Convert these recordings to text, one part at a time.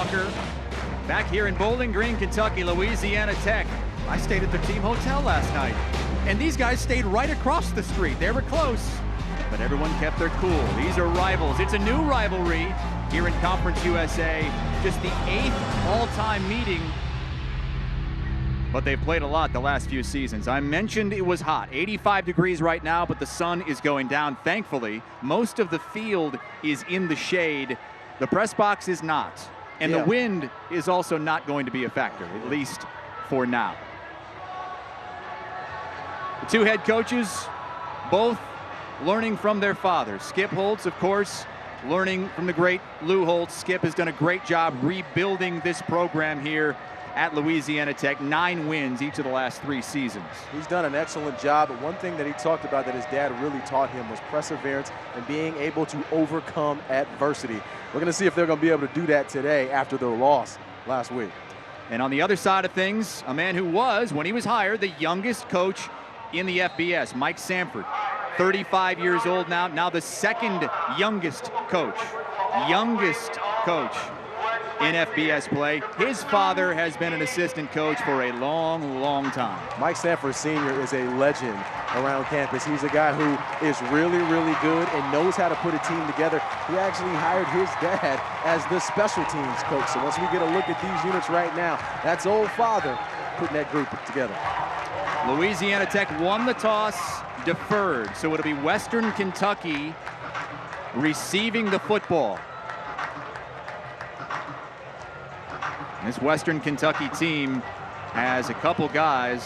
soccer back here in Bowling Green, Kentucky, Louisiana Tech. I stayed at the team hotel last night, and these guys stayed right across the street. They were close, but everyone kept their cool. These are rivals. It's a new rivalry here in Conference USA, just the 8th all-time meeting, but they've played a lot the last few seasons. I mentioned it was hot, 85 degrees right now, but the sun is going down. Thankfully, most of the field is in the shade. The press box is not, and the wind is also not going to be a factor, at least for now. The two head coaches, both learning from their fathers. Skip Holtz, of course, learning from the great Lou Holtz. Skip has done a great job rebuilding this program here at Louisiana Tech. 9 wins each of the last 3 seasons. He's done an excellent job, but one thing that he talked about that his dad really taught him was perseverance and being able to overcome adversity. We're going to see if they're going to be able to do that today after their loss last week. And on the other side of things, a man who was, when he was hired, the youngest coach in the FBS, Mike Sanford, 35 years old now the second youngest coach in FBS play. His father has been an assistant coach for a long, long time. Mike Sanford Sr. is a legend around campus. He's a guy who is really, really good and knows how to put a team together. He actually hired his dad as the special teams coach. So once we get a look at these units right now, that's old father putting that group together. Louisiana Tech won the toss, deferred. So it'll be Western Kentucky receiving the football. This Western Kentucky team has a couple guys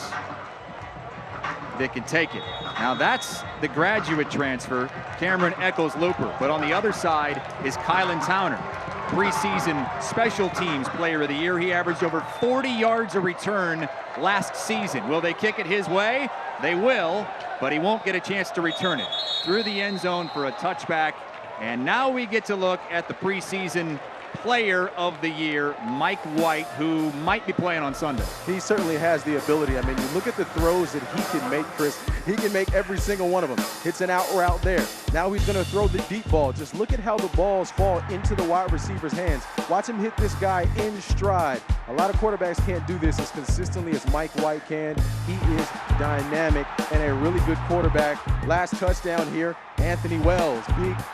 that can take it. Now that's the graduate transfer, Cameron Eccles-Looper. But on the other side is Kylan Towner, preseason special teams player of the year. He averaged over 40 yards a return last season. Will they kick it his way? They will, but he won't get a chance to return it. Through the end zone for a touchback. And now we get to look at the preseason player of the year, Mike White, who might be playing on Sunday. He certainly has the ability. I mean, you look at the throws that he can make, Chris. He can make every single one of them. Hits an out route there. Now he's going to throw the deep ball. Just look at how the balls fall into the wide receiver's hands. Watch him hit this guy in stride. A lot of quarterbacks can't do this as consistently as Mike White can. He is dynamic and a really good quarterback. Last touchdown here, Anthony Wells,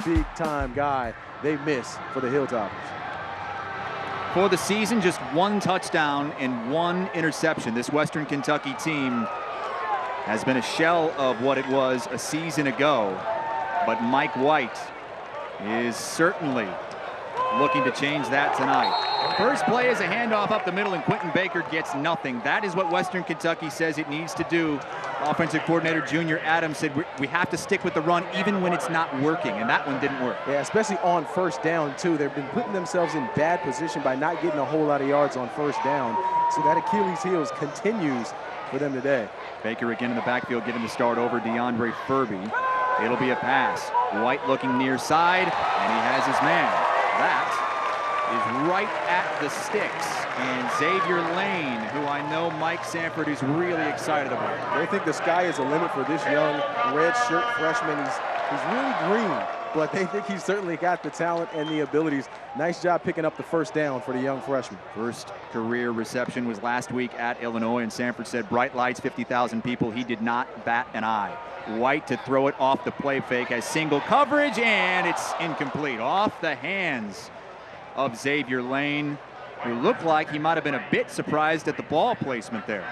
big time guy. They miss for the Hilltoppers. For the season, just 1 touchdown and 1 interception. This Western Kentucky team has been a shell of what it was a season ago. But Mike White is certainly looking to change that tonight. First play is a handoff up the middle, and Quentin Baker gets nothing. That is what Western Kentucky says it needs to do. Offensive coordinator Junior Adams said we have to stick with the run even when it's not working, and that one didn't work. Yeah, especially on first down, too. They've been putting themselves in bad position by not getting a whole lot of yards on first down. So that Achilles heels continues for them today. Baker again in the backfield, getting the start over DeAndre Furby. It'll be a pass. White looking near side, and he has his man. That is right at the sticks. And Xavier Lane, who I know Mike Sanford is really excited about. They think the sky is the limit for this young red shirt freshman. He's really green, but they think he's certainly got the talent and the abilities. Nice job picking up the first down for the young freshman. First career reception was last week at Illinois, and Sanford said bright lights, 50,000 people. He did not bat an eye. White to throw it off the play fake, has single coverage, and it's incomplete. Off the hands of Xavier Lane, who looked like he might have been a bit surprised at the ball placement there.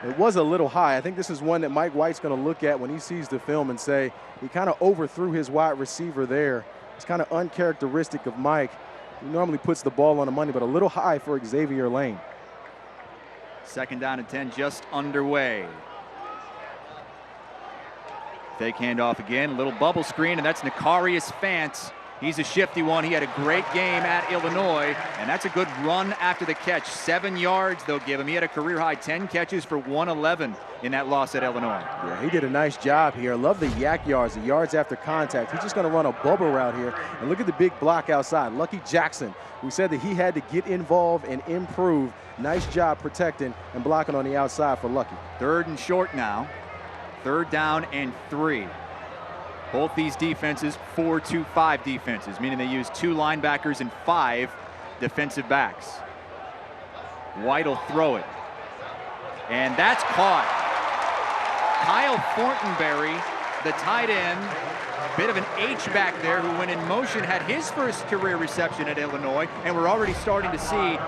It was a little high. I think this is one that Mike White's going to look at when he sees the film and say he kind of overthrew his wide receiver there. It's kind of uncharacteristic of Mike. He normally puts the ball on the money, but a little high for Xavier Lane. 2nd down and 10 just underway. Fake handoff again, a little bubble screen, and that's Nicarius Fant. He's a shifty one. He had a great game at Illinois, and that's a good run after the catch. 7 yards they'll give him. He had a career-high 10 catches for 111 in that loss at Illinois. Yeah, he did a nice job here. I love the yak yards, the yards after contact. He's just going to run a bubble route here. And look at the big block outside. Lucky Jackson, who said that he had to get involved and improve. Nice job protecting and blocking on the outside for Lucky. 3rd and short now. 3rd down and 3. Both these defenses, 4-2-5 defenses, meaning they use 2 linebackers and 5 defensive backs. White will throw it. And that's caught. Kyle Fortenberry, the tight end, bit of an H-back there, who went in motion, had his first career reception at Illinois, and we're already starting to see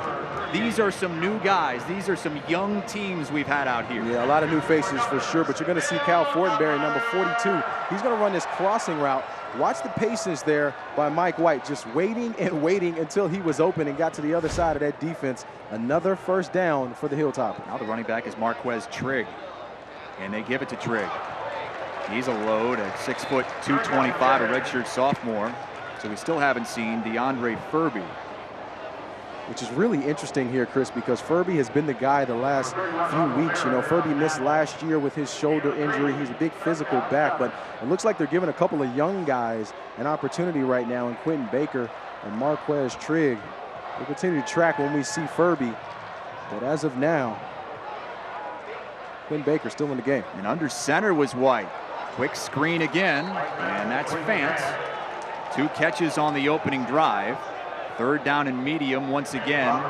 these are some new guys. These are some young teams we've had out here. Yeah, a lot of new faces for sure, but you're going to see Kyle Fortenberry, number 42. He's going to run this crossing route. Watch the patience there by Mike White, just waiting and waiting until he was open and got to the other side of that defense. Another first down for the Hilltoppers. Now the running back is Marquez Trigg, and they give it to Trigg. He's a load at 6 foot 225, a redshirt sophomore. So we still haven't seen DeAndre Furby. Which is really interesting here, Chris, because Furby has been the guy the last few weeks. You know, Furby missed last year with his shoulder injury. He's a big physical back, but it looks like they're giving a couple of young guys an opportunity right now in Quentin Baker and Marquez Trigg. We'll continue to track when we see Furby, but as of now, Quentin Baker still in the game. And under center was White. Quick screen again, and that's Fance. 2 catches on the opening drive. 3rd down and medium once again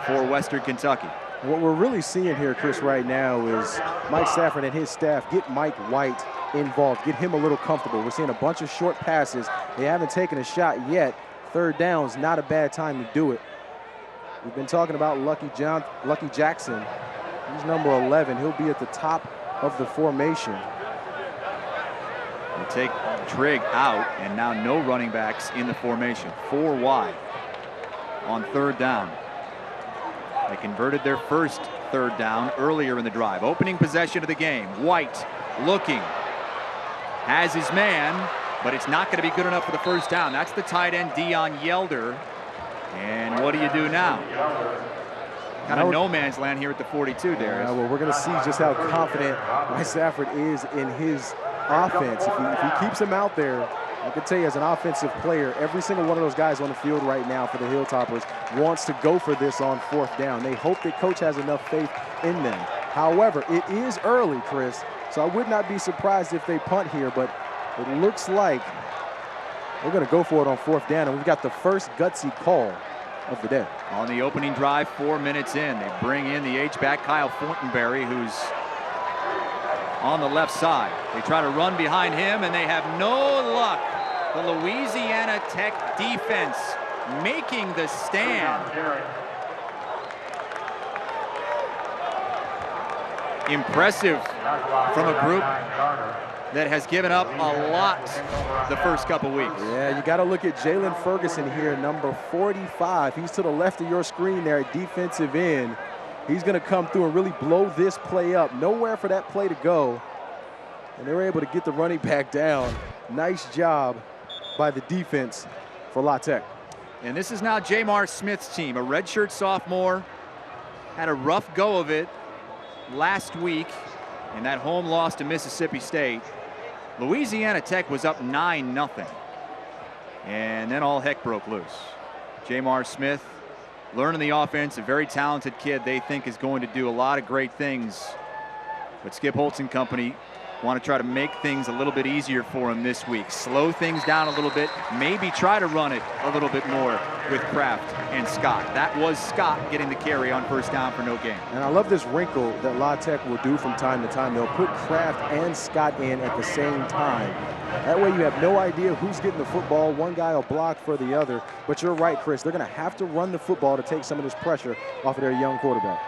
for Western Kentucky. What we're really seeing here, Chris, right now is Mike Stafford and his staff get Mike White involved, get him a little comfortable. We're seeing a bunch of short passes. They haven't taken a shot yet. 3rd down's not a bad time to do it. We've been talking about Lucky Jackson. He's number 11. He'll be at the top of the formation. They take Trigg out, and now no running backs in the formation. 4 wide on 3rd down. They converted their first 3rd down earlier in the drive. Opening possession of the game. White looking. Has his man, but it's not going to be good enough for the first down. That's the tight end, Dion Yelder. And what do you do now? Kind of no man's land here at the 42, Darius. Well, we're going to see just how confident Mike Stafford is in his offense. If he keeps him out there, I can tell you as an offensive player, every single one of those guys on the field right now for the Hilltoppers wants to go for this on 4th down. They hope that coach has enough faith in them. However, it is early, Chris, so I would not be surprised if they punt here, but it looks like they're going to go for it on 4th down, and we've got the first gutsy call of the day. On the opening drive, 4 minutes in, they bring in the H-back Kyle Fortenberry, who's on the left side. They try to run behind him, and they have no luck. The Louisiana Tech defense making the stand. Impressive from a group that has given up a lot the first couple weeks. Yeah, you got to look at Jalen Ferguson here, number 45. He's to the left of your screen there at defensive end. He's going to come through and really blow this play up. Nowhere for that play to go. And they were able to get the running back down. Nice job by the defense for La Tech. And this is now Jamar Smith's team, a redshirt sophomore. Had a rough go of it last week in that home loss to Mississippi State. Louisiana Tech was up 9-0. And then all heck broke loose. Jamar Smith learning the offense, a very talented kid they think is going to do a lot of great things. But Skip Holtz and company want to try to make things a little bit easier for him this week. Slow things down a little bit, maybe try to run it a little bit more with Kraft and Scott. That was Scott getting the carry on 1st down for no gain. And I love this wrinkle that La Tech will do from time to time. They'll put Kraft and Scott in at the same time. That way you have no idea who's getting the football. One guy will block for the other. But you're right, Chris. They're going to have to run the football to take some of this pressure off of their young quarterback.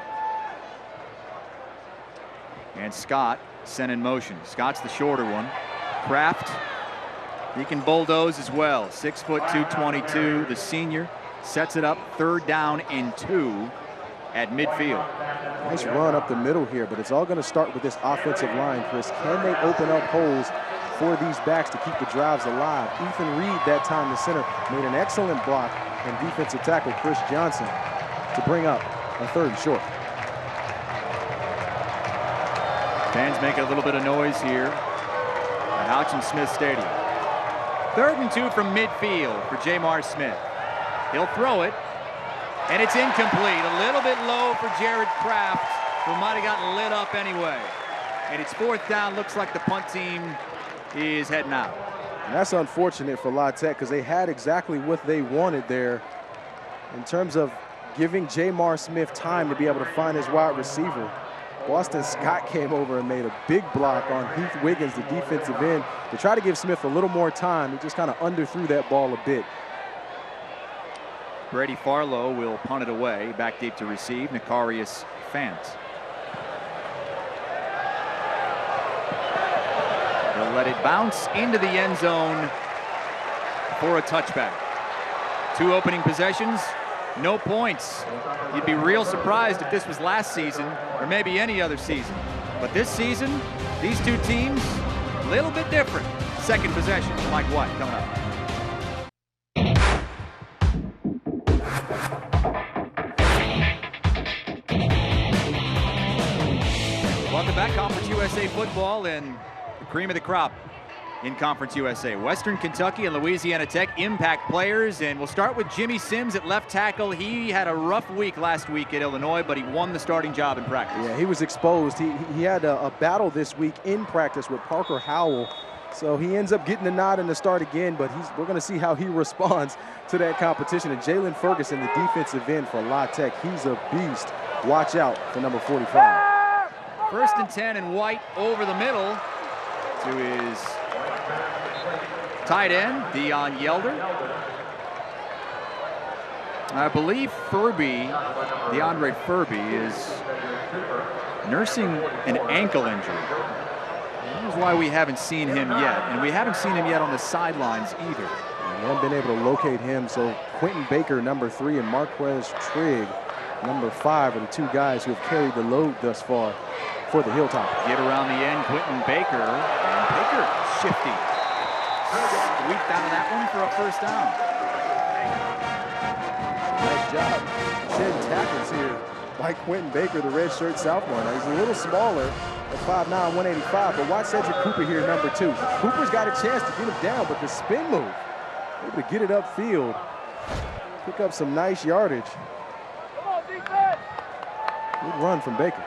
And Scott sent in motion. Scott's the shorter one. Kraft, he can bulldoze as well. 6 foot 222, the senior, sets it up 3rd down and 2 at midfield. Nice run up the middle here, but it's all going to start with this offensive line, Chris. Can they open up holes for these backs to keep the drives alive? Ethan Reed, that time the center, made an excellent block, and defensive tackle Chris Johnson to bring up a 3rd and short. Fans making a little bit of noise here at Houchin Smith Stadium. 3rd and 2 from midfield for Jamar Smith. He'll throw it, and it's incomplete. A little bit low for Jared Kraft, who might have gotten lit up anyway. And it's 4th down. Looks like the punt team is heading out. And that's unfortunate for La Tech because they had exactly what they wanted there. in terms of giving Jamar Smith time to be able to find his wide receiver, Boston Scott came over and made a big block on Heath Wiggins, the defensive end, to try to give Smith a little more time. He just kind of underthrew that ball a bit. Brady Farlow will punt it away, back deep to receive. Necarius Fant. They'll let it bounce into the end zone for a touchback. 2 opening possessions, no points. You'd be real surprised if this was last season or maybe any other season. But this season, these two teams, a little bit different. Second possession, Mike White coming up. Welcome back, Conference USA football and the cream of the crop in Conference USA. Western Kentucky and Louisiana Tech impact players, and we'll start with Jimmy Sims at left tackle. He had a rough week last week at Illinois, but he won the starting job in practice. Yeah, he was exposed. He had a battle this week in practice with Parker Howell, so he ends up getting the nod in the start again, but we're going to see how he responds to that competition. And Jalen Ferguson, the defensive end for La Tech, he's a beast. Watch out for number 45. 1st and 10, and White over the middle to his tight end, DeAndre Furby is nursing an ankle injury. That is why we haven't seen him yet, and we haven't seen him yet on the sidelines either. We haven't been able to locate him, so Quentin Baker, number 3, and Marquez Trigg, number 5, are the 2 guys who have carried the load thus far for the Hilltop. Get around the end, Quentin Baker, and Baker shifty. Sweep out of that one for a 1st down. Nice job shedding tackles here by Quentin Baker, the redshirt sophomore. Now, he's a little smaller at 5'9", 185, but watch Cedric Cooper here, number 2. Cooper's got a chance to get him down, but the spin move, able to get it upfield, pick up some nice yardage. Come on, defense. Good run from Baker.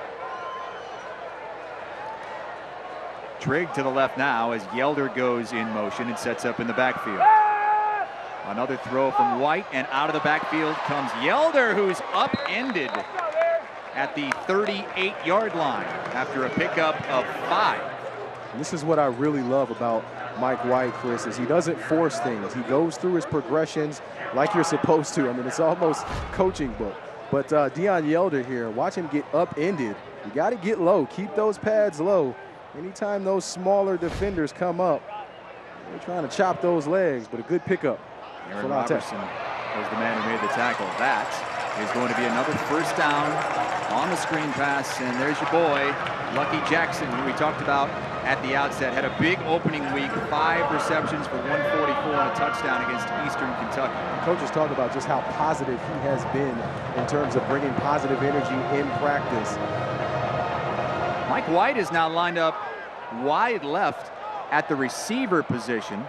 Trigg to the left now as Yelder goes in motion and sets up in the backfield. Another throw from White, and out of the backfield comes Yelder, who's upended at the 38-yard line after a pickup of 5. And this is what I really love about Mike White, Chris, is he doesn't force things. He goes through his progressions like you're supposed to. I mean, it's almost coaching book. But Deion Yelder here, watch him get upended. You got to get low. Keep those pads low. Anytime those smaller defenders come up, they're trying to chop those legs, but a good pickup. Aaron Robertson was the man who made the tackle. That is going to be another 1st down on the screen pass, and there's your boy, Lucky Jackson, who we talked about at the outset. Had a big opening week, 5 receptions for 144 and a touchdown against Eastern Kentucky. Coaches talk about just how positive he has been in terms of bringing positive energy in practice. Mike White is now lined up wide left at the receiver position.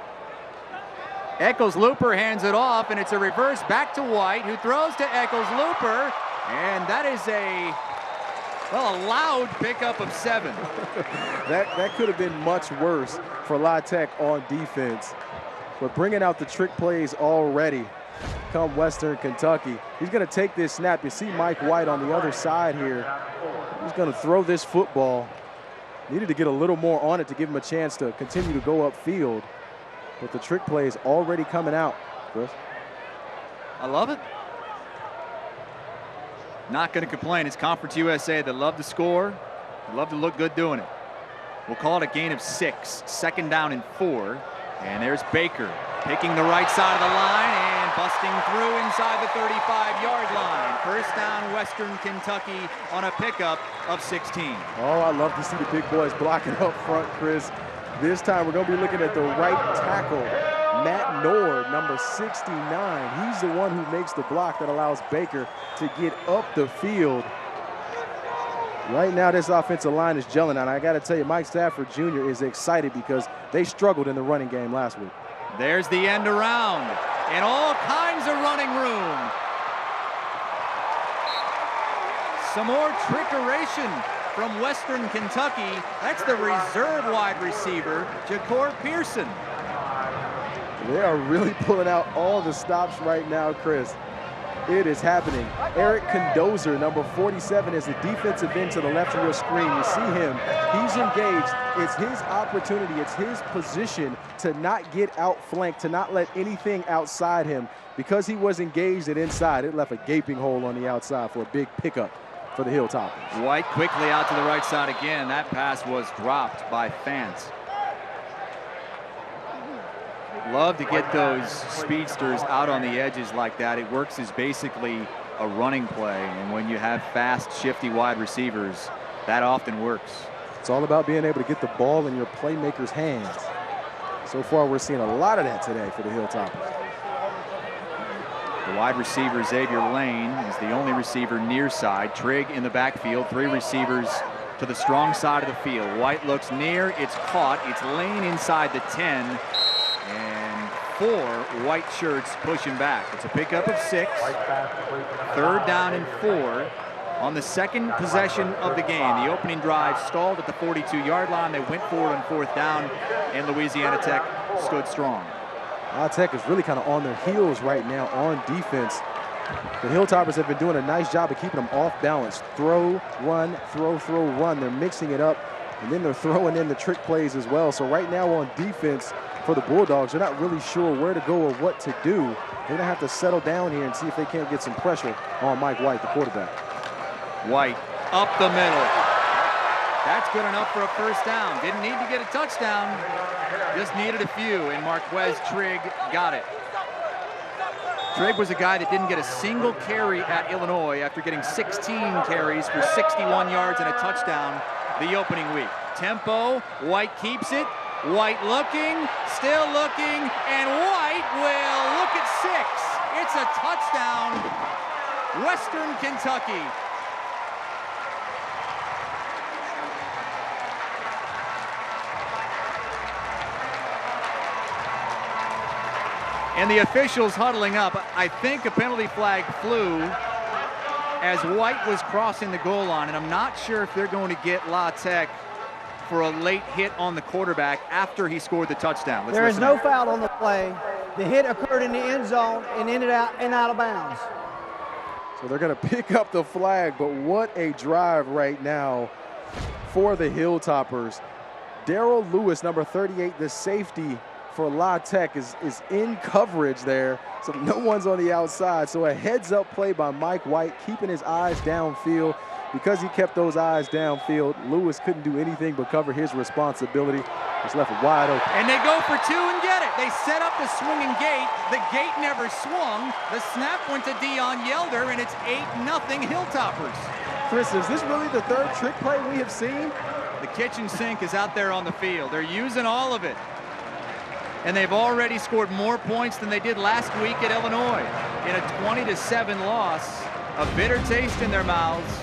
Eccles Looper hands it off, and it's a reverse back to White, who throws to Eccles Looper, and that is a loud pickup of 7. that could have been much worse for La Tech on defense, but bringing out the trick plays already come Western Kentucky. He's going to take this snap. You see Mike White on the other side here. He's going to throw this football. Needed to get a little more on it to give him a chance to continue to go upfield. But the trick play is already coming out, Chris. I love it. Not going to complain. It's Conference USA. They love to score. They love to look good doing it. We'll call it a gain of 6. 2nd down and 4. And there's Baker picking the right side of the line and busting through inside the 35-yard line. 1st down, Western Kentucky on a pickup of 16. Oh, I love to see the big boys blocking up front, Chris. This time we're going to be looking at the right tackle, Matt Nord, number 69. He's the one who makes the block that allows Baker to get up the field. Right now, this offensive line is gelling, and I got to tell you, Mike Stafford Jr. is excited because they struggled in the running game last week. There's the end around, and all kinds of running room. Some more trickeration from Western Kentucky. That's the reserve wide receiver, Ja'Cour Pearson. They are really pulling out all the stops right now, Chris. It is happening. Eric Condozer, number 47, is the defensive end to the left of your screen. You see him. He's engaged. It's his opportunity. It's his position to not get outflanked, to not let anything outside him. Because he was engaged and inside, it left a gaping hole on the outside for a big pickup for the Hilltoppers. White quickly out to the right side again. That pass was dropped by Fance. Love to get those speedsters out on the edges like that. It works as basically a running play, and when you have fast, shifty wide receivers, that often works. It's all about being able to get the ball in your playmaker's hands. So far, we're seeing a lot of that today for the Hilltoppers. The wide receiver, Xavier Lane, is the only receiver near side. Trigg in the backfield, 3 receivers to the strong side of the field. White looks near, it's caught. It's Lane inside the 10. And 4 white shirts pushing back. It's a pickup of 6. 3rd down and 4 on the second possession of the game. The opening drive stalled at the 42-yard line. They went forward on 4th down, and Louisiana Tech stood strong. Tech is really kind of on their heels right now on defense. The Hilltoppers have been doing a nice job of keeping them off balance. Throw, run, throw, run. They're mixing it up, and then they're throwing in the trick plays as well. So right now on defense, for the Bulldogs, they're not really sure where to go or what to do. They're going to have to settle down here and see if they can't get some pressure on Mike White, the quarterback. White up the middle. That's good enough for a 1st down. Didn't need to get a touchdown. Just needed a few, and Marquez Trigg got it. Trigg was a guy that didn't get a single carry at Illinois after getting 16 carries for 61 yards and a touchdown the opening week. Tempo, White keeps it. White looking, still looking, and White will look at 6. It's a touchdown, Western Kentucky. And the officials huddling up. I think a penalty flag flew as White was crossing the goal line, and I'm not sure if they're going to get La Tech for a late hit on the quarterback after he scored the touchdown. There is no foul on the play. The hit occurred in the end zone and ended out of bounds. So they're going to pick up the flag, but what a drive right now for the Hilltoppers. Darrell Lewis, number 38, the safety for La Tech, is in coverage there, so no one's on the outside. So a heads-up play by Mike White, keeping his eyes downfield. Because he kept those eyes downfield, Lewis couldn't do anything but cover his responsibility. Just left it wide open. And they go for 2 and get it. They set up the swinging gate. The gate never swung. The snap went to Dion Yelder, and it's 8-0 Hilltoppers. Chris, is this really the 3rd trick play we have seen? The kitchen sink is out there on the field. They're using all of it. And they've already scored more points than they did last week at Illinois in a 20-7 loss. A bitter taste in their mouths.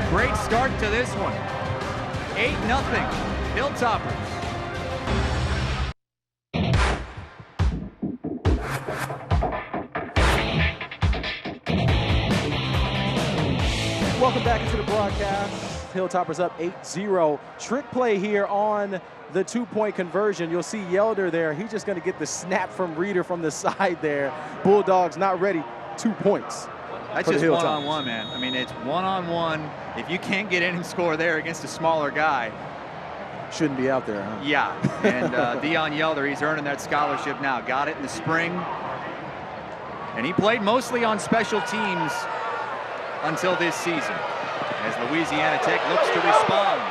Great start to this one. 8-0 Hilltoppers. Welcome back into the broadcast. Hilltoppers up 8-0. Trick play here on the 2-point conversion. You'll see Yelder there. He's just going to get the snap from Reeder from the side there. Bulldogs not ready. 2 points. That's just one-on-one, man. I mean, it's one-on-one. If you can't get in and score there against a smaller guy, shouldn't be out there, huh? Yeah, and Dion Yelder, he's earning that scholarship now. Got it in the spring, and he played mostly on special teams until this season, as Louisiana Tech looks to respond.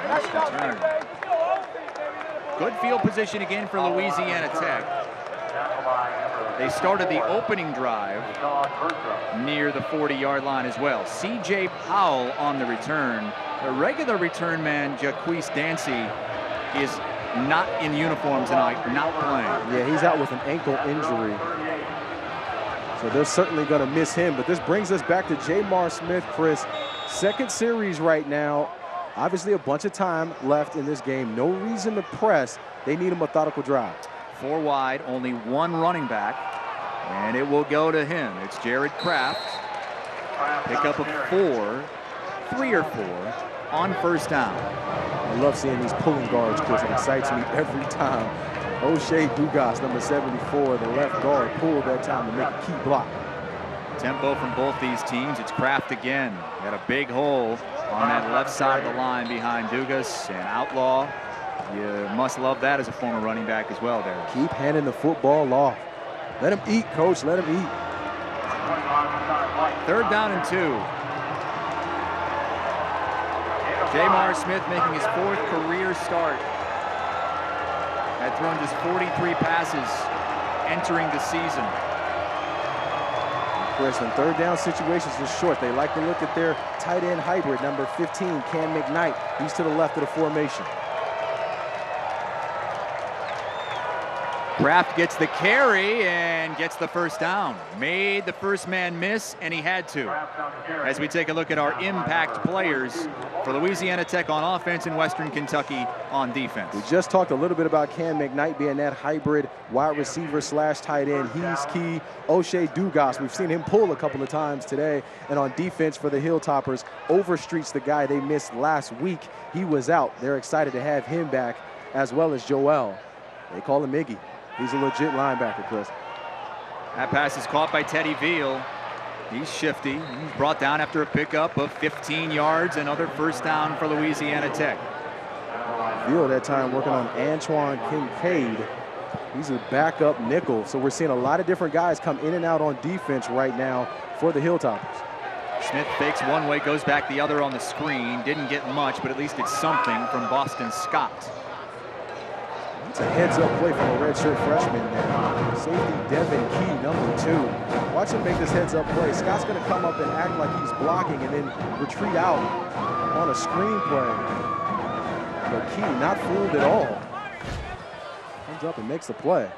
Nice return. Good field position again for Louisiana Tech. They started the opening drive near the 40-yard line as well. C.J. Powell on the return. The regular return man, Jaquise Dancy, is not in uniform tonight, not playing. Yeah, he's out with an ankle injury. So they're certainly going to miss him. But this brings us back to Jamar Smith, Chris. 2nd series right now. Obviously a bunch of time left in this game. No reason to press. They need a methodical drive. 4 wide, only 1 running back, and it will go to him. It's Jared Kraft. Pick up a 3 or 4 on 1st down. I love seeing these pulling guards, Chris. It excites me every time. O'Shea Dugas, number 74, the left guard, pulled that time to make a key block. Tempo from both these teams. It's Kraft again. Got a big hole on that left side of the line behind Dugas and Outlaw. You must love that as a former running back as well, Derek. Keep handing the football off. Let him eat, coach. Let him eat. 3rd down and 2. Jamar Smith making his 4th career start. Had thrown just 43 passes entering the season. Chris, in 3rd down situations is short. They like to look at their tight end hybrid, number 15, Cam McKnight. He's to the left of the formation. Kraft gets the carry and gets the 1st down. Made the first man miss, and he had to. As we take a look at our impact players for Louisiana Tech on offense and Western Kentucky on defense. We just talked a little bit about Cam McKnight being that hybrid wide receiver / tight end. He's key. O'Shea Dugas, we've seen him pull a couple of times today. And on defense for the Hilltoppers, Overstreet's the guy they missed last week. He was out. They're excited to have him back, as well as Joel. They call him Iggy. He's a legit linebacker, Chris. That pass is caught by Teddy Veal. He's shifty. He's brought down after a pickup of 15 yards. Another 1st down for Louisiana Tech. Veal that time working on Antoine Kincaid. He's a backup nickel. So we're seeing a lot of different guys come in and out on defense right now for the Hilltoppers. Smith fakes one way, goes back the other on the screen. Didn't get much, but at least it's something from Boston Scott. It's a heads-up play from a redshirt freshman there. Safety Devin Key, number 2. Watch him make this heads-up play. Scott's going to come up and act like he's blocking and then retreat out on a screen play. But Key not fooled at all. Comes up and makes the play.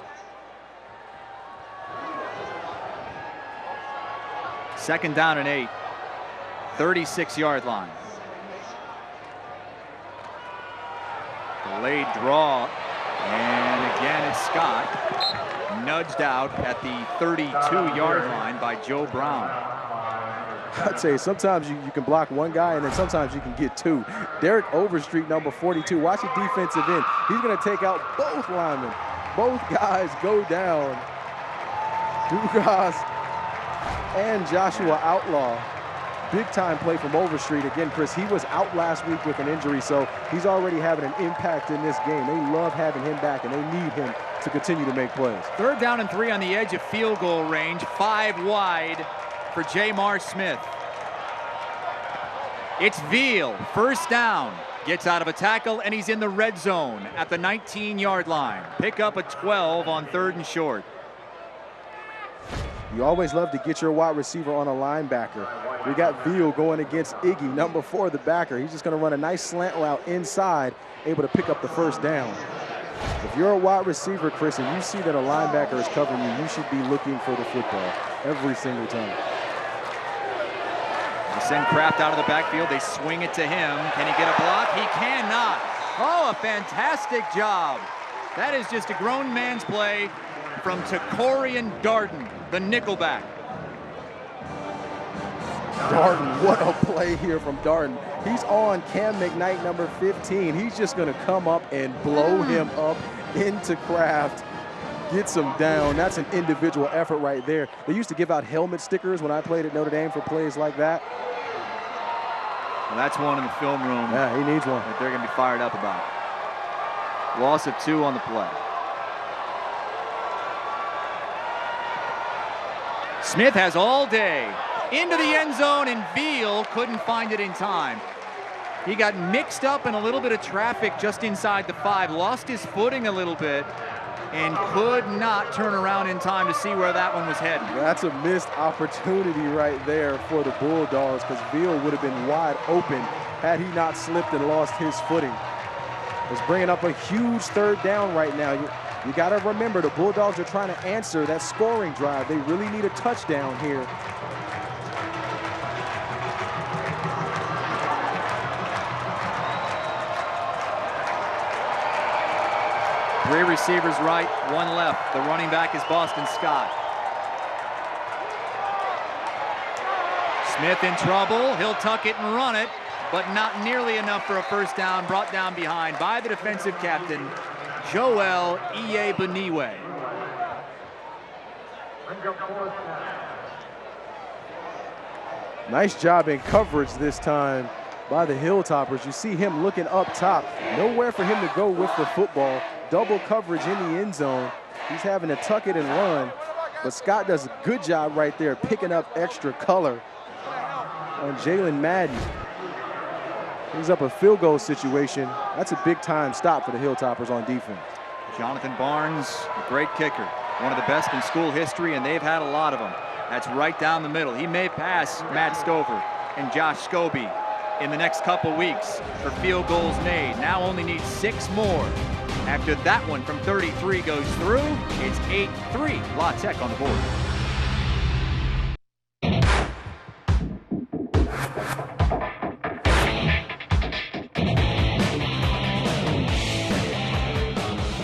2nd down and 8. 36-yard line. Delayed draw. And again, it's Scott, nudged out at the 32-yard line by Joe Brown. I'd say sometimes you can block one guy and then sometimes you can get 2. Derek Overstreet, number 42. Watch the defensive end. He's going to take out both linemen. Both guys go down. Dugas and Joshua Outlaw. Big time play from Overstreet. Again, Chris, he was out last week with an injury, so he's already having an impact in this game. They love having him back, and they need him to continue to make plays. 3rd down and 3 on the edge of field goal range. 5 wide for Jamar Smith. It's Veal, 1st down. Gets out of a tackle, and he's in the red zone at the 19-yard line. Pick up a 12 on 3rd and short. You always love to get your wide receiver on a linebacker. We got Veal going against Iggy, number 4, the backer. He's just going to run a nice slant route inside, able to pick up the 1st down. If you're a wide receiver, Chris, and you see that a linebacker is covering you, you should be looking for the football every single time. They send Kraft out of the backfield. They swing it to him. Can he get a block? He cannot. Oh, a fantastic job. That is just a grown man's play from Takorian Darden, the nickelback. Darden, what a play here from Darden. He's on Cam McKnight, number 15. He's just going to come up and blow him up into Kraft. Gets him down. That's an individual effort right there. They used to give out helmet stickers when I played at Notre Dame for plays like that. Well, that's one in the film room. Yeah, he needs one. That they're going to be fired up about. Loss of 2 on the play. Smith has all day. Into the end zone, and Veal couldn't find it in time. He got mixed up in a little bit of traffic just inside the 5, lost his footing a little bit, and could not turn around in time to see where that one was heading. That's a missed opportunity right there for the Bulldogs, because Veal would have been wide open had he not slipped and lost his footing. It's bringing up a huge 3rd down right now. You got to remember, the Bulldogs are trying to answer that scoring drive. They really need a touchdown here. Three receivers right, 1 left. The running back is Boston Scott. Smith in trouble. He'll tuck it and run it, but not nearly enough for a 1st down. Brought down behind by the defensive captain, Joel Iyebuniwe. Nice job in coverage this time by the Hilltoppers. You see him looking up top. Nowhere for him to go with the football. Double coverage in the end zone. He's having to tuck it and run. But Scott does a good job right there picking up extra color on Jalen Madden. He's up a field goal situation. That's a big-time stop for the Hilltoppers on defense. Jonathan Barnes, a great kicker. One of the best in school history, and they've had a lot of them. That's right down the middle. He may pass Matt Stover and Josh Scobie in the next couple weeks for field goals made. Now only needs 6 more. After that one from 33 goes through, it's 8-3. La Tech on the board.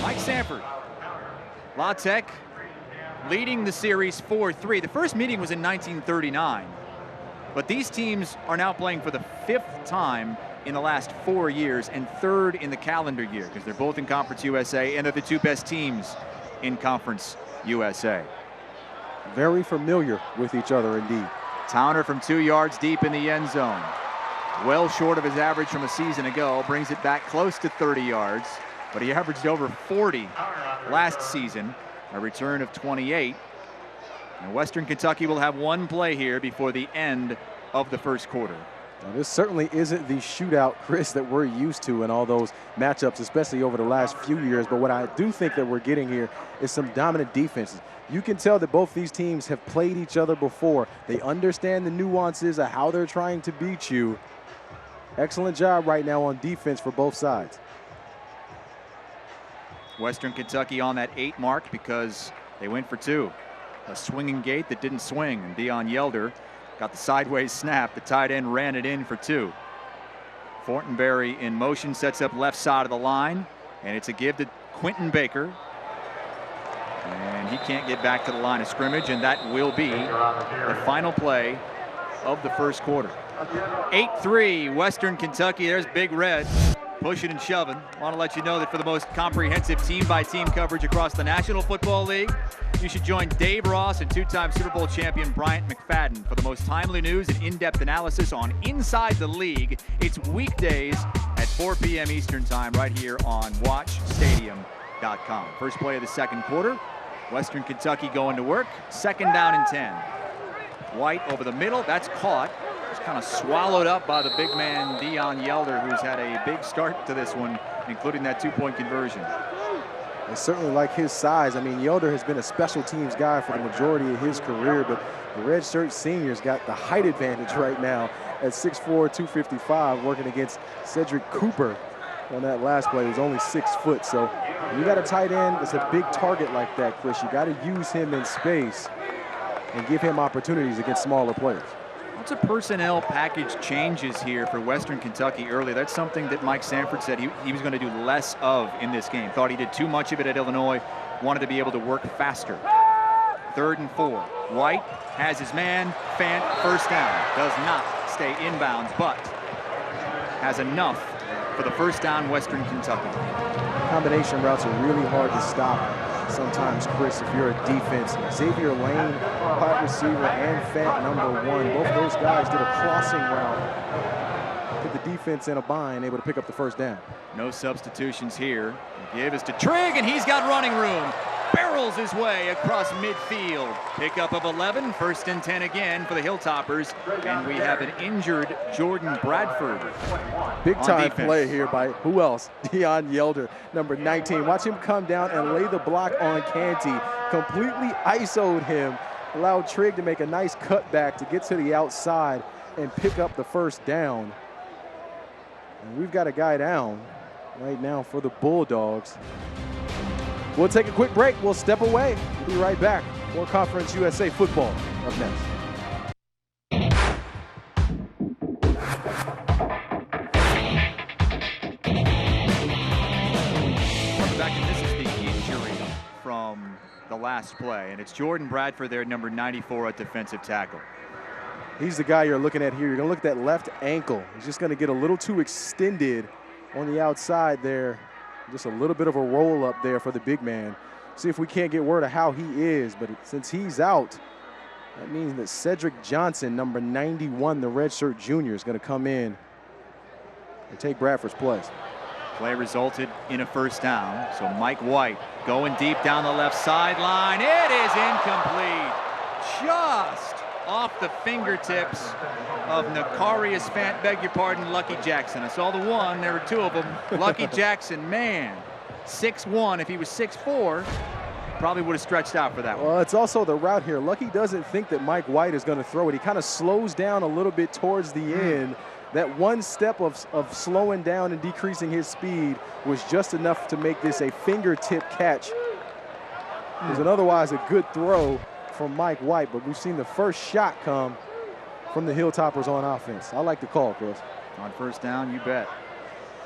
Mike Sanford. La Tech leading the series 4-3. The first meeting was in 1939. But these teams are now playing for the 5th time in the last 4 years and 3rd in the calendar year because they're both in Conference USA and they're the 2 best teams in Conference USA. Very familiar with each other indeed. Towner from 2 yards deep in the end zone. Well short of his average from a season ago, brings it back close to 30 yards, but he averaged over 40 last season, a return of 28. And Western Kentucky will have 1 play here before the end of the first quarter. Now, this certainly isn't the shootout, Chris, that we're used to in all those matchups, especially over the last few years. But what I do think that we're getting here is some dominant defenses. You can tell that both these teams have played each other before. They understand the nuances of how they're trying to beat you. Excellent job right now on defense for both sides. Western Kentucky on that 8 mark because they went for 2. A swinging gate that didn't swing, and Dion Yelder got the sideways snap. The tight end ran it in for 2. Fortenberry in motion, sets up left side of the line, and it's a give to Quentin Baker. And he can't get back to the line of scrimmage, and that will be the final play of the first quarter. 8-3 Western Kentucky. There's Big Red pushing and shoving. I want to let you know that for the most comprehensive team-by-team coverage across the National Football League, you should join Dave Ross and 2-time Super Bowl champion Bryant McFadden for the most timely news and in-depth analysis on Inside the League. It's weekdays at 4 p.m. Eastern Time right here on WatchStadium.com. First play of the second quarter. Western Kentucky going to work. 2nd down and 10. White over the middle. That's caught. It's kind of swallowed up by the big man Dion Yelder, who's had a big start to this one, including that 2-point conversion. I certainly like his size. I mean, Yelder has been a special teams guy for the majority of his career, but the redshirt senior's got the height advantage right now at 6'4", 255, working against Cedric Cooper on that last play. He was only 6 foot. So when you got a tight end that's a big target like that, Chris, you got to use him in space and give him opportunities against smaller players. Lots of personnel package changes here for Western Kentucky early. That's something that Mike Sanford said he was going to do less of in this game. Thought he did too much of it at Illinois. Wanted to be able to work faster. 3rd and 4. White has his man. Fant, first down. Does not stay inbounds, but has enough for the first down, Western Kentucky. Combination routes are really hard to stop sometimes, Chris, if you're a defense. Xavier Lane, wide receiver, and Fant, number 1. Both those guys did a crossing route. Put the defense in a bind, able to pick up the first down. No substitutions here. The give is to Trigg, and he's got running room. Barrels his way across midfield. Pickup of 11, 1st and 10 again for the Hilltoppers. And we have an injured Jordan Bradford. Big time play here by who else? Dion Yelder, number 19. Watch him come down and lay the block on Canty. Completely ISO'd him. Allowed Trigg to make a nice cutback to get to the outside and pick up the first down. And we've got a guy down right now for the Bulldogs. We'll take a quick break. We'll step away. We'll be right back. More Conference USA football up next. Welcome back, and this is the injury from the last play, and it's Jordan Bradford there, number 94 at defensive tackle. He's the guy you're looking at here. You're going to look at that left ankle. He's just going to get a little too extended on the outside there. Just a little bit of a roll up there for the big man. See if we can't get word of how he is, but since he's out, That means that Cedric Johnson, number 91, the redshirt junior, is going to come in and take Bradford's place. Play resulted in a first down. So Mike White going deep down the left sideline. It is incomplete. Just off the fingertips of Nakarius Fant, beg your pardon, Lucky Jackson. I saw the one, there were two of them. Lucky Jackson, man, 6'1". If he was 6'4", probably would have stretched out for that one. Well, it's also the route here. Lucky doesn't think that Mike White is going to throw it. He kind of slows down a little bit towards the end. That one step of slowing down and decreasing his speed was just enough to make this a fingertip catch. It was an otherwise a good throw from Mike White, but we've seen the first shot come from the Hilltoppers on offense. I like the call, Chris. On first down, you bet.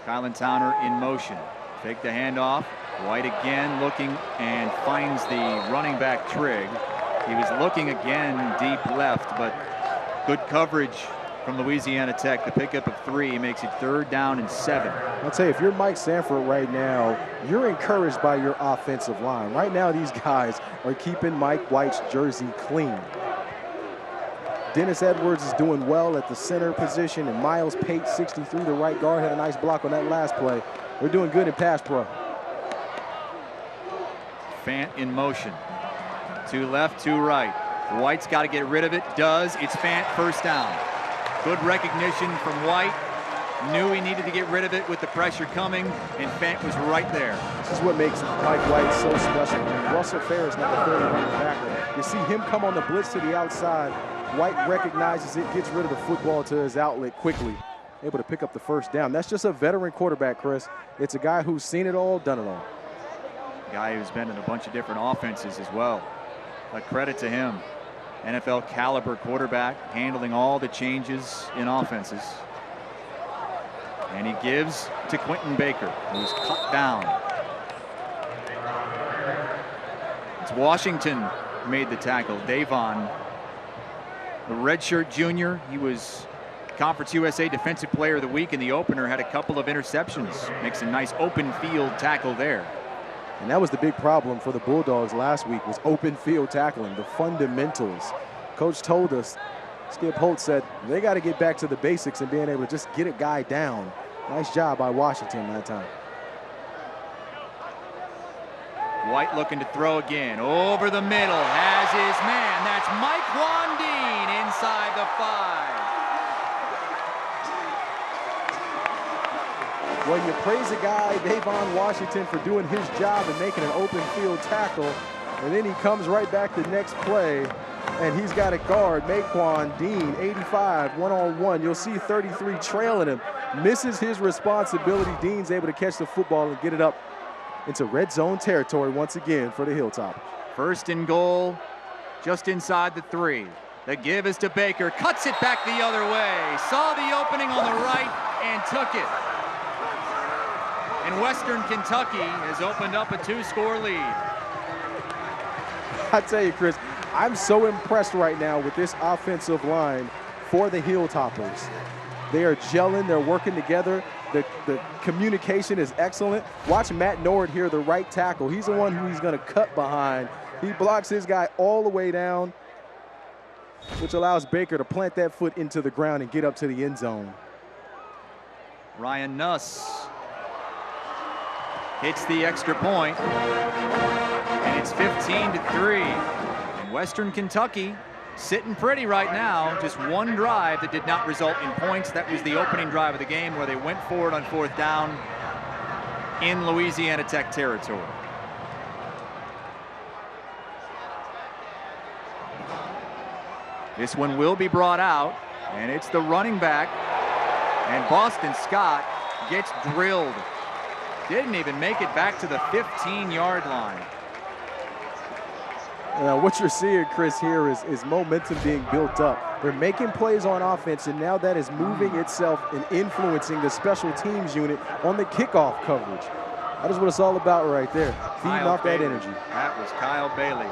Kylan Towner in motion. Take the handoff. White again looking and finds the running back Trigg. He was looking again deep left, but good coverage from Louisiana Tech. The pickup of 3 makes it 3rd down and 7. I'll tell you, if you're Mike Sanford right now, you're encouraged by your offensive line. Right now, these guys are keeping Mike White's jersey clean. Dennis Edwards is doing well at the center position, and Miles Pate, 63, the right guard, had a nice block on that last play. They're doing good in pass pro. Fant in motion. 2 left, 2 right. White's got to get rid of it. Does. It's Fant, first down. Good recognition from White. Knew he needed to get rid of it with the pressure coming, and Fant was right there. This is what makes Mike White so special. Russell Ferris, number 30, backer. You see him come on the blitz to the outside. White recognizes it, gets rid of the football to his outlet quickly, able to pick up the first down. That's just a veteran quarterback, Chris. It's a guy who's seen it all, done it all. A guy who's been in a bunch of different offenses as well. A credit to him. NFL caliber quarterback, handling all the changes in offenses. And he gives to Quentin Baker, who's cut down. It's Washington made the tackle. Davon, the redshirt junior, he was Conference USA Defensive Player of the Week in the opener, had a couple of interceptions. Makes a nice open field tackle there. And that was the big problem for the Bulldogs last week, was open field tackling, the fundamentals. Coach told us, Skip Holt said, they got to get back to the basics and being able to just get a guy down. Nice job by Washington that time. White looking to throw again. Over the middle, has his man. That's Mike Wandine inside the 5. Well, you praise a guy, Davon Washington, for doing his job and making an open field tackle, and then he comes right back the next play, and he's got a guard, Maquan Dean, 85, one-on-one. You'll see 33 trailing him. Misses his responsibility. Dean's able to catch the football and get it up into red zone territory once again for the Hilltop. 1st and goal, just inside the 3. The give is to Baker, cuts it back the other way. Saw the opening on the right and took it. And Western Kentucky has opened up a 2-score lead. I tell you, Chris, I'm so impressed right now with this offensive line for the Hilltoppers. They are gelling, they're working together. The communication is excellent. Watch Matt Nord here, the right tackle. He's the one who he's going to cut behind. He blocks his guy all the way down, which allows Baker to plant that foot into the ground and get up to the end zone. Ryan Nuss hits the extra point, and it's 15-3. And Western Kentucky sitting pretty right now. Just one drive that did not result in points. That was the opening drive of the game where they went forward on 4th down in Louisiana Tech territory. This one will be brought out, and it's the running back, and Boston Scott gets drilled. Didn't even make it back to the 15-yard line. What you're seeing, Chris, here is momentum being built up. They're making plays on offense, and now that is moving itself and influencing the special teams unit on the kickoff coverage. That is what it's all about right there, feeding off that energy. That was Kyle Bailey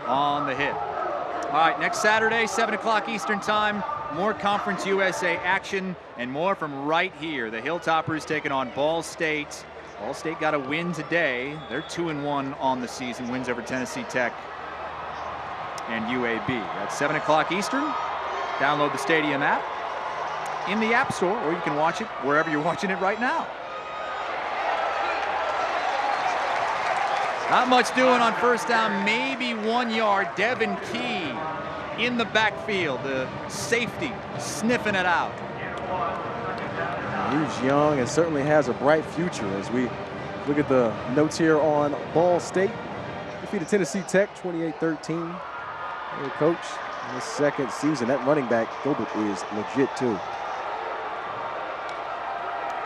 on the hit. All right, next Saturday, 7 o'clock Eastern Time, more Conference USA action and more from right here. The Hilltoppers taking on Ball State. Ball State got a win today. They're 2-1 on the season, wins over Tennessee Tech and UAB. That's 7 o'clock Eastern. Download the stadium app in the App Store, or you can watch it wherever you're watching it right now. Not much doing on first down, maybe 1 yard. Devin Key in the backfield, the safety sniffing it out. He's young and certainly has a bright future. As we look at the notes here on Ball State, defeated Tennessee Tech 28-13. Their coach in his second season. That running back, Gilbert, is legit too.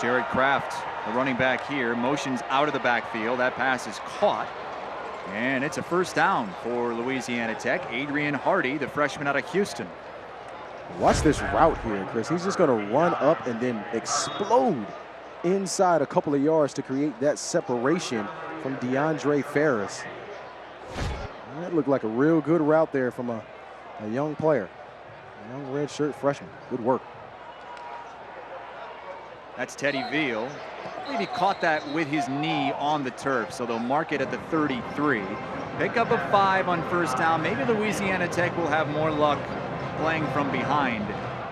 Jared Kraft, the running back here, motions out of the backfield. That pass is caught. And it's a first down for Louisiana Tech. Adrian Hardy, the freshman out of Houston. Watch this route here, Chris. He's just going to run up and then explode inside a couple of yards to create that separation from DeAndre Ferris. That looked like a real good route there from a young player, a young redshirt freshman. Good work. That's Teddy Veal. I believe he caught that with his knee on the turf, so they'll mark it at the 33. Pick up a 5 on first down. Maybe Louisiana Tech will have more luck playing from behind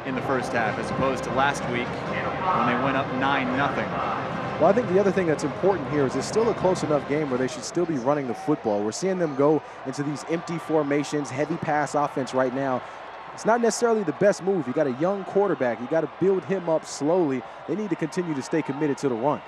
in the first half as opposed to last week when they went up 9-0. Well, I think the other thing that's important here is it's still a close enough game where they should still be running the football. We're seeing them go into these empty formations, heavy pass offense right now. It's not necessarily the best move. You got a young quarterback. You got to build him up slowly. They need to continue to stay committed to the run.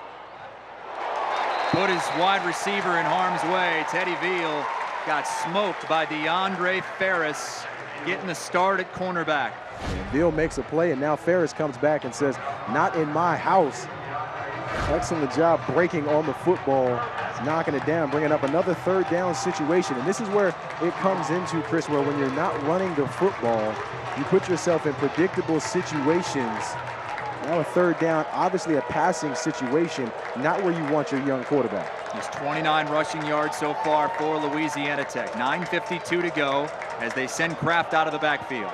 Put his wide receiver in harm's way. Teddy Veal got smoked by DeAndre Ferris, getting the start at cornerback. And Veal makes a play, and now Ferris comes back and says, "Not in my house." Excellent job breaking on the football, knocking it down, bringing up another third down situation. And this is where it comes into, Chris, where when you're not running the football, you put yourself in predictable situations. Now a third down, obviously a passing situation, not where you want your young quarterback. There's 29 rushing yards so far for Louisiana Tech. 9:52 to go as they send Kraft out of the backfield.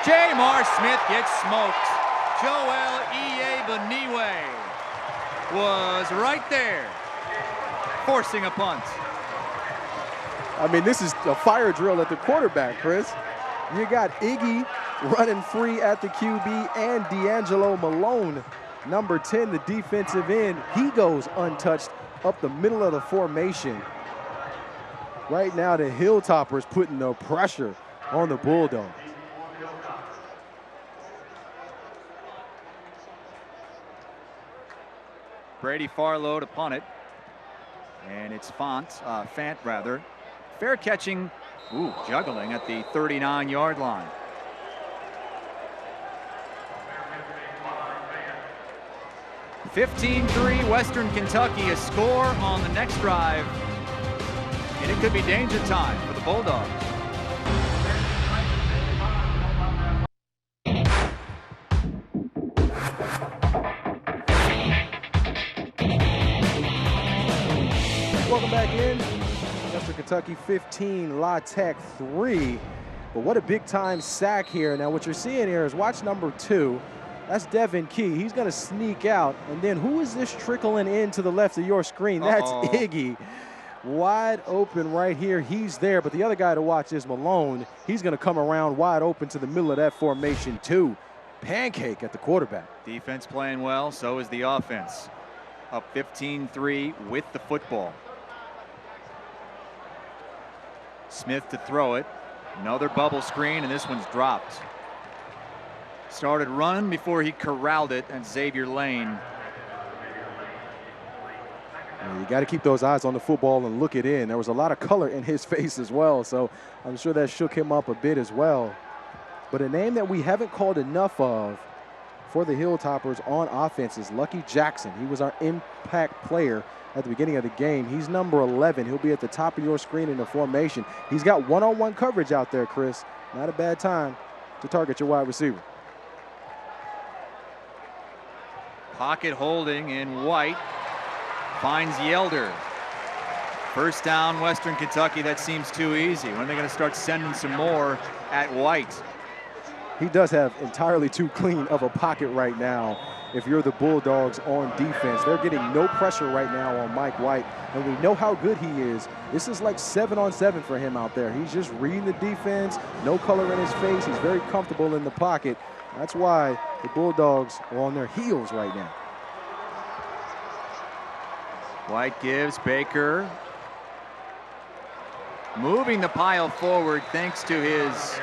Jamar Smith gets smoked. Joel Iyebaniwe was right there, forcing a punt. I mean, this is a fire drill at the quarterback, Chris. You got Iggy running free at the QB and D'Angelo Malone, number 10, the defensive end. He goes untouched up the middle of the formation. Right now, the Hilltoppers putting the pressure on the Bulldogs. Brady Farlow to punt it. And it's Fant rather. Fair catching, juggling at the 39-yard line. (15-3) Western Kentucky, a score on the next drive. And it could be danger time for the Bulldogs. Welcome back in. Western Kentucky 15, La Tech 3. But what a big-time sack here. Now, what you're seeing here is watch number 2. That's Devin Key. He's going to sneak out. And then who is this trickling in to the left of your screen? That's Iggy. Wide open right here. He's there. But the other guy to watch is Malone. He's going to come around wide open to the middle of that formation, too. Pancake at the quarterback. Defense playing well, so is the offense. Up 15-3 with the football. Smith to throw it. Another bubble screen, and this one's dropped. Started running before he corralled it, and Xavier Lane. You got to keep those eyes on the football and look it in. There was a lot of color in his face as well, so I'm sure that shook him up a bit as well. But a name that we haven't called enough of for the Hilltoppers on offense is Lucky Jackson. He was our impact player at the beginning of the game. He's number 11. He'll be at the top of your screen in the formation. He's got one-on-one coverage out there, Chris. Not a bad time to target your wide receiver. Pocket holding in White. Finds Yelder. First down, Western Kentucky. That seems too easy. When are they going to start sending some more at White? He does have entirely too clean of a pocket right now. if you're the Bulldogs on defense. They're getting no pressure right now on Mike White, and we know how good he is. This is like 7-on-7 for him out there. He's just reading the defense, no color in his face. He's very comfortable in the pocket. That's why the Bulldogs are on their heels right now. White gives Baker. Moving the pile forward thanks to his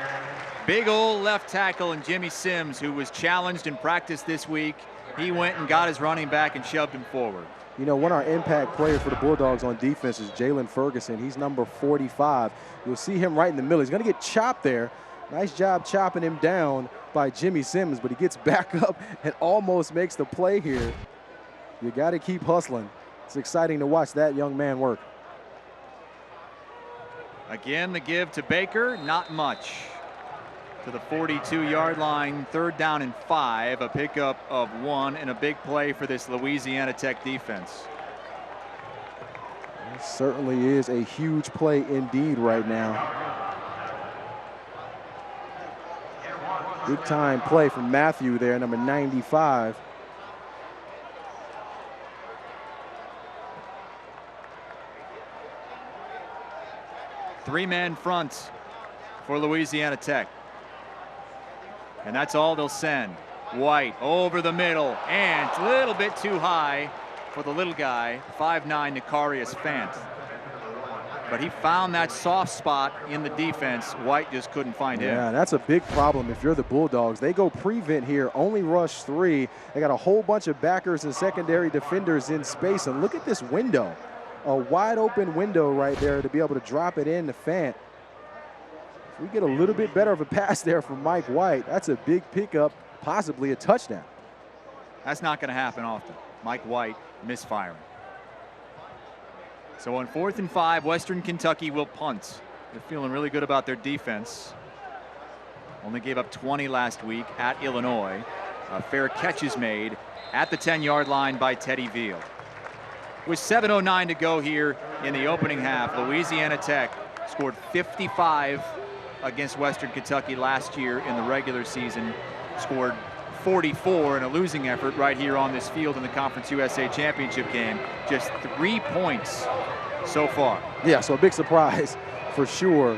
big old left tackle and Jimmy Sims, who was challenged in practice this week. He went and got his running back and shoved him forward. You know, one of our impact players for the Bulldogs on defense is Jalen Ferguson. He's number 45. You'll see him right in the middle. He's going to get chopped there. Nice job chopping him down by Jimmy Sims, but he gets back up and almost makes the play here. You got to keep hustling. It's exciting to watch that young man work. Again, the give to Baker, not much. To the 42-yard line, 3rd down and 5, a pickup of 1, and a big play for this Louisiana Tech defense. It certainly is a huge play indeed right now. Big time play from Matthew there, number 95. Three-man front for Louisiana Tech. And that's all they'll send. White over the middle, and a little bit too high for the little guy, 5'9" Nicarius Fant. But he found that soft spot in the defense. White just couldn't find him. Yeah, that's a big problem if you're the Bulldogs. They go prevent here, only rush 3. They got a whole bunch of backers and secondary defenders in space. And look at this window. A wide open window right there to be able to drop it in to Fant. If we get a little bit better of a pass there from Mike White, that's a big pickup, possibly a touchdown. That's not going to happen often. Mike White misfiring. So on 4th and 5, Western Kentucky will punt. They're feeling really good about their defense. Only gave up 20 last week at Illinois. A fair catch is made at the 10-yard line by Teddy Veal. With 7:09 to go here in the opening half, Louisiana Tech scored 55 against Western Kentucky last year in the regular season, scored 44 in a losing effort right here on this field in the Conference USA Championship game. Just 3 points so far. Yeah, so a big surprise for sure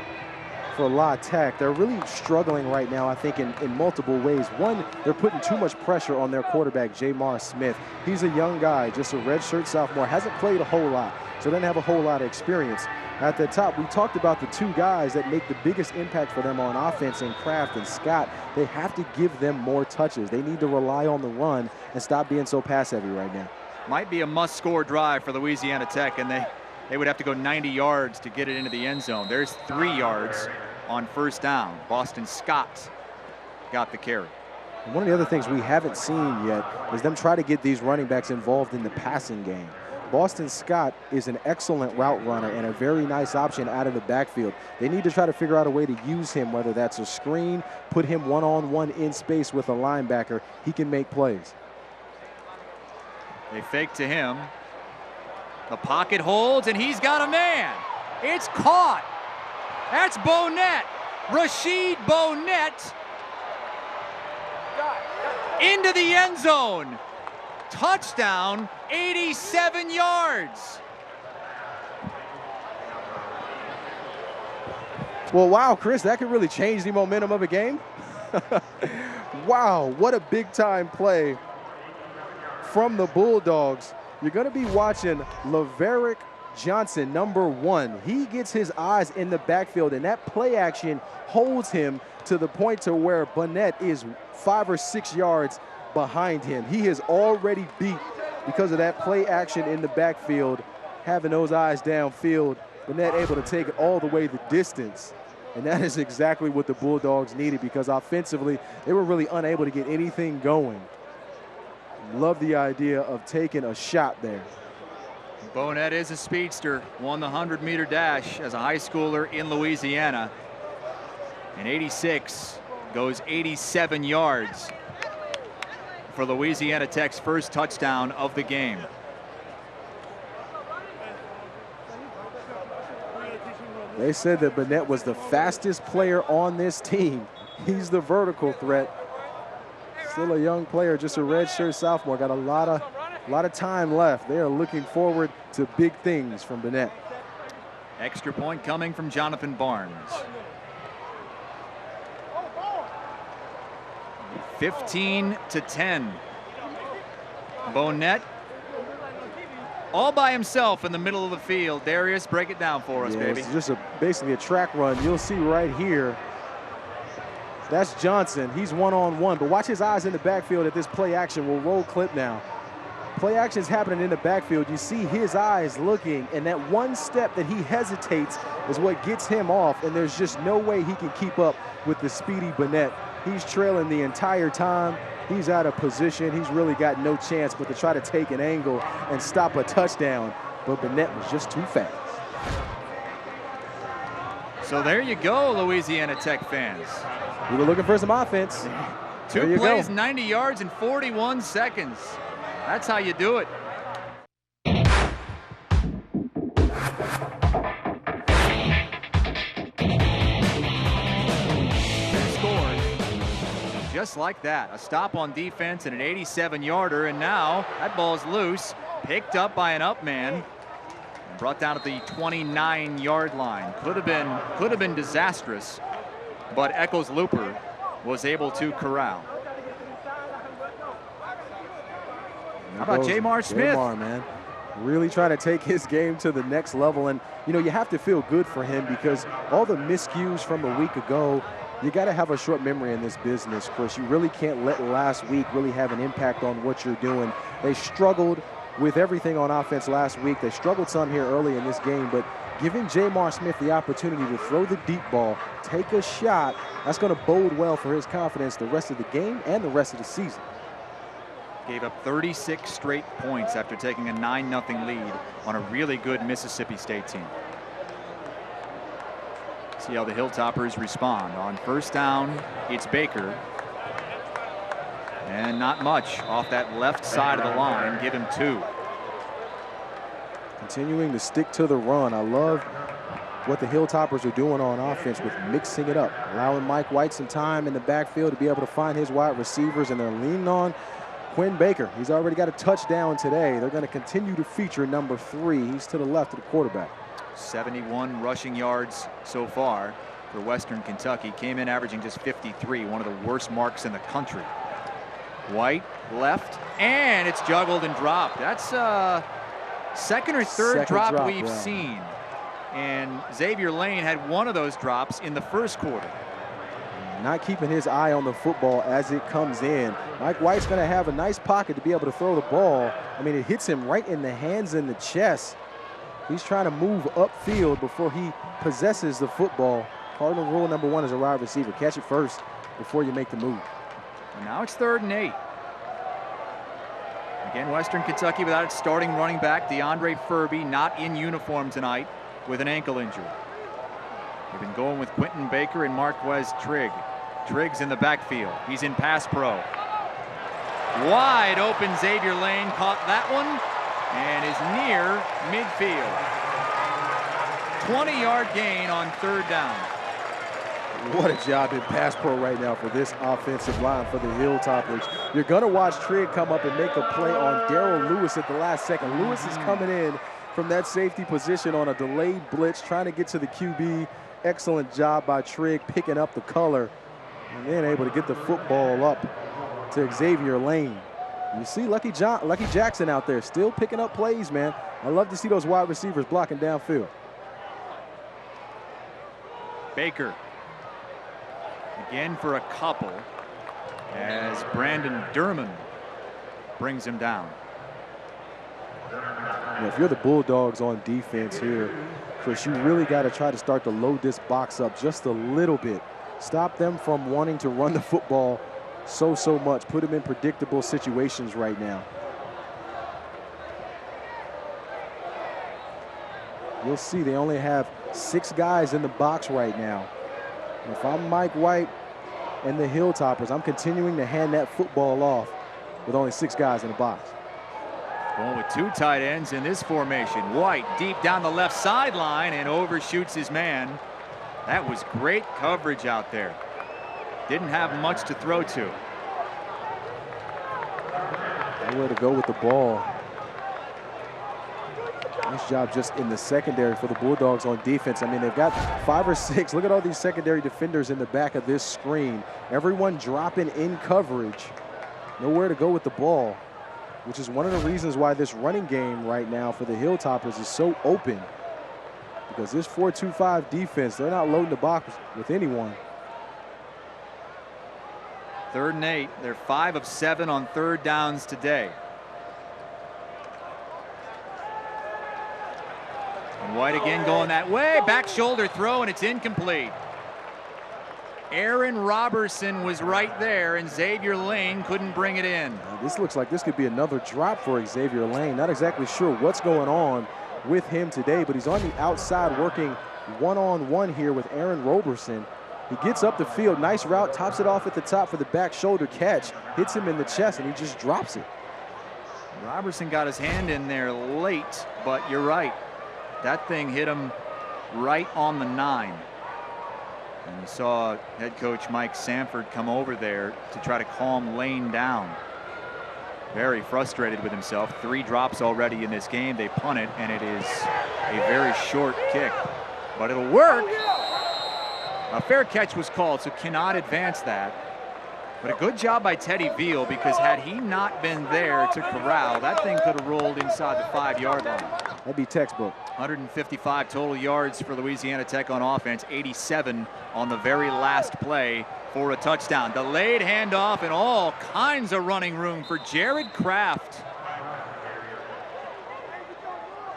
for La Tech. They're really struggling right now, I think, in multiple ways. One, they're putting too much pressure on their quarterback, Jamar Smith. He's a young guy, just a redshirt sophomore, hasn't played a whole lot, so doesn't have a whole lot of experience. At the top, we talked about the 2 guys that make the biggest impact for them on offense in Kraft and Scott. They have to give them more touches. They need to rely on the run and stop being so pass-heavy right now. Might be a must-score drive for Louisiana Tech, and they would have to go 90 yards to get it into the end zone. There's 3 yards on 1st down. Boston Scott got the carry. And one of the other things we haven't seen yet is them try to get these running backs involved in the passing game. Boston Scott is an excellent route runner and a very nice option out of the backfield. They need to try to figure out a way to use him, whether that's a screen, put him one-on-one in space with a linebacker. He can make plays. They fake to him. The pocket holds, and he's got a man. It's caught. That's Bonnet. Rashid Bonnet into the end zone. Touchdown, 87 yards. Well, wow, Chris, that could really change the momentum of a game. Wow, what a big-time play from the Bulldogs. You're going to be watching Laverick Johnson, number 1. He gets his eyes in the backfield, and that play action holds him to the point to where Bonnet is 5 or 6 yards behind him. He is already beat because of that play action in the backfield, having those eyes downfield. Bonnet able to take it all the way the distance. And that is exactly what the Bulldogs needed, because offensively, they were really unable to get anything going. Love the idea of taking a shot there. Bonnet is a speedster, won the 100-meter dash as a high schooler in Louisiana. And 86 goes 87 yards for Louisiana Tech's first touchdown of the game. They said that Bonnet was the fastest player on this team. He's the vertical threat. Still a young player, just a redshirt sophomore. Got a lot of time left. They are looking forward to big things from Burnett. Extra point coming from Jonathan Barnes. 15-10. Bonnet all by himself in the middle of the field. Darius, break it down for us, baby. It's just basically a track run. You'll see right here. That's Johnson. He's one-on-one, but watch his eyes in the backfield at this play action. We'll roll clip now. Play action's happening in the backfield. You see his eyes looking, and that one step that he hesitates is what gets him off, and there's just no way he can keep up with the speedy Burnett. He's trailing the entire time. He's out of position. He's really got no chance but to try to take an angle and stop a touchdown, but Burnett was just too fast. So there you go, Louisiana Tech fans. We were looking for some offense. Two plays, 90 yards in 41 seconds. That's how you do it. Scored just like that. A stop on defense and an 87-yarder, and now that ball's loose, picked up by an up man, and brought down at the 29-yard line. Could have been disastrous, but Echols Looper was able to corral. How about Jamar Smith? Jamar, man, really trying to take his game to the next level. And, you know, you have to feel good for him because all the miscues from a week ago, you got to have a short memory in this business, Chris. You really can't let last week really have an impact on what you're doing. They struggled with everything on offense last week. They struggled some here early in this game, but giving Jamar Smith the opportunity to throw the deep ball, take a shot, that's going to bode well for his confidence the rest of the game and the rest of the season. Gave up 36 straight points after taking a 9-0 lead on a really good Mississippi State team. See how the Hilltoppers respond. On first down, it's Baker. And not much off that left side of the line. Give him 2. Continuing to stick to the run. I love what the Hilltoppers are doing on offense with mixing it up, allowing Mike White some time in the backfield to be able to find his wide receivers, and they're leaning on Quinn Baker. He's already got a touchdown today. They're going to continue to feature number 3. He's to the left of the quarterback. 71 rushing yards so far for Western Kentucky. Came in averaging just 53, one of the worst marks in the country. White left, and it's juggled and dropped. That's second or third drop we've seen. And Xavier Lane had one of those drops in the first quarter. Not keeping his eye on the football as it comes in. Mike White's going to have a nice pocket to be able to throw the ball. I mean, it hits him right in the hands and the chest. He's trying to move upfield before he possesses the football. Cardinal rule number 1 is a wide receiver. Catch it first before you make the move. And now it's 3rd and 8. Again, Western Kentucky without its starting running back, DeAndre Furby, not in uniform tonight with an ankle injury. They've been going with Quentin Baker and Marquez Trigg. Trigg's in the backfield. He's in pass pro. Wide open, Xavier Lane caught that one and is near midfield. 20-yard gain on 3rd down. What a job in pass pro right now for this offensive line for the Hilltoppers. You're going to watch Trigg come up and make a play on Darrell Lewis at the last second. Lewis is coming in from that safety position on a delayed blitz, trying to get to the QB. Excellent job by Trigg picking up the color and then able to get the football up to Xavier Lane. You see Lucky Jackson out there still picking up plays, man. I love to see those wide receivers blocking downfield. Baker again for a couple as Brandon Durman brings him down. If you're the Bulldogs on defense here, Chris, you really got to try to start to load this box up just a little bit. Stop them from wanting to run the football so much. Put them in predictable situations right now. You'll see they only have 6 guys in the box right now. If I'm Mike White and the Hilltoppers, I'm continuing to hand that football off with only 6 guys in the box. Going with 2 tight ends in this formation. White deep down the left sideline and overshoots his man. That was great coverage out there. Didn't have much to throw to. Nowhere to go with the ball. Nice job just in the secondary for the Bulldogs on defense. I mean, they've got 5 or 6. Look at all these secondary defenders in the back of this screen. Everyone dropping in coverage. Nowhere to go with the ball, which is one of the reasons why this running game right now for the Hilltoppers is so open. Because this 4-2-5 defense, they're not loading the box with anyone. 3rd and 8. They're 5 of 7 on 3rd downs today. And White again going that way. Back shoulder throw, and it's incomplete. Aaron Robertson was right there, and Xavier Lane couldn't bring it in. This looks like this could be another drop for Xavier Lane. Not exactly sure what's going on with him today, but he's on the outside working one-on-one here with Aaron Robertson. He gets up the field, nice route, tops it off at the top for the back shoulder catch, hits him in the chest, and he just drops it. Robertson got his hand in there late, but you're right. That thing hit him right on the 9. And you saw head coach Mike Sanford come over there to try to calm Lane down. Very frustrated with himself. 3 drops already in this game. They punt it, and it is a very short kick, but it'll work. A fair catch was called, so cannot advance that. But a good job by Teddy Veal, because had he not been there to corral, that thing could have rolled inside the 5-yard line. That'd be textbook. 155 total yards for Louisiana Tech on offense, 87 on the very last play for a touchdown. Delayed handoff and all kinds of running room for Jared Kraft.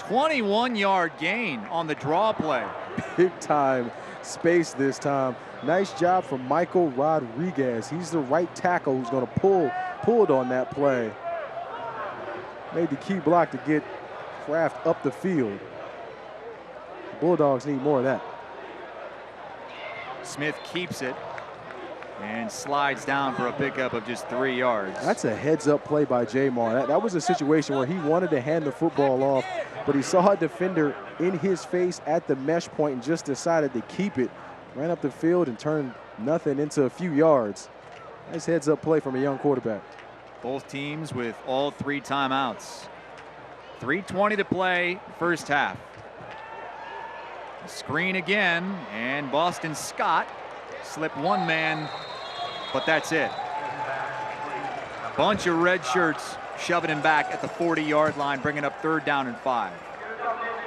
21-yard gain on the draw play. Big time space this time. Nice job from Michael Rodriguez. He's the right tackle who's going to pulled on that play. Made the key block to get Kraft up the field. The Bulldogs need more of that. Smith keeps it and slides down for a pickup of just 3 yards. That's a heads-up play by Jamar. That was a situation where he wanted to hand the football off, but he saw a defender in his face at the mesh point and just decided to keep it. Ran up the field and turned nothing into a few yards. Nice heads-up play from a young quarterback. Both teams with all 3 timeouts. 3:20 to play, first half. Screen again, and Boston Scott slipped one man, but that's it. Bunch of red shirts shoving him back at the 40-yard line, bringing up 3rd down and 5.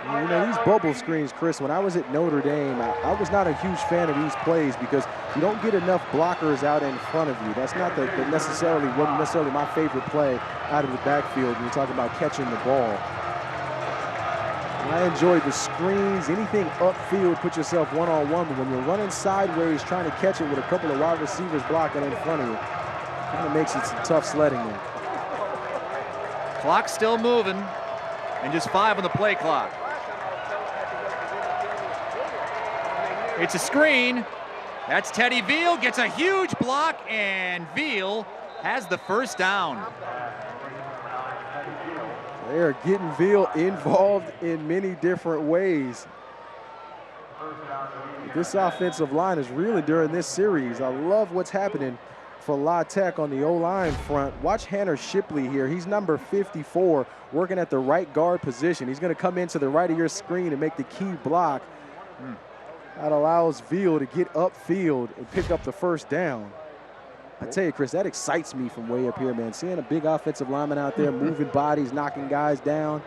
You know, these bubble screens, Chris, when I was at Notre Dame, I was not a huge fan of these plays because you don't get enough blockers out in front of you. That's not wasn't necessarily my favorite play out of the backfield when you're talking about catching the ball. I enjoyed the screens, anything upfield, put yourself one-on-one, but when you're running sideways trying to catch it with a couple of wide receivers blocking in front of you, kind of makes it some tough sledding there. Clock still moving, and just 5 on the play clock. It's a screen. That's Teddy Veal, gets a huge block, and Veal has the first down. They are getting Veal involved in many different ways. This offensive line is really during this series. I love what's happening for La Tech on the O-line front. Watch Hannah Shipley here. He's number 54, working at the right guard position. He's going to come into the right of your screen and make the key block. That allows Veal to get upfield and pick up the first down. I tell you, Chris, that excites me from way up here, man. Seeing a big offensive lineman out there moving bodies, knocking guys down.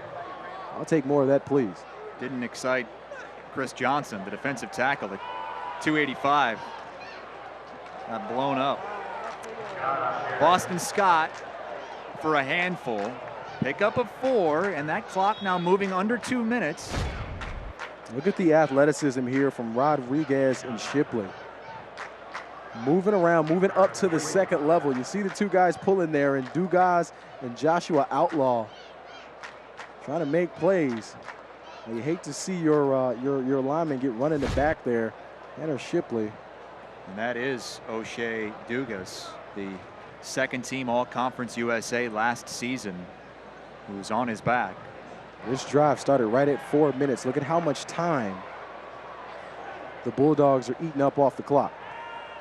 I'll take more of that, please. Didn't excite Chris Johnson, the defensive tackle at 285. Got blown up. Boston Scott for a handful. Pickup of 4, and that clock now moving under 2 minutes. Look at the athleticism here from Rodriguez and Shipley. Moving around, moving up to the second level. You see the 2 guys pulling there, and Dugas and Joshua Outlaw trying to make plays. And you hate to see your lineman get run in the back there. Hannah Shipley. And that is O'Shea Dugas, the second-team All-Conference USA last season, who's on his back. This drive started right at 4 minutes. Look at how much time the Bulldogs are eating up off the clock.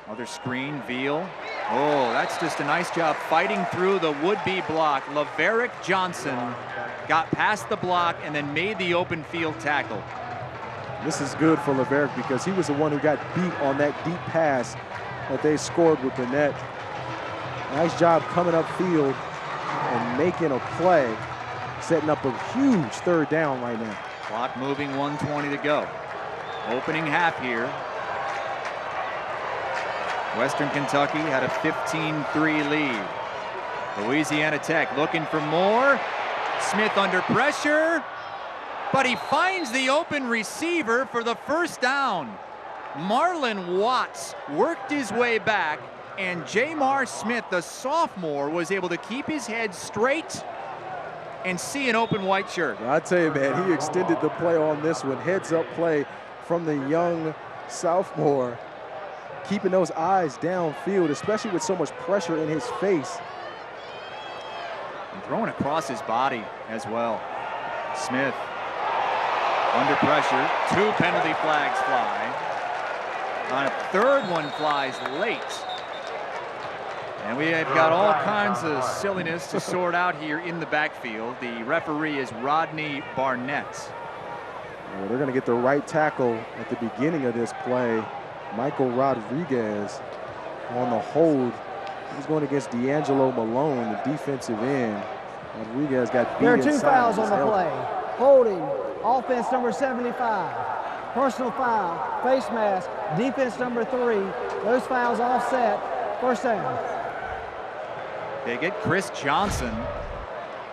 Other screen, Veal. Oh, that's just a nice job fighting through the would-be block. Laverick Johnson got past the block and then made the open field tackle. This is good for Laverick because he was the one who got beat on that deep pass that they scored with Burnett. Nice job coming upfield and making a play, setting up a huge third down right now. Clock moving, 1:20 to go. Opening half here. Western Kentucky had a 15-3 lead. Louisiana Tech looking for more. Smith under pressure, but he finds the open receiver for the first down. Marlon Watts worked his way back, and Jamar Smith, the sophomore, was able to keep his head straight and see an open white shirt. I tell you, man, he extended the play on this one. Heads up play from the young sophomore, keeping those eyes downfield, especially with so much pressure in his face. And throwing across his body as well. Smith under pressure. 2 penalty flags fly. On a third one flies late. And we have got all kinds of silliness to sort out here in the backfield. The referee is Rodney Barnett. Well, they're going to get the right tackle at the beginning of this play. Michael Rodriguez on the hold. He's going against D'Angelo Malone, the defensive end. Rodriguez got beat. There are 2 inside fouls on his the elbow. play. Holding, offense number 75. Personal foul, face mask, defense number 3. Those fouls offset, first down. They get Chris Johnson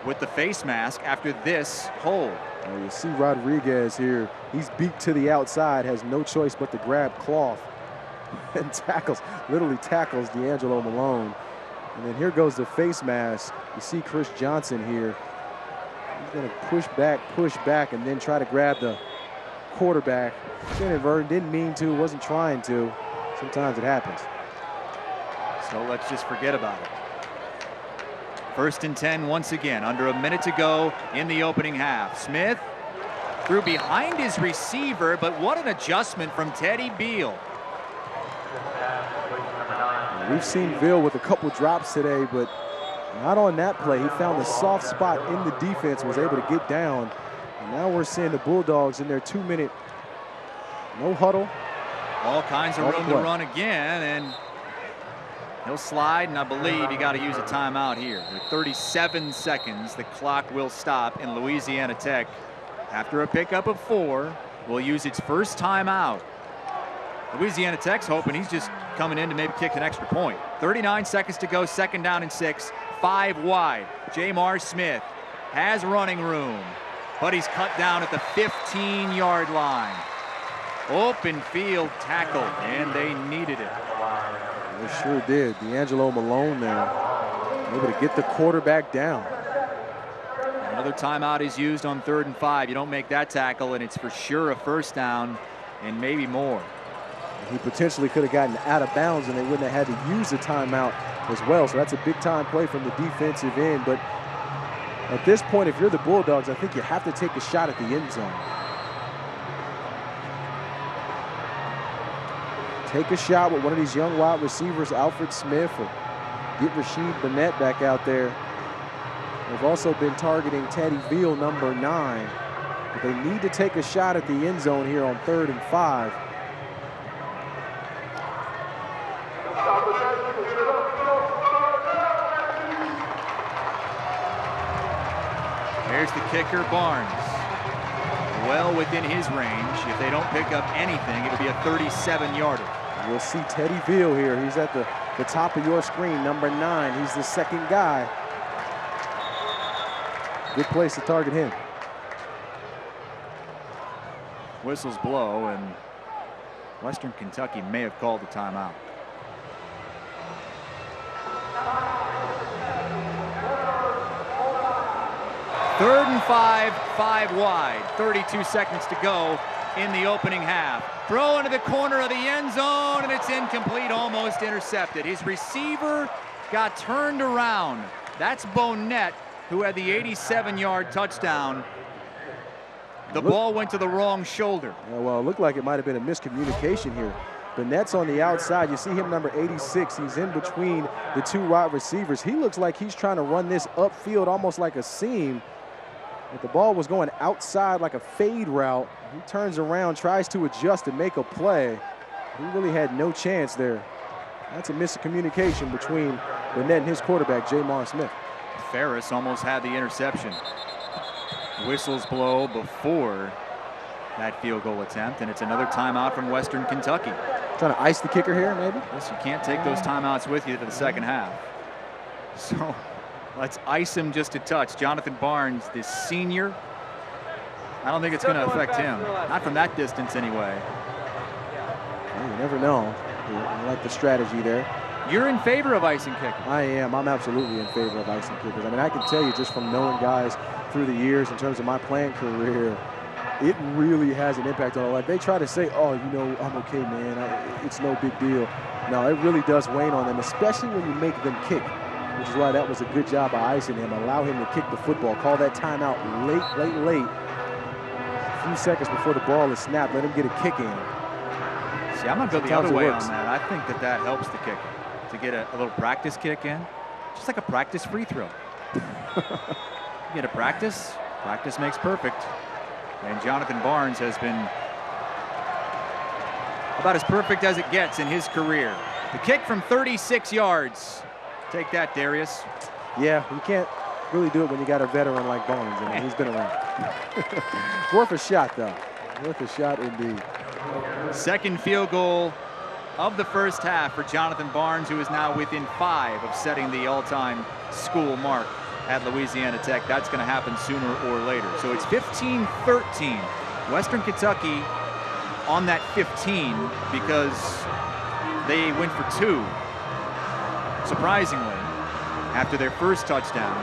with the face mask after this hold. Well, you see Rodriguez here. He's beat to the outside, has no choice but to grab cloth and literally tackles D'Angelo Malone. And then here goes the face mask. You see Chris Johnson here. He's going to push back, and then try to grab the quarterback. Inadvertent, didn't mean to, wasn't trying to. Sometimes it happens. So let's just forget about it. 1st and 10 once again, under a minute to go in the opening half. Smith threw behind his receiver, but what an adjustment from Teddy Beal. We've seen Veal with a couple drops today, but not on that play. He found the soft spot in the defense, was able to get down. And now we're seeing the Bulldogs in their 2-minute no huddle. All kinds of room to run again, and he'll slide, and I believe you got to use a timeout here. With 37 seconds, the clock will stop, and Louisiana Tech, after a pickup of 4, will use its first timeout. Louisiana Tech's hoping he's just coming in to maybe kick an extra point. 39 seconds to go, 2nd down and 6, 5 wide. Jamar Smith has running room, but he's cut down at the 15-yard line. Open field tackle, and they needed it. They sure did. D'Angelo Malone there, able to get the quarterback down. Another timeout is used on 3rd and 5. You don't make that tackle, and it's for sure a first down and maybe more. He potentially could have gotten out of bounds, and they wouldn't have had to use the timeout as well. So that's a big-time play from the defensive end. But at this point, if you're the Bulldogs, I think you have to take a shot at the end zone. Take a shot with one of these young wide receivers, Alfred Smith, or get Rashid Burnett back out there. They've also been targeting Teddy Veal, number 9. But they need to take a shot at the end zone here on 3rd and 5. There's the kicker, Barnes. Well within his range. If they don't pick up anything, it'll be a 37-yarder. You'll see Teddy Veal here. He's at the top of your screen, number 9. He's the second guy. Good place to target him. Whistles blow, and Western Kentucky may have called the timeout. Third and 5, 5 wide. 32 seconds to go in the opening half. Throw into the corner of the end zone, and it's incomplete, almost intercepted. His receiver got turned around. That's Bonnet, who had the 87-yard touchdown. The ball went to the wrong shoulder. Yeah, well, it looked like it might have been a miscommunication here. Burnett's on the outside. You see him, number 86. He's in between the two wide receivers. He looks like he's trying to run this upfield almost like a seam. But the ball was going outside like a fade route. He turns around, tries to adjust and make a play. He really had no chance there. That's a miscommunication between Burnett and his quarterback, Jamar Smith. Ferris almost had the interception. Whistles blow before that field goal attempt, and it's another timeout from Western Kentucky. Trying to ice the kicker here, maybe? Yes, you can't take those timeouts with you to the second half. So let's ice him just a touch. Jonathan Barnes, this senior, I don't think it's going to affect him. Not from that distance anyway. Well, you never know. I like the strategy there. You're in favor of icing kickers. I am. I'm absolutely in favor of icing kickers. I mean, I can tell you just from knowing guys through the years in terms of my playing career, it really has an impact on it. Like, they try to say, oh, you know, I'm okay, man. It's no big deal. No, it really does wane on them, especially when you make them kick, which is why that was a good job of icing him. Allow him to kick the football. Call that timeout late. A few seconds before the ball is snapped, let him get a kick in. See, I'm going to go the other way on that. I think that helps the kicker to get a little practice kick in, just like a practice free throw. You get a practice makes perfect. And Jonathan Barnes has been about as perfect as it gets in his career. The kick from 36 yards. Take that, Darius. Yeah, you can't really do it when you got a veteran like Barnes. I mean, he's been around. Worth a shot, though. Worth a shot indeed. Second field goal of the first half for Jonathan Barnes, who is now within 5 of setting the all-time school mark at Louisiana Tech. That's going to happen sooner or later. So it's 15-13. Western Kentucky on that 15 because they went for 2. Surprisingly, after their first touchdown,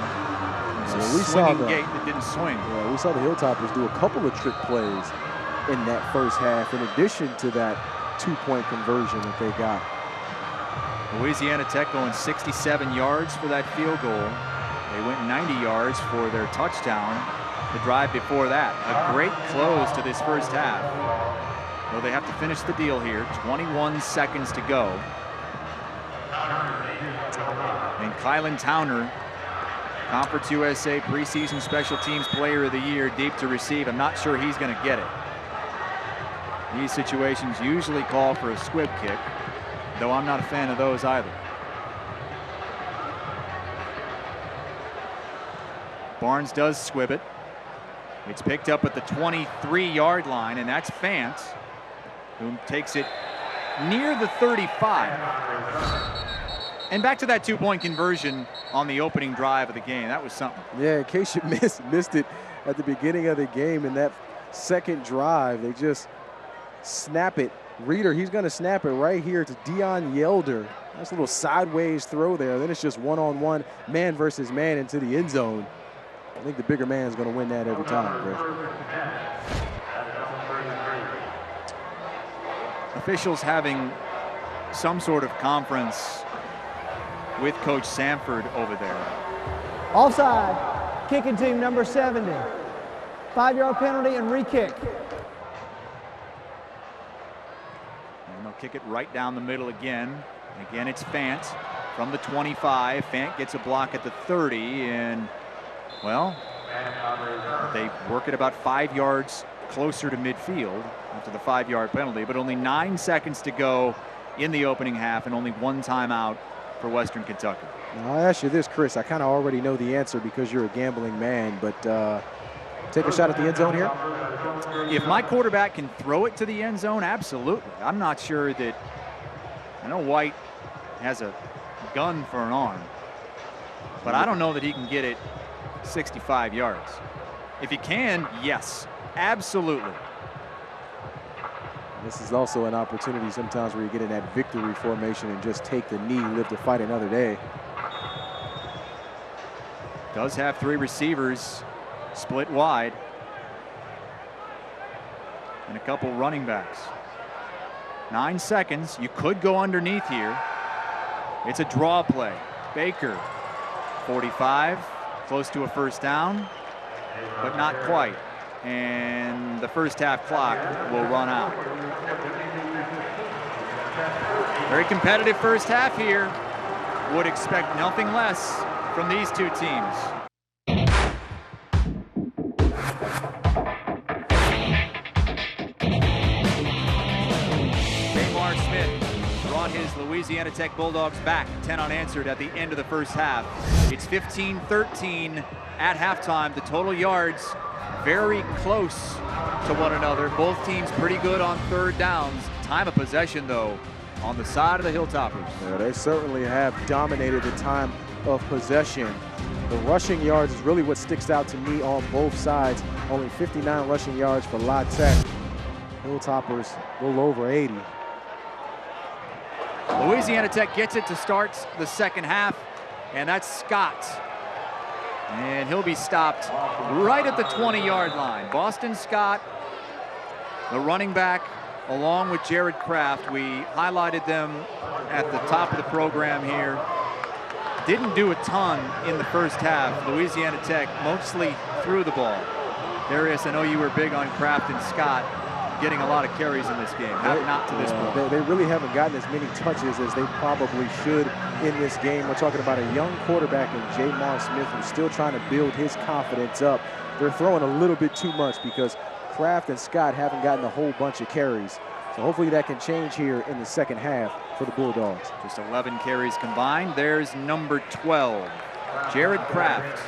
it was a swinging gate that didn't swing. Yeah, we saw the Hilltoppers do a couple of trick plays in that first half, in addition to that 2-point conversion that they got. Louisiana Tech going 67 yards for that field goal. They went 90 yards for their touchdown the drive before that. A great close to this first half. Well, they have to finish the deal here. 21 seconds to go. And Kylan Towner, Conference USA preseason special teams player of the year, deep to receive. I'm not sure he's going to get it. These situations usually call for a squib kick, though I'm not a fan of those either. Barnes does squib it. It's picked up at the 23-yard line, and that's Fant, who takes it near the 35. And back to that 2-point conversion on the opening drive of the game. That was something. Yeah, in case you missed it at the beginning of the game, in that second drive, they just snap it. Reader, he's going to snap it right here to Dion Yelder. Nice little sideways throw there. Then it's just one-on-one, man versus man into the end zone. I think the bigger man is going to win that every time, Chris. Officials having some sort of conference with Coach Sanford over there. Offside, kicking team number 70. 5-yard penalty and re-kick. And they'll kick it right down the middle again. Again, it's Fant from the 25. Fant gets a block at the 30, and well, they work it about 5 yards closer to midfield after the 5-yard penalty, but only 9 seconds to go in the opening half and only 1 timeout for Western Kentucky. Now, I'll ask you this, Chris. I kind of already know the answer because you're a gambling man, but take a shot at the end zone here? If my quarterback can throw it to the end zone, absolutely. I'm not sure that, I know White has a gun for an arm, but I don't know that he can get it 65 yards. If he can, yes, absolutely. This is also an opportunity sometimes where you get in that victory formation and just take the knee, live to fight another day. Does have 3 receivers split wide and a couple running backs. 9 seconds. You could go underneath here. It's a draw play. Baker, 45, close to a first down, but not quite. And the first half clock will run out. Very competitive first half here. Would expect nothing less from these two teams. Jamar Smith brought his Louisiana Tech Bulldogs back 10 unanswered at the end of the first half. It's 15-13 at halftime. The total yards very close to one another. Both teams pretty good on third downs. Time of possession, though, on the side of the Hilltoppers. Yeah, they certainly have dominated the time of possession. The rushing yards is really what sticks out to me on both sides. Only 59 rushing yards for La Tech. Hilltoppers a little over 80. Louisiana Tech gets it to start the second half, and that's Scott. And he'll be stopped right at the 20-yard line. Boston Scott, the running back, along with Jared Kraft. We highlighted them at the top of the program here. Didn't do a ton in the first half. Louisiana Tech mostly threw the ball. Darius, I know you were big on Kraft and Scott getting a lot of carries in this game. Not to this point. They really haven't gotten as many touches as they probably should in this game. We're talking about a young quarterback in Jamar Smith who's still trying to build his confidence up. They're throwing a little bit too much because Kraft and Scott haven't gotten a whole bunch of carries. So hopefully that can change here in the second half for the Bulldogs. Just 11 carries combined. There's number 12, Jared Kraft.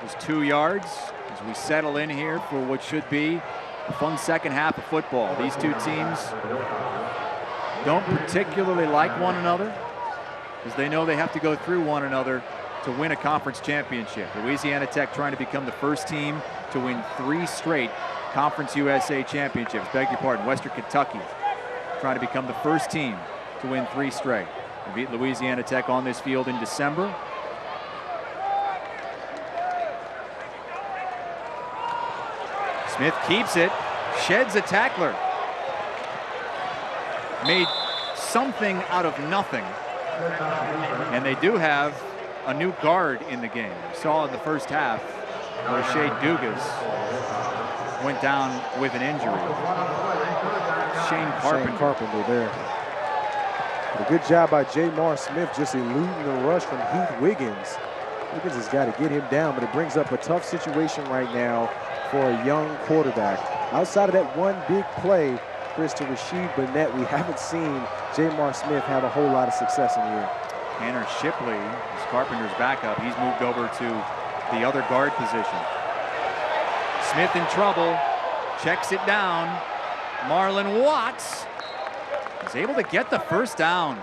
Just 2 yards as we settle in here for what should be a fun second half of football. These two teams don't particularly like one another because they know they have to go through one another to win a conference championship. Louisiana Tech trying to become the first team to win 3 straight Conference USA championships. Beg your pardon, Western Kentucky trying to become the first team to win 3 straight. They beat Louisiana Tech on this field in December. Smith keeps it, sheds a tackler. Made something out of nothing. And they do have a new guard in the game. We saw in the first half where Shea Dugas went down with an injury. Shane Carpenter there. A good job by Jamar Smith just eluding the rush from Heath Wiggins. Wiggins has got to get him down, but it brings up a tough situation right now for a young quarterback. Outside of that one big play, Chris, to Rasheed Burnett, we haven't seen Jamar Smith have a whole lot of success in the year. Tanner Shipley is Carpenter's backup. He's moved over to the other guard position. Smith in trouble, checks it down. Marlon Watts is able to get the first down.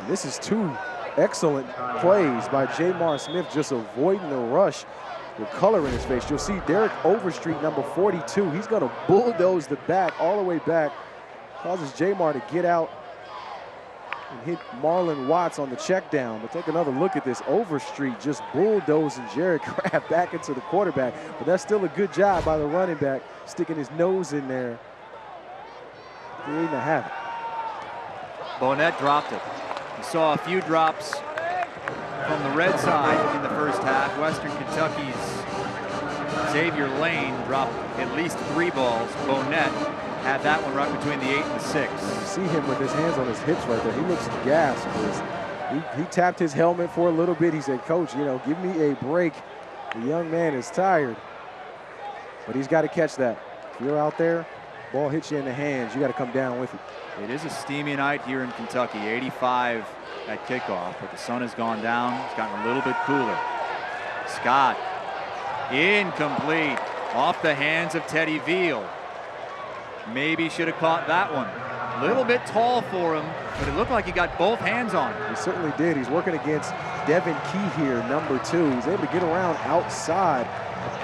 This is 2 excellent plays by Jamar Smith, just avoiding the rush with color in his face. You'll see Derek Overstreet, number 42. He's going to bulldoze the back all the way back, causes Jamar to get out and hit Marlon Watts on the check down. But take another look at this. Overstreet just bulldozing Jared Kraft back into the quarterback. But that's still a good job by the running back, sticking his nose in there. He ain't gonna have it. Bonnet dropped it. We saw a few drops from the red side in the first half. Western Kentucky's Xavier Lane dropped at least 3 balls. Bonnet had that one right between the 8 and the 6. You see him with his hands on his hips right there. He looks gassed. He tapped his helmet for a little bit. He said, "Coach, you know, give me a break." The young man is tired, but he's got to catch that. If you're out there, ball hits you in the hands, you got to come down with it. It is a steamy night here in Kentucky. 85 at kickoff, but the sun has gone down. It's gotten a little bit cooler. Scott, incomplete, off the hands of Teddy Veal. Maybe should have caught that one. A little bit tall for him, but it looked like he got both hands on it. He certainly did. He's working against Devin Key here, number 2. He's able to get around outside.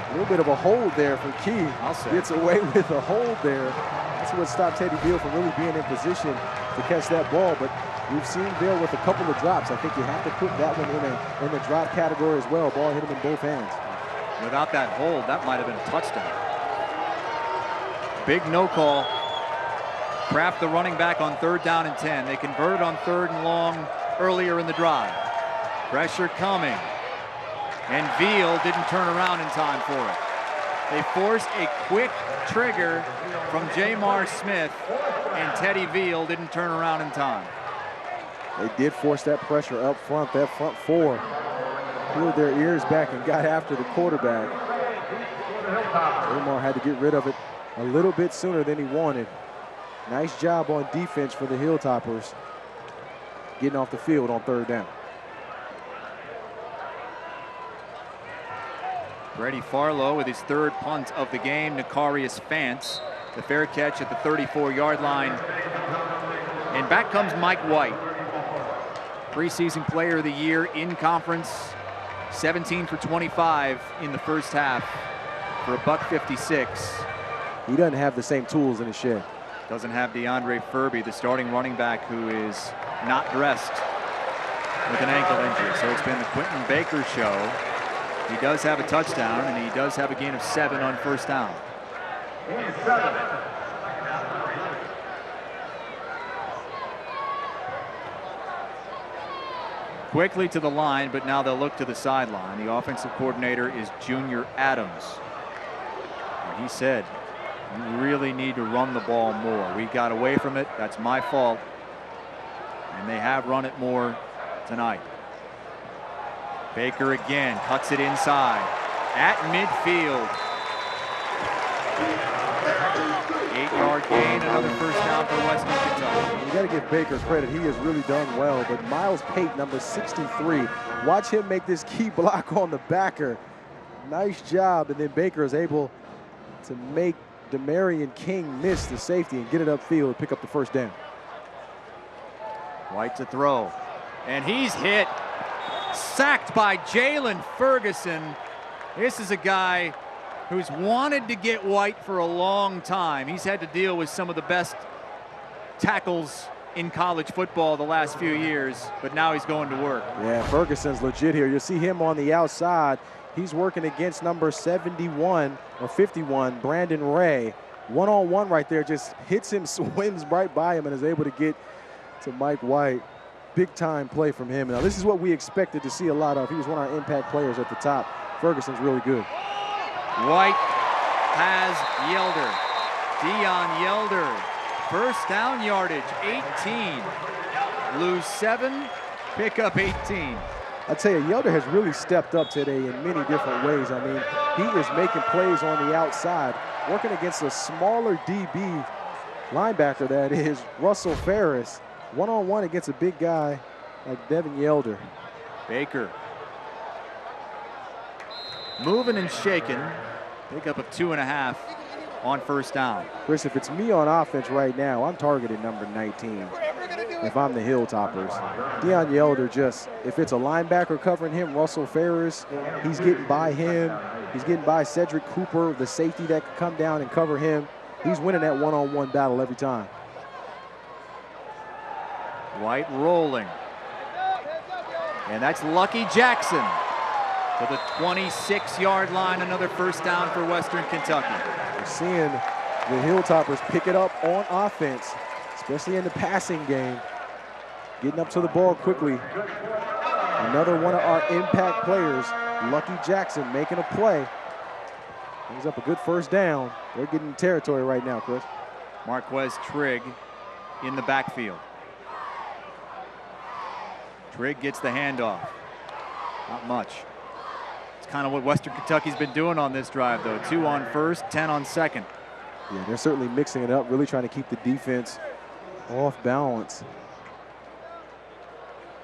A little bit of a hold there for Key. I'll say. Gets away with a hold there. That's what stopped Teddy Veal from really being in position to catch that ball. But we've seen Veal with a couple of drops. I think you have to put that one in the drop category as well. Ball hit him in both hands. Without that hold, that might have been a touchdown. Big no call. Kraft, the running back, on 3rd down and 10. They converted on 3rd and long earlier in the drive. Pressure coming. And Veal didn't turn around in time for it. They forced a quick trigger from Jamar Smith, and Teddy Veal didn't turn around in time. They did force that pressure up front. That front four peeled their ears back and got after the quarterback. Jamar had to get rid of it a little bit sooner than he wanted. Nice job on defense for the Hilltoppers, getting off the field on 3rd down. Brady Farlow with his 3rd punt of the game. Nicarius Fance, the fair catch at the 34-yard line. And back comes Mike White. Preseason player of the year in conference. 17 for 25 in the first half for a $156. He doesn't have the same tools in his shed. Doesn't have DeAndre Furby, the starting running back, who is not dressed with an ankle injury. So it's been the Quentin Baker show. He does have a touchdown, and he does have a gain of 7 on 1st down. Quickly to the line, but now they'll look to the sideline. The offensive coordinator is Junior Adams. And he said, we really need to run the ball more. We got away from it. That's my fault. And they have run it more tonight. Baker again cuts it inside at midfield. 8-yard gain, another 1st down for Western Kentucky. You got to give Baker credit. He has really done well. But Miles Pate, number 63, watch him make this key block on the backer. Nice job. And then Baker is able to make Demarion King miss the safety and get it upfield, pick up the 1st down. White to throw. And he's hit. Sacked by Jalen Ferguson. This is a guy who's wanted to get White for a long time. He's had to deal with some of the best tackles in college football the last few years, but now he's going to work. Yeah, Ferguson's legit here. You'll see him on the outside. He's working against number 71 or 51, Brandon Ray. One-on-one right there, just hits him, swims right by him, and is able to get to Mike White. Big time play from him. Now this is what we expected to see a lot of. He was one of our impact players at the top. Ferguson's really good. White has Yelder. Dion Yelder, 1st down yardage, 18. Lose 7, pick up 18. I tell you, Yelder has really stepped up today in many different ways. I mean, he is making plays on the outside, working against a smaller DB linebacker, that is Russell Ferris. One-on-one against a big guy like Devin Yelder. Baker moving and shaking. Pickup of 2.5 on 1st down. Chris, if it's me on offense right now, I'm targeting number 19. If I'm the Hilltoppers, Dion Yelder, just, if it's a linebacker covering him, Russell Ferris, he's getting by him. He's getting by Cedric Cooper, the safety that can come down and cover him. He's winning that one-on-one battle every time. White rolling. And that's Lucky Jackson to the 26-yard line. Another 1st down for Western Kentucky. We're seeing the Hilltoppers pick it up on offense, especially in the passing game. Getting up to the ball quickly. Another one of our impact players, Lucky Jackson, making a play. Brings up a good 1st down. They're getting territory right now, Chris. Marquez Trigg in the backfield. Trigg gets the handoff. Not much. It's kind of what Western Kentucky's been doing on this drive, though. 2 on 1st, 10 on 2nd. Yeah, they're certainly mixing it up, really trying to keep the defense off balance.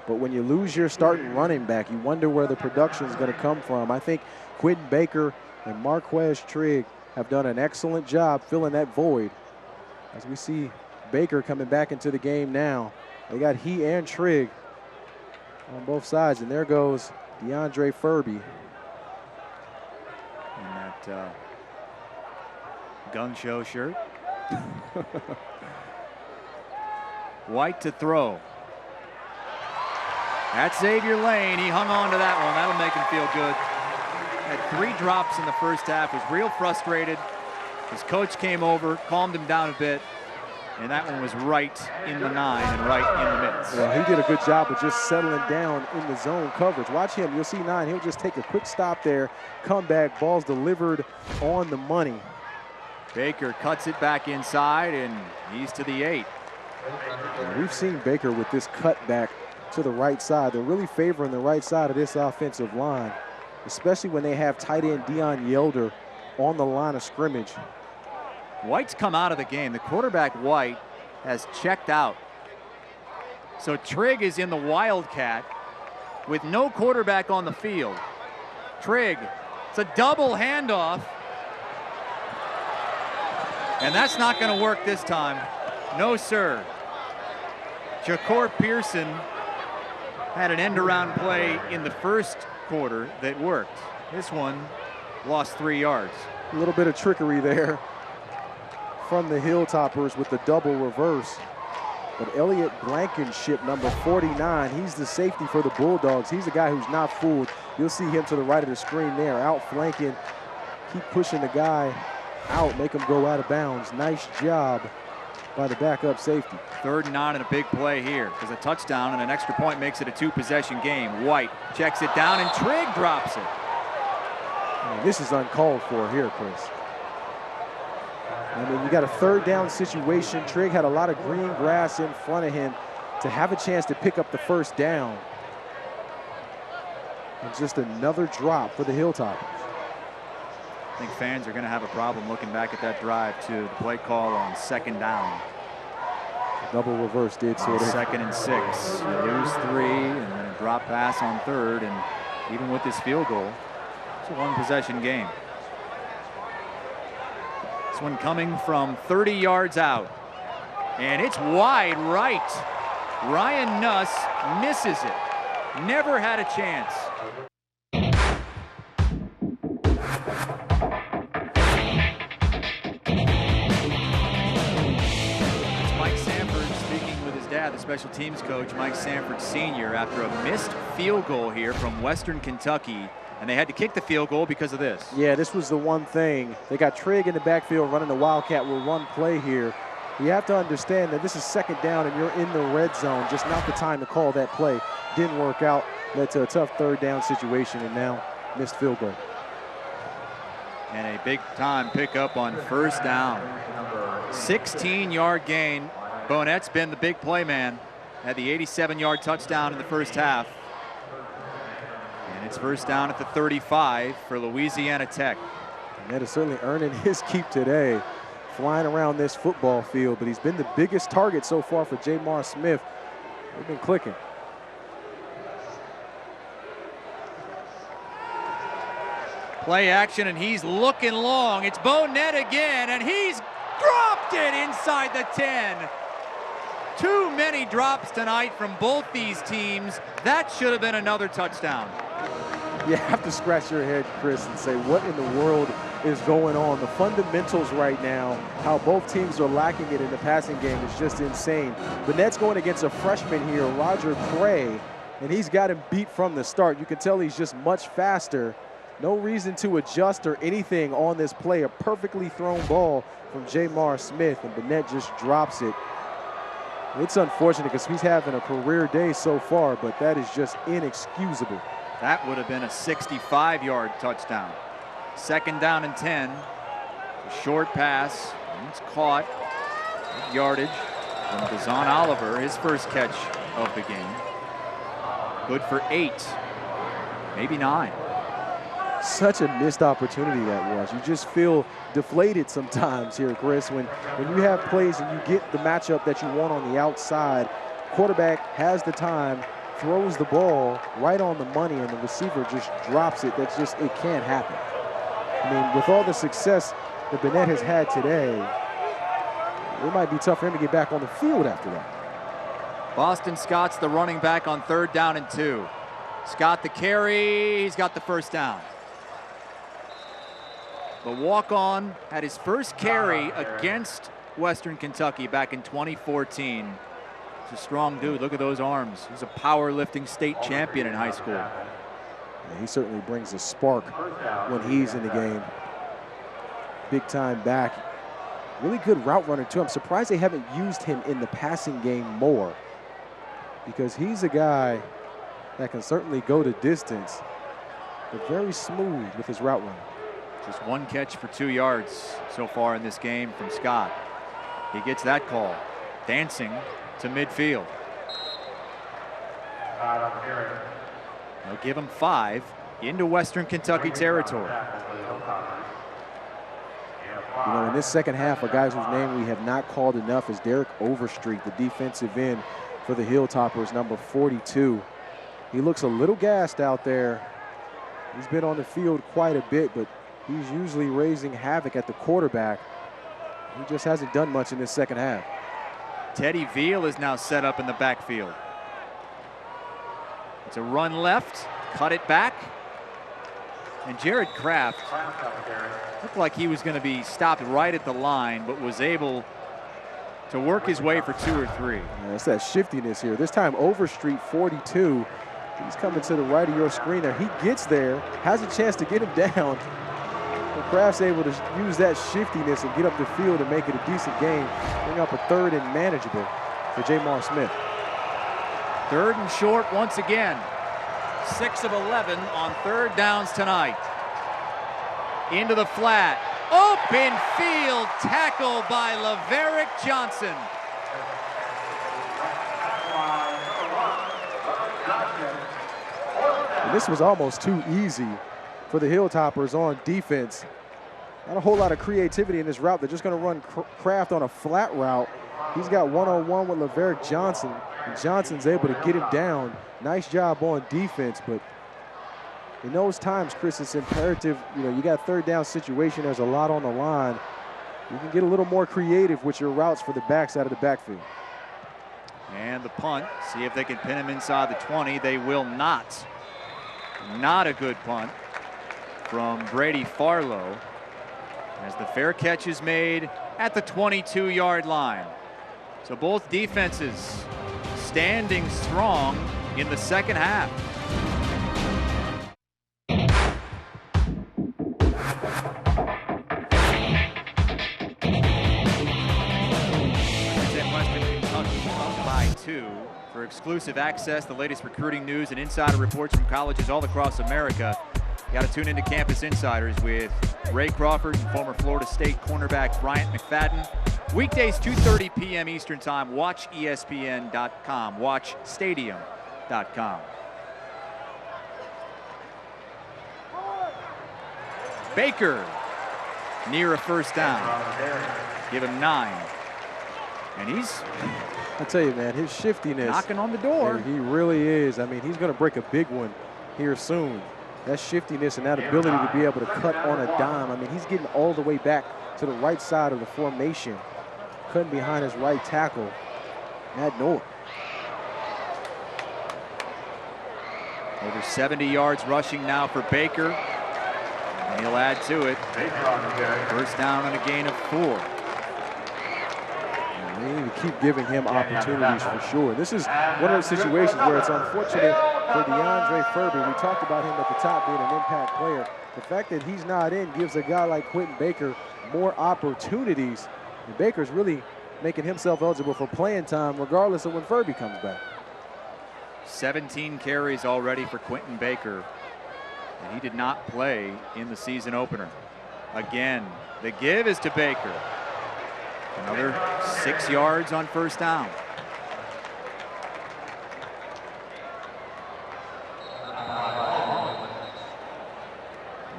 But when you lose your starting running back, you wonder where the production is going to come from. I think Quentin Baker and Marquez Trigg have done an excellent job filling that void. As we see Baker coming back into the game now. They got he and Trigg on both sides, and there goes DeAndre Furby. In that gun show shirt. White to throw. That's Xavier Lane. He hung on to that one. That'll make him feel good. Had 3 drops in the first half. Was real frustrated. His coach came over, calmed him down a bit. And that one was right in the 9 and right in the midst. Well, he did a good job of just settling down in the zone coverage. Watch him. You'll see 9. He'll just take a quick stop there, come back, ball's delivered on the money. Baker cuts it back inside, and he's to the 8. And we've seen Baker with this cut back to the right side. They're really favoring the right side of this offensive line, especially when they have tight end Deion Yelder on the line of scrimmage. White's come out of the game. The quarterback, White, has checked out. So Trigg is in the Wildcat with no quarterback on the field. Trigg, it's a double handoff. And that's not going to work this time. No, sir. Ja'Cour Pearson had an end-around play in the first quarter that worked. This one lost 3 yards. A little bit of trickery there from the Hilltoppers with the double reverse. But Elliott Blankenship, number 49, he's the safety for the Bulldogs. He's a guy who's not fooled. You'll see him to the right of the screen there, out flanking. Keep pushing the guy out, make him go out of bounds. Nice job by the backup safety. 3rd and 9 and a big play here, because a touchdown and an extra point makes it a 2-possession game. White checks it down, and Trigg drops it. This is uncalled for here, Chris. I mean, you got a 3rd down situation. Trigg had a lot of green grass in front of him to have a chance to pick up the 1st down. And just another drop for the Hilltoppers. I think fans are going to have a problem looking back at that drive to the play call on 2nd down. Double reverse did sort of. 2nd and 6. You lose 3 and then a drop pass on 3rd, and even with this field goal, it's a 1-possession game. This one coming from 30 yards out, and it's wide right. Ryan Nuss misses it. Never had a chance. It's Mike Sanford speaking with his dad, the special teams coach, Mike Sanford Sr., after a missed field goal here from Western Kentucky. And they had to kick the field goal because of this. Yeah, this was the one thing. They got Trigg in the backfield running the Wildcat with one play here. You have to understand that this is 2nd down and you're in the red zone. Just not the time to call that play. Didn't work out. Led to a tough 3rd down situation and now missed field goal. And a big time pickup on 1st down. 16-yard gain. Bonnett's been the big play man. Had the 87-yard touchdown in the first half. And it's 1st down at the 35 for Louisiana Tech. And that is certainly earning his keep today, flying around this football field, but he's been the biggest target so far for Jamar Smith. They've been clicking. Play action, and he's looking long. It's Bonnett again, and he's dropped it inside the 10. Too many drops tonight from both these teams. That should have been another touchdown. You have to scratch your head, Chris, and say, what in the world is going on? The fundamentals right now, how both teams are lacking it in the passing game is just insane. Bonnett's going against a freshman here, Roger Cray, and he's got him beat from the start. You can tell he's just much faster. No reason to adjust or anything on this play. A perfectly thrown ball from Jamar Smith, and Bonnett just drops it. It's unfortunate because he's having a career day so far, but that is just inexcusable. That would have been a 65-yard touchdown. 2nd down and 10. A short pass. And it's caught. Yardage from Dazon Oliver, his first catch of the game. Good for 8, maybe 9. Such a missed opportunity that was. You just feel deflated sometimes here, Chris, when you have plays and you get the matchup that you want on the outside. Quarterback has the time, throws the ball right on the money, and the receiver just drops it. That's just, it can't happen. I mean, with all the success that Bonnett has had today, it might be tough for him to get back on the field after that. Boston Scott's the running back on 3rd down and 2. Scott the carry, he's got the 1st down. The walk-on had his first carry against Western Kentucky back in 2014. He's a strong dude. Look at those arms. He's a powerlifting state champion in high school. Yeah, he certainly brings a spark when he's in the game. Big time back Really good route runner, too. I'm surprised they haven't used him in the passing game more, because he's a guy that can certainly go the distance, but very smooth with his route running. Just one catch for 2 yards so far in this game from Scott. He gets that call. Dancing to midfield. They'll give him 5 into Western Kentucky territory. You know, in this second half, a guy whose name we have not called enough is Derek Overstreet, the defensive end for the Hilltoppers, number 42. He looks a little gassed out there. He's been on the field quite a bit, but he's usually raising havoc at the quarterback. He just hasn't done much in this second half. Teddy Veal is now set up in the backfield. It's a run left, cut it back. And Jared Kraft looked like he was going to be stopped right at the line, but was able to work his way for 2 or 3. Yeah, it's that shiftiness here. This time Overstreet, 42. He's coming to the right of your screen there. He gets there, has a chance to get him down. But Kraft's able to use that shiftiness and get up the field and make it a decent game. Bring up a 3rd and manageable for Jamar Smith. 3rd and short once again. 6 of 11 on 3rd downs tonight. Into the flat. Open field tackle by Laverick Johnson. And this was almost too easy for the Hilltoppers on defense. Not a whole lot of creativity in this route. They're just going to run Kraft on a flat route. He's got one-on-one with Laverick Johnson, and Johnson's able to get him down. Nice job on defense, but in those times, Chris, it's imperative. You know, you got 3rd down situation. There's a lot on the line. You can get a little more creative with your routes for the backside of the backfield. And the punt. See if they can pin him inside the 20. They will not. Not a good punt from Brady Farlow, as the fair catch is made at the 22-yard line. So both defenses standing strong in the second half. Western Kentucky up by 2. For exclusive access, the latest recruiting news and insider reports from colleges all across America, you got to tune into Campus Insiders with Ray Crawford and former Florida State cornerback Bryant McFadden. Weekdays, 2:30 p.m. Eastern Time. Watch ESPN.com. Watch Stadium.com. Baker near a 1st down. Give him 9. And he's, I tell you, man, his shiftiness. Knocking on the door. He really is. I mean, he's going to break a big one here soon. That shiftiness and that ability to be able to cut on a dime. I mean, he's getting all the way back to the right side of the formation, cutting behind his right tackle, Matt Noor. Over 70 yards rushing now for Baker. And he'll add to it. 1st down and a gain of 4. They need to keep giving him opportunities for sure. This is one of those situations where it's unfortunate for DeAndre Furby. We talked about him at the top being an impact player. The fact that he's not in gives a guy like Quentin Baker more opportunities. And Baker's really making himself eligible for playing time regardless of when Furby comes back. 17 carries already for Quentin Baker. And he did not play in the season opener. Again, the give is to Baker. Another 6 yards on 1st down.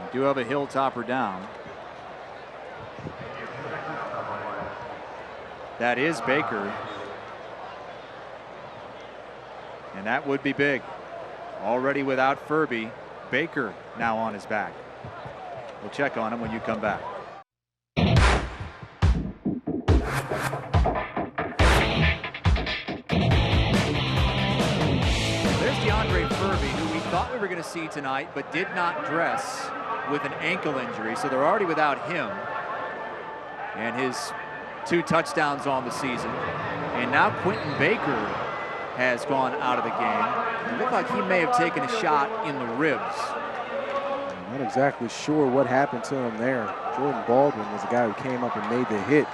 We do have a Hilltopper down. That is Baker. And that would be big. Already without Furby. Baker now on his back. We'll check on him when you come back. DeAndre Furby, who we thought we were going to see tonight, but did not dress with an ankle injury, so they're already without him. And his 2 touchdowns on the season. And now Quentin Baker has gone out of the game. It looked like he may have taken a shot in the ribs. I'm not exactly sure what happened to him there. Jordan Baldwin was the guy who came up and made the hit.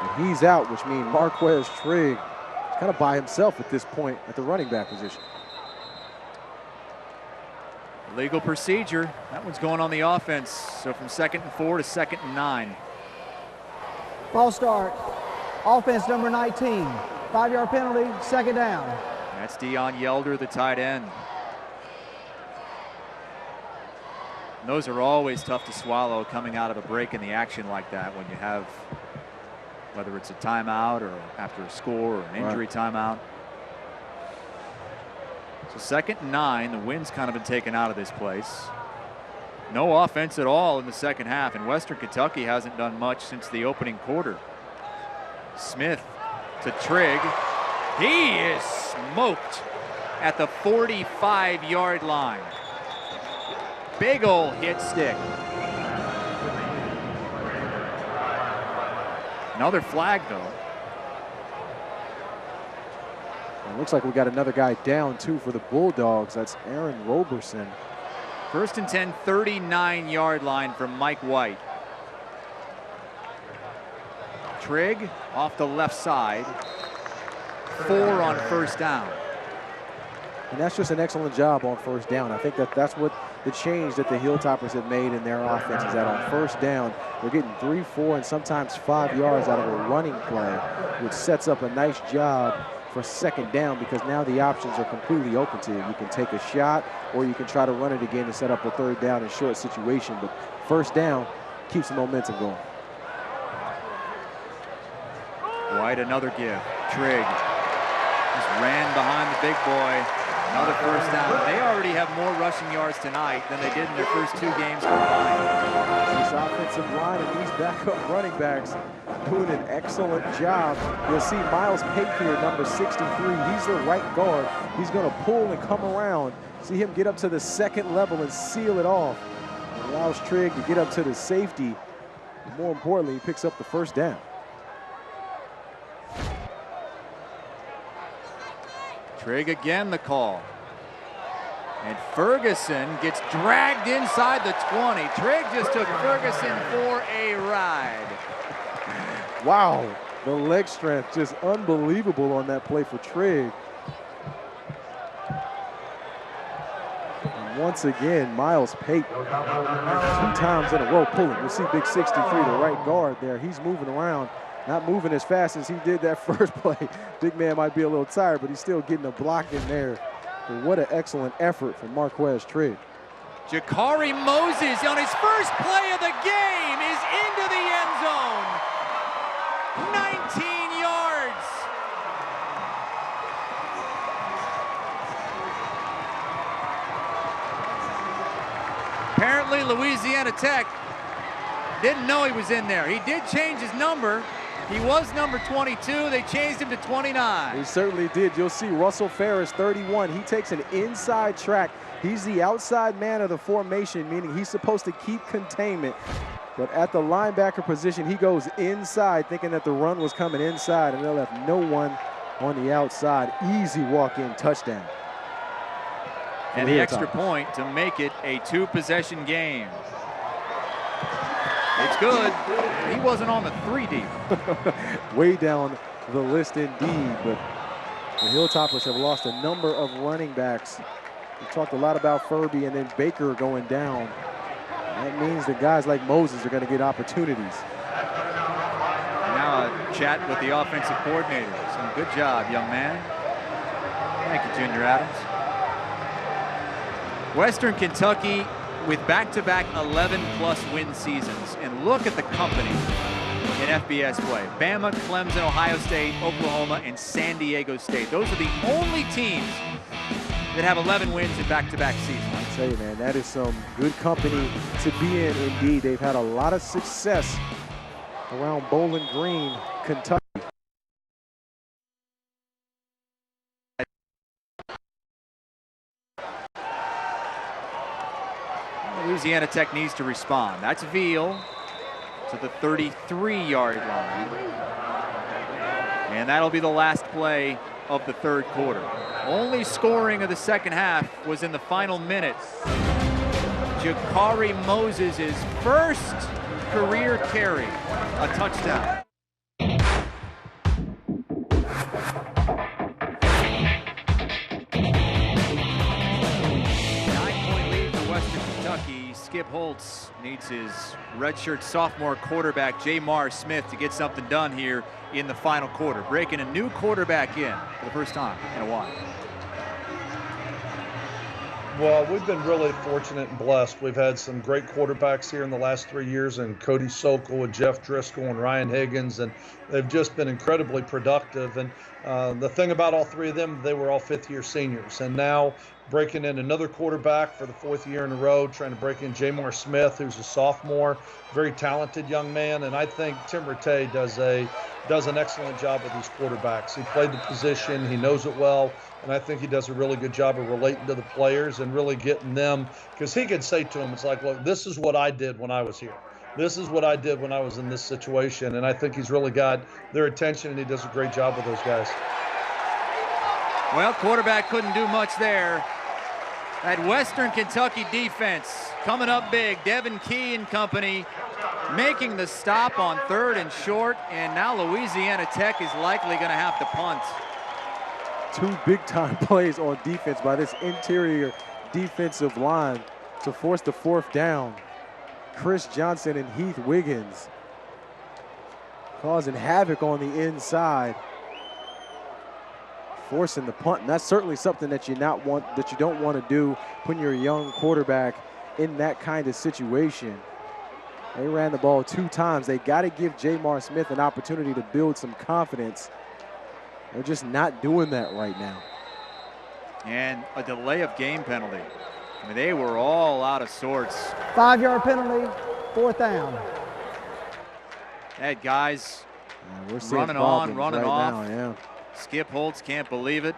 And he's out, which means Marquez Trigg is kind of by himself at this point at the running back position. Legal procedure. That one's going on the offense. So from 2nd and 4 to 2nd and 9. False start. Offense number 19. 5-yard penalty, 2nd down. That's Dion Yelder, the tight end. And those are always tough to swallow coming out of a break in the action like that when you have, whether it's a timeout or after a score or an injury timeout. So 2nd and 9, the wind's kind of been taken out of this place. No offense at all in the second half, and Western Kentucky hasn't done much since the opening quarter. Smith to Trigg. He is smoked at the 45-yard line. Big ol' hit stick. Another flag, though. It looks like we got another guy down, too, for the Bulldogs. That's Aaron Roberson. 1st and 10, 39-yard line from Mike White. Trigg off the left side. 4 on 1st down. And that's just an excellent job on 1st down. I think that's what the change that the Hilltoppers have made in their offense is that on 1st down, they're getting 3, 4, and sometimes 5 yards out of a running play, which sets up a nice job for 2nd down because now the options are completely open to you. You can take a shot or you can try to run it again and set up a 3rd down in short situation. But 1st down keeps the momentum going. White, another give. Trigg just ran behind the big boy. Another 1st down. They already have more rushing yards tonight than they did in their first 2 games combined. This offensive line and these backup running backs doing an excellent job. You'll see Miles Pate here, number 63. He's the right guard. He's going to pull and come around. See him get up to the 2nd level and seal it off. It allows Trigg to get up to the safety. And more importantly, he picks up the 1st down. Trigg again the call. And Ferguson gets dragged inside the 20. Trigg just took Ferguson for a ride. Wow, the leg strength just unbelievable on that play for Trigg. And once again, Miles Pate 2 times in a row pulling. We'll see big 63, the right guard there. He's moving around. Not moving as fast as he did that first play. Big man might be a little tired, but he's still getting a block in there. But what an excellent effort from Marquez Trigg. Jakari Moses on his first play of the game is into the end zone. 19 yards. Apparently Louisiana Tech didn't know he was in there. He did change his number. He was number 22. They changed him to 29. He certainly did. You'll see Russell Ferris, 31. He takes an inside track. He's the outside man of the formation, meaning he's supposed to keep containment. But at the linebacker position, he goes inside, thinking that the run was coming inside, and they left no one on the outside. Easy walk-in touchdown. And the extra point to make it a 2-possession game. It's good. He wasn't on the 3 deep. Way down the list indeed, but the Hilltoppers have lost a number of running backs. We talked a lot about Furby and then Baker going down. That means that guys like Moses are going to get opportunities. Now a chat with the offensive coordinator. Some good job, young man. Thank you, Junior Adams. Western Kentucky with back-to-back 11-plus win seasons. And look at the company in FBS play. Bama, Clemson, Ohio State, Oklahoma, and San Diego State. Those are the only teams that have 11 wins in back-to-back seasons. I tell you, man, that is some good company to be in indeed. They've had a lot of success around Bowling Green, Kentucky. Louisiana Tech needs to respond. That's Veal to the 33-yard line. And that'll be the last play of the 3rd quarter. Only scoring of the second half was in the final minute. Jakari Moses' first career carry, a touchdown. Skip Holtz needs his redshirt sophomore quarterback, Jamar Smith, to get something done here in the final quarter. Breaking a new quarterback in for the first time in a while. Well, we've been really fortunate and blessed. We've had some great quarterbacks here in the last 3 years, and Cody Sokol and Jeff Driscoll and Ryan Higgins, and they've just been incredibly productive. And the thing about all three of them, they were all fifth-year seniors. And now breaking in another quarterback for the fourth year in a row, trying to break in Jamar Smith, who's a sophomore, very talented young man. And I think Tim Rattay does an excellent job with these quarterbacks. He played the position, he knows it well, and I think he does a really good job of relating to the players and really getting them, because he could say to them, it's like, look, this is what I did when I was here. This is what I did when I was in this situation. And I think he's really got their attention, and he does a great job with those guys. Well, quarterback couldn't do much there. That Western Kentucky defense coming up big. Devin Key and company making the stop on 3rd and short, and now Louisiana Tech is likely going to have to punt. 2 big-time plays on defense by this interior defensive line to force the 4th down. Chris Johnson and Heath Wiggins causing havoc on the inside, forcing the punt. And that's certainly something that you don't want to do when you're a young quarterback in that kind of situation. They ran the ball 2 times. They got to give Jamar Smith an opportunity to build some confidence. They're just not doing that right now. And a delay of game penalty. I mean, they were all out of sorts. 5-yard penalty, 4th down. Had guys we're seeing running on, running right off. Now, yeah. Skip Holtz can't believe it.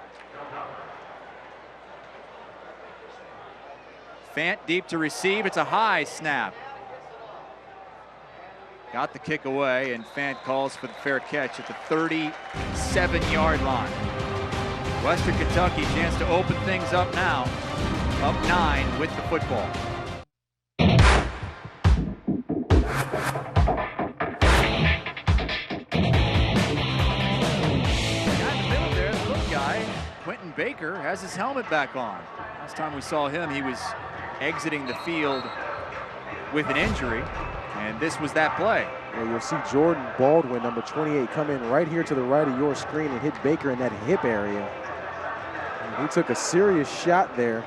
Fant deep to receive. It's a high snap. Got the kick away, and Fant calls for the fair catch at the 37-yard line. Western Kentucky chance to open things up now. Up 9 with the football. Quentin Baker has his helmet back on. Last time we saw him, he was exiting the field with an injury, and this was that play. Well, you'll see Jordan Baldwin, number 28, come in right here to the right of your screen and hit Baker in that hip area. And he took a serious shot there.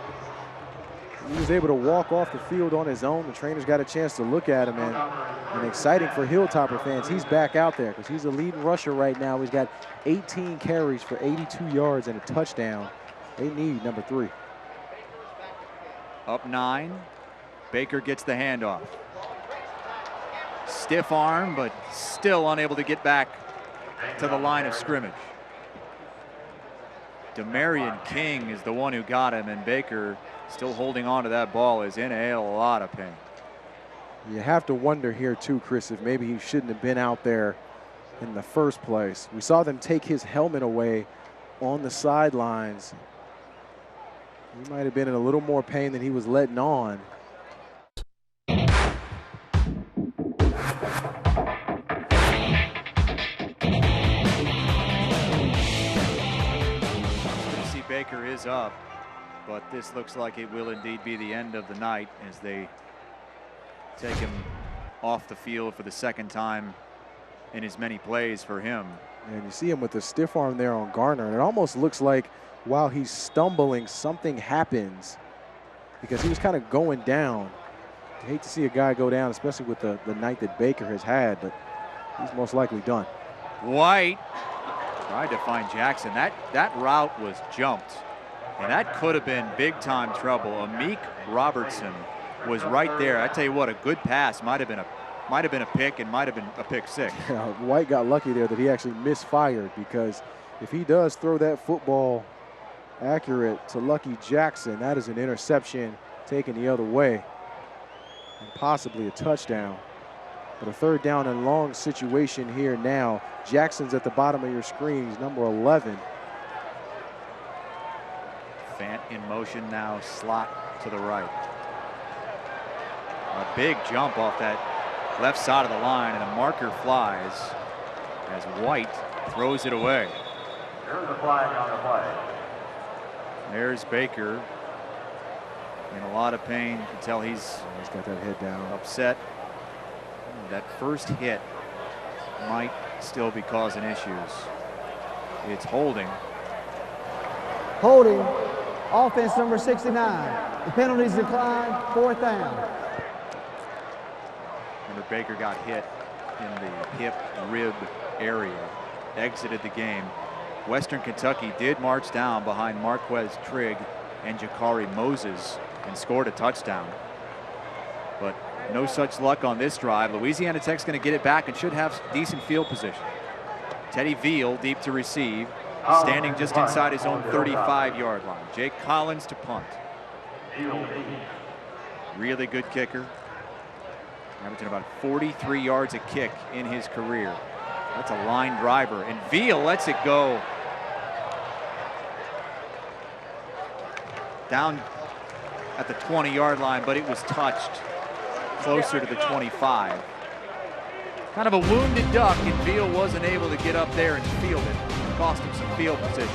He was able to walk off the field on his own. The trainers got a chance to look at him, and exciting for Hilltopper fans. He's back out there because he's the leading rusher right now. He's got 18 carries for 82 yards and a touchdown. They need number 3. Up 9. Baker gets the handoff. Stiff arm, but still unable to get back to the line of scrimmage. Demarion King is the one who got him, and Baker, still holding on to that ball, is in a lot of pain. You have to wonder here too, Chris, if maybe he shouldn't have been out there in the first place. We saw them take his helmet away on the sidelines. He might have been in a little more pain than he was letting on. Baker is up, but this looks like it will indeed be the end of the night as they take him off the field for the 2nd time in as many plays for him. And you see him with the stiff arm there on Garner, and it almost looks like while he's stumbling, something happens because he was kind of going down. I hate to see a guy go down, especially with the night that Baker has had, but he's most likely done. White tried to find Jackson. That route was jumped, and that could have been big-time trouble. Amik Robertson was right there. I tell you what, a good pass might have been a pick and might have been a pick 6. Yeah, White got lucky there that he actually misfired, because if he does throw that football accurate to Lucky Jackson, that is an interception taken the other way and possibly a touchdown. But a 3rd down and long situation here now. Jackson's at the bottom of your screen. He's number 11. Fant in motion now, slot to the right. A big jump off that left side of the line, and a marker flies as White throws it away. There's a flag on the play. There's Baker. In a lot of pain. You can tell he's got that head down. Upset. That first hit might still be causing issues. It's holding. Holding, offense number 69. The penalties declined, 4th down. Remember, Baker got hit in the hip rib area, exited the game. Western Kentucky did march down behind Marquez Trigg and Jakari Moses and scored a touchdown. But no such luck on this drive. Louisiana Tech's going to get it back and should have decent field position. Teddy Veal deep to receive, standing just inside his own 35-yard line. Jake Collins to punt. Really good kicker. Averaging about 43 yards a kick in his career. That's a line driver, and Veal lets it go. Down at the 20-yard line, but it was touched closer to the 25. Kind of a wounded duck, and Veal wasn't able to get up there and field it. Cost him some field position.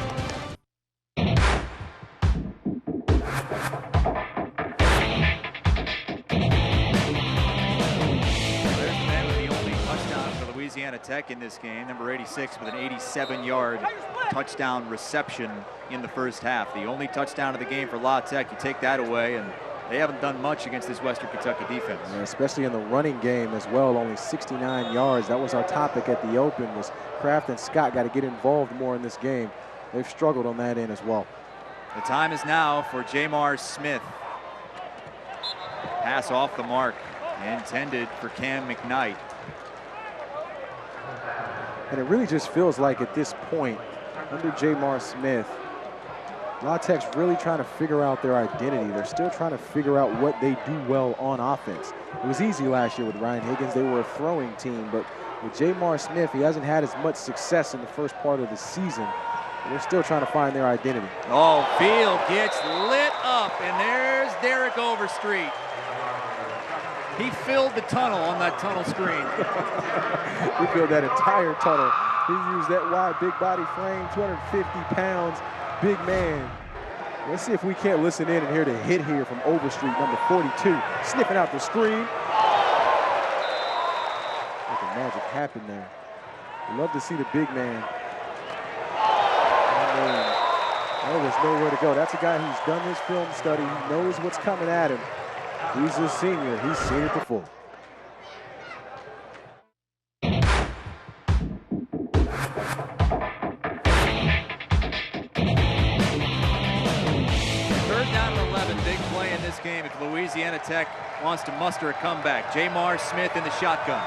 Louisiana Tech in this game, number 86 with an 87-yard touchdown reception in the first half. The only touchdown of the game for La Tech. You take that away, and they haven't done much against this Western Kentucky defense. Yeah, especially in the running game as well, only 69 yards. That was our topic at the open, was Kraft and Scott got to get involved more in this game. They've struggled on that end as well. The time is now for Jamar Smith. Pass off the mark, intended for Cam McKnight. And it really just feels like at this point, under Jamar Smith, La Tech's really trying to figure out their identity. They're still trying to figure out what they do well on offense. It was easy last year with Ryan Higgins. They were a throwing team, but with Jamar Smith, he hasn't had as much success in the first part of the season. They're still trying to find their identity. Oh, Field gets lit up, and there's Derek Overstreet. He filled the tunnel on that tunnel screen. He filled that entire tunnel. He used that wide, big body frame, 250 pounds, big man. Let's see if we can't listen in and hear the hit here from Overstreet, number 42, sniffing out the screen. Making magic happen there. Love to see the big man. Oh, there's nowhere to go. That's a guy who's done his film study. He knows what's coming at him. He's a senior. He's seen it before. Third down and 11. Big play in this game if Louisiana Tech wants to muster a comeback. Jamar Smith in the shotgun.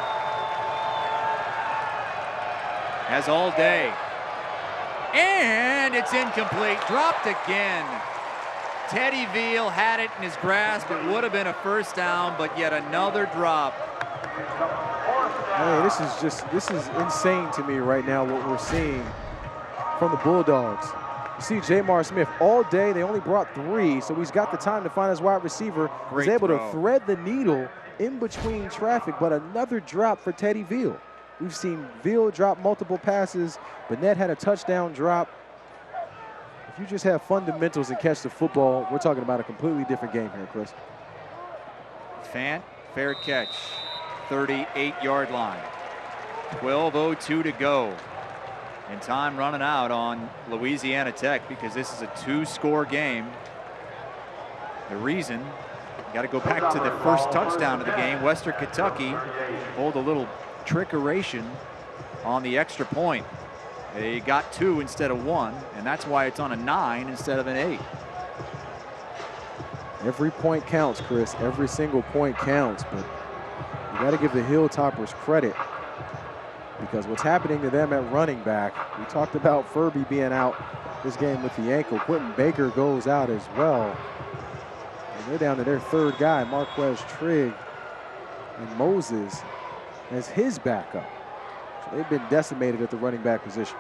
Has all day. And it's incomplete. Dropped again. Teddy Veal had it in his grasp. It would have been a first down, but yet another drop. Hey, this is insane to me right now, what we're seeing from the Bulldogs. You see Jamar Smith all day. They only brought 3, so he's got the time to find his wide receiver. Great He's able throw. to thread the needle in between traffic, but another drop for Teddy Veal. We've seen Veal drop multiple passes. Burnett had a touchdown drop. If you just have fundamentals and catch the football, we're talking about a completely different game here, Chris. Fant, fair catch, 38-yard line. 12:02 to go. And time running out on Louisiana Tech because this is a 2-score game. The reason, you got to go back to the first touchdown of the game. Western Kentucky pulled a little trickeration on the extra point. They got 2 instead of 1, and that's why it's on a 9 instead of an 8. Every point counts, Chris. Every single point counts, but you got to give the Hilltoppers credit because what's happening to them at running back, we talked about Furby being out this game with the ankle. Quentin Baker goes out as well. And they're down to their 3rd guy, Marquez Trigg, and Moses as his backup. So they've been decimated at the running back position.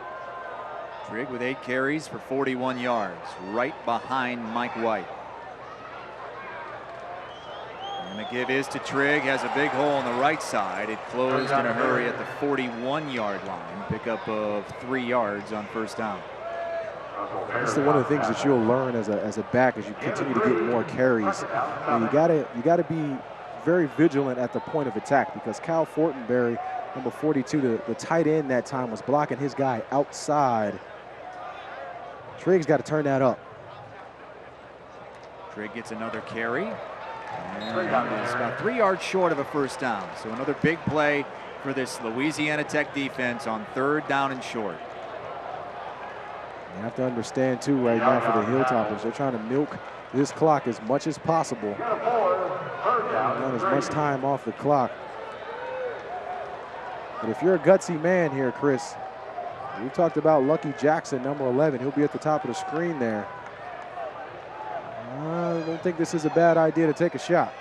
Trigg with 8 carries for 41 yards, right behind Mike White. And the give is to Trigg, has a big hole on the right side. It closed in a hurry at the 41-yard line. Pickup of 3 yards on first down. This is one of the things that you'll learn as a back as you continue to get more carries. And you gotta be very vigilant at the point of attack, because Kyle Fortenberry, number 42, the tight end that time, was blocking his guy outside. Triggs got to turn that up. Trigg gets another carry. And is about 3 yards short of a first down. So another big play for this Louisiana Tech defense on 3rd down and short. You have to understand, too, right now for the Hilltoppers, they're trying to milk this clock as much as possible. Not as much time off the clock. But if you're a gutsy man here, Chris, we talked about Lucky Jackson, number 11. He'll be at the top of the screen there. I don't think this is a bad idea to take a shot.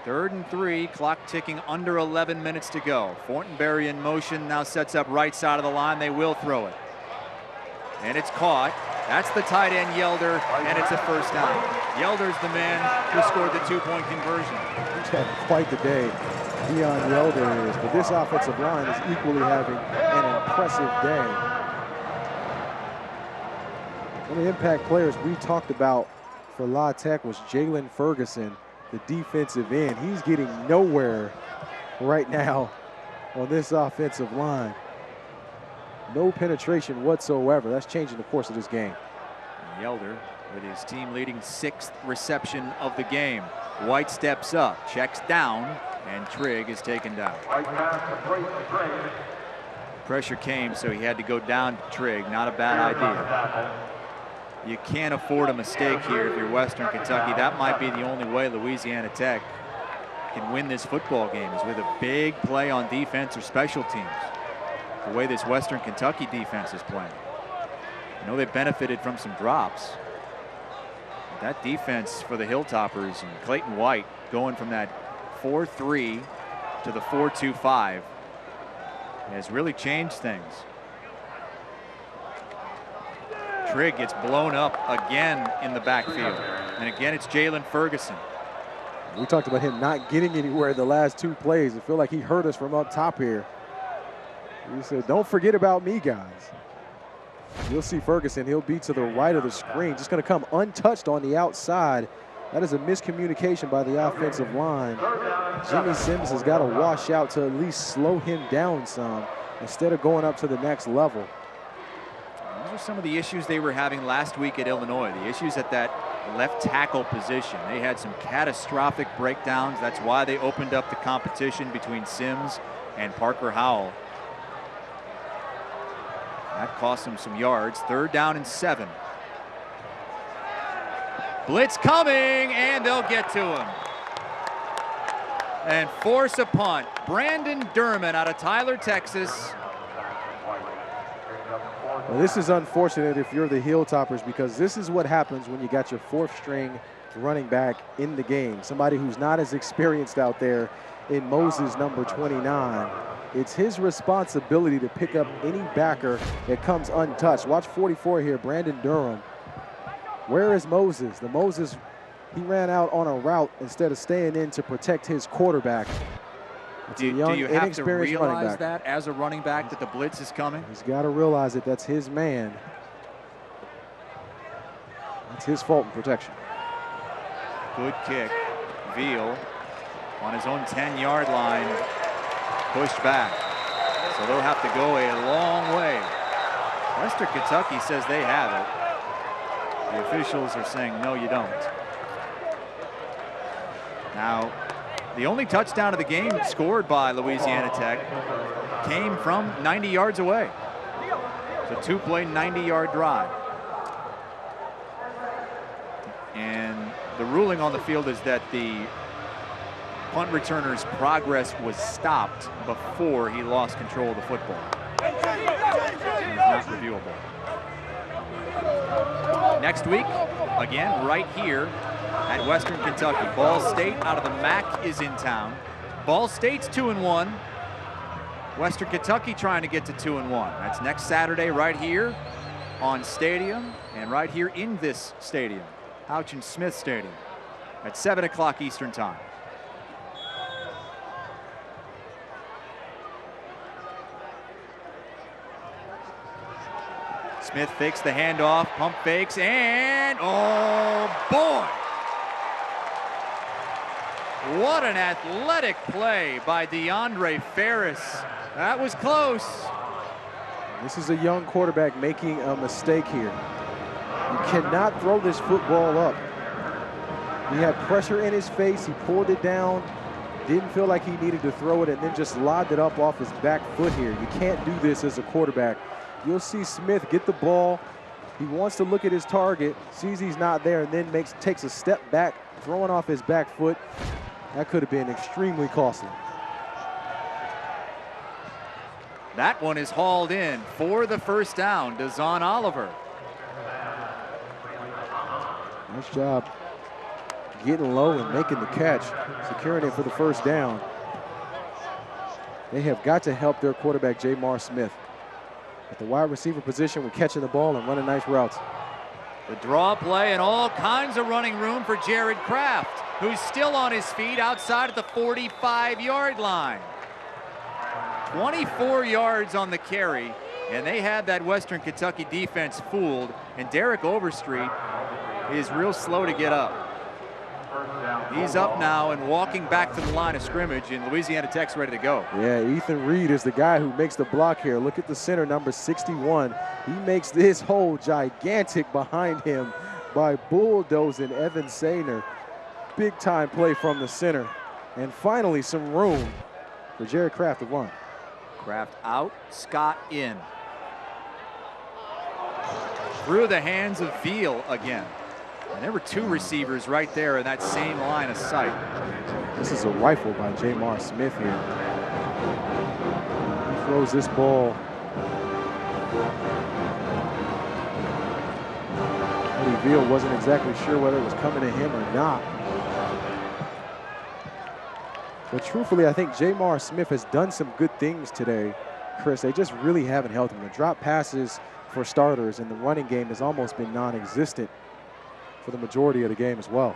3rd and 3, clock ticking, under 11 minutes to go. Fortenberry in motion, now sets up right side of the line. They will throw it. And it's caught. That's the tight end, Yelder, and it's a first down. Yelder's the man who scored the 2-point conversion. He's having quite the day, Dion Yelder is, but this offensive line is equally having an impressive day. One of the impact players we talked about for La Tech was Jalen Ferguson, the defensive end. He's getting nowhere right now on this offensive line. No penetration whatsoever. That's changing the course of this game. Yelder with his team leading 6th reception of the game. White steps up, checks down, and Trigg is taken down. Pressure came, so he had to go down to Trigg. Not a bad idea. You can't afford a mistake here if you're Western Kentucky. That might be the only way Louisiana Tech can win this football game, is with a big play on defense or special teams. The way this Western Kentucky defense is playing. I know they benefited from some drops. But that defense for the Hilltoppers and Clayton White going from that 4-3 to the 4-2-5 has really changed things. Trigg gets blown up again in the backfield. And again, it's Jalen Ferguson. We talked about him not getting anywhere the last 2 plays. I feel like he hurt us from up top here. He said, don't forget about me, guys. You'll see Ferguson. He'll be to the right of the screen. Just going to come untouched on the outside. That is a miscommunication by the offensive line. Jimmy Sims has got to wash out to at least slow him down some instead of going up to the next level. Those are some of the issues they were having last week at Illinois. The issues at that left tackle position. They had some catastrophic breakdowns. That's why they opened up the competition between Sims and Parker Howell. That cost them some yards. 3rd down and 7. Blitz coming, and they'll get to him. And force a punt. Brandon Derman out of Tyler, Texas. Well, this is unfortunate if you're the Hilltoppers, because this is what happens when you got your 4th string running back in the game. Somebody who's not as experienced out there in Moses, number 29. It's his responsibility to pick up any backer that comes untouched. Watch 44 here, Brandon Durham. Where is Moses? The Moses, he ran out on a route instead of staying in to protect his quarterback. Do you have to realize that as a running back that the blitz is coming? He's got to realize that that's his man. That's his fault in protection. Good kick. Veal on his own 10-yard line. Pushed back. So they'll have to go a long way. Western Kentucky says they have it. The officials are saying, no, you don't. Now, the only touchdown of the game scored by Louisiana Tech came from 90 yards away. It's a 2-play, 90-yard drive. And the ruling on the field is that the punt returner's progress was stopped before he lost control of the football. It's not reviewable. Next week, again, right here at Western Kentucky. Ball State out of the MAC is in town. Ball State's 2-1. Western Kentucky trying to get to 2-1. That's next Saturday right here on Stadium and right here in this stadium, Houchin Smith Stadium, at 7 o'clock Eastern Time. Smith fakes the handoff, pump fakes, and oh boy! What an athletic play by DeAndre Ferris. That was close. This is a young quarterback making a mistake here. You cannot throw this football up. He had pressure in his face. He pulled it down. Didn't feel like he needed to throw it and then just lobbed it up off his back foot here. You can't do this as a quarterback. You'll see Smith get the ball. He wants to look at his target, sees he's not there, and then takes a step back, throwing off his back foot. That could have been extremely costly. That one is hauled in for the first down. Dazon Oliver. Nice job getting low and making the catch, securing it for the first down. They have got to help their quarterback, Jamar Smith, at the wide receiver position with catching the ball and running nice routes. The draw play and all kinds of running room for Jared Kraft, who's still on his feet outside of the 45-yard line. 24 yards on the carry, and they had that Western Kentucky defense fooled, and Derek Overstreet is real slow to get up. He's up now and walking back to the line of scrimmage, and Louisiana Tech's ready to go. Yeah, Ethan Reed is the guy who makes the block here. Look at the center, number 61. He makes this hole gigantic behind him by bulldozing Evan Sainer. Big time play from the center. And finally some room for Jared Kraft to run. Kraft out, Scott in. Through the hands of Veal again. And there were two receivers right there in that same line of sight. This is a rifle by Jamar Smith here. He throws this ball. Eddie Veal wasn't exactly sure whether it was coming to him or not. But truthfully, I think Jamar Smith has done some good things today, Chris. They just really haven't helped him. The drop passes for starters, and the running game has almost been non-existent for the majority of the game as well.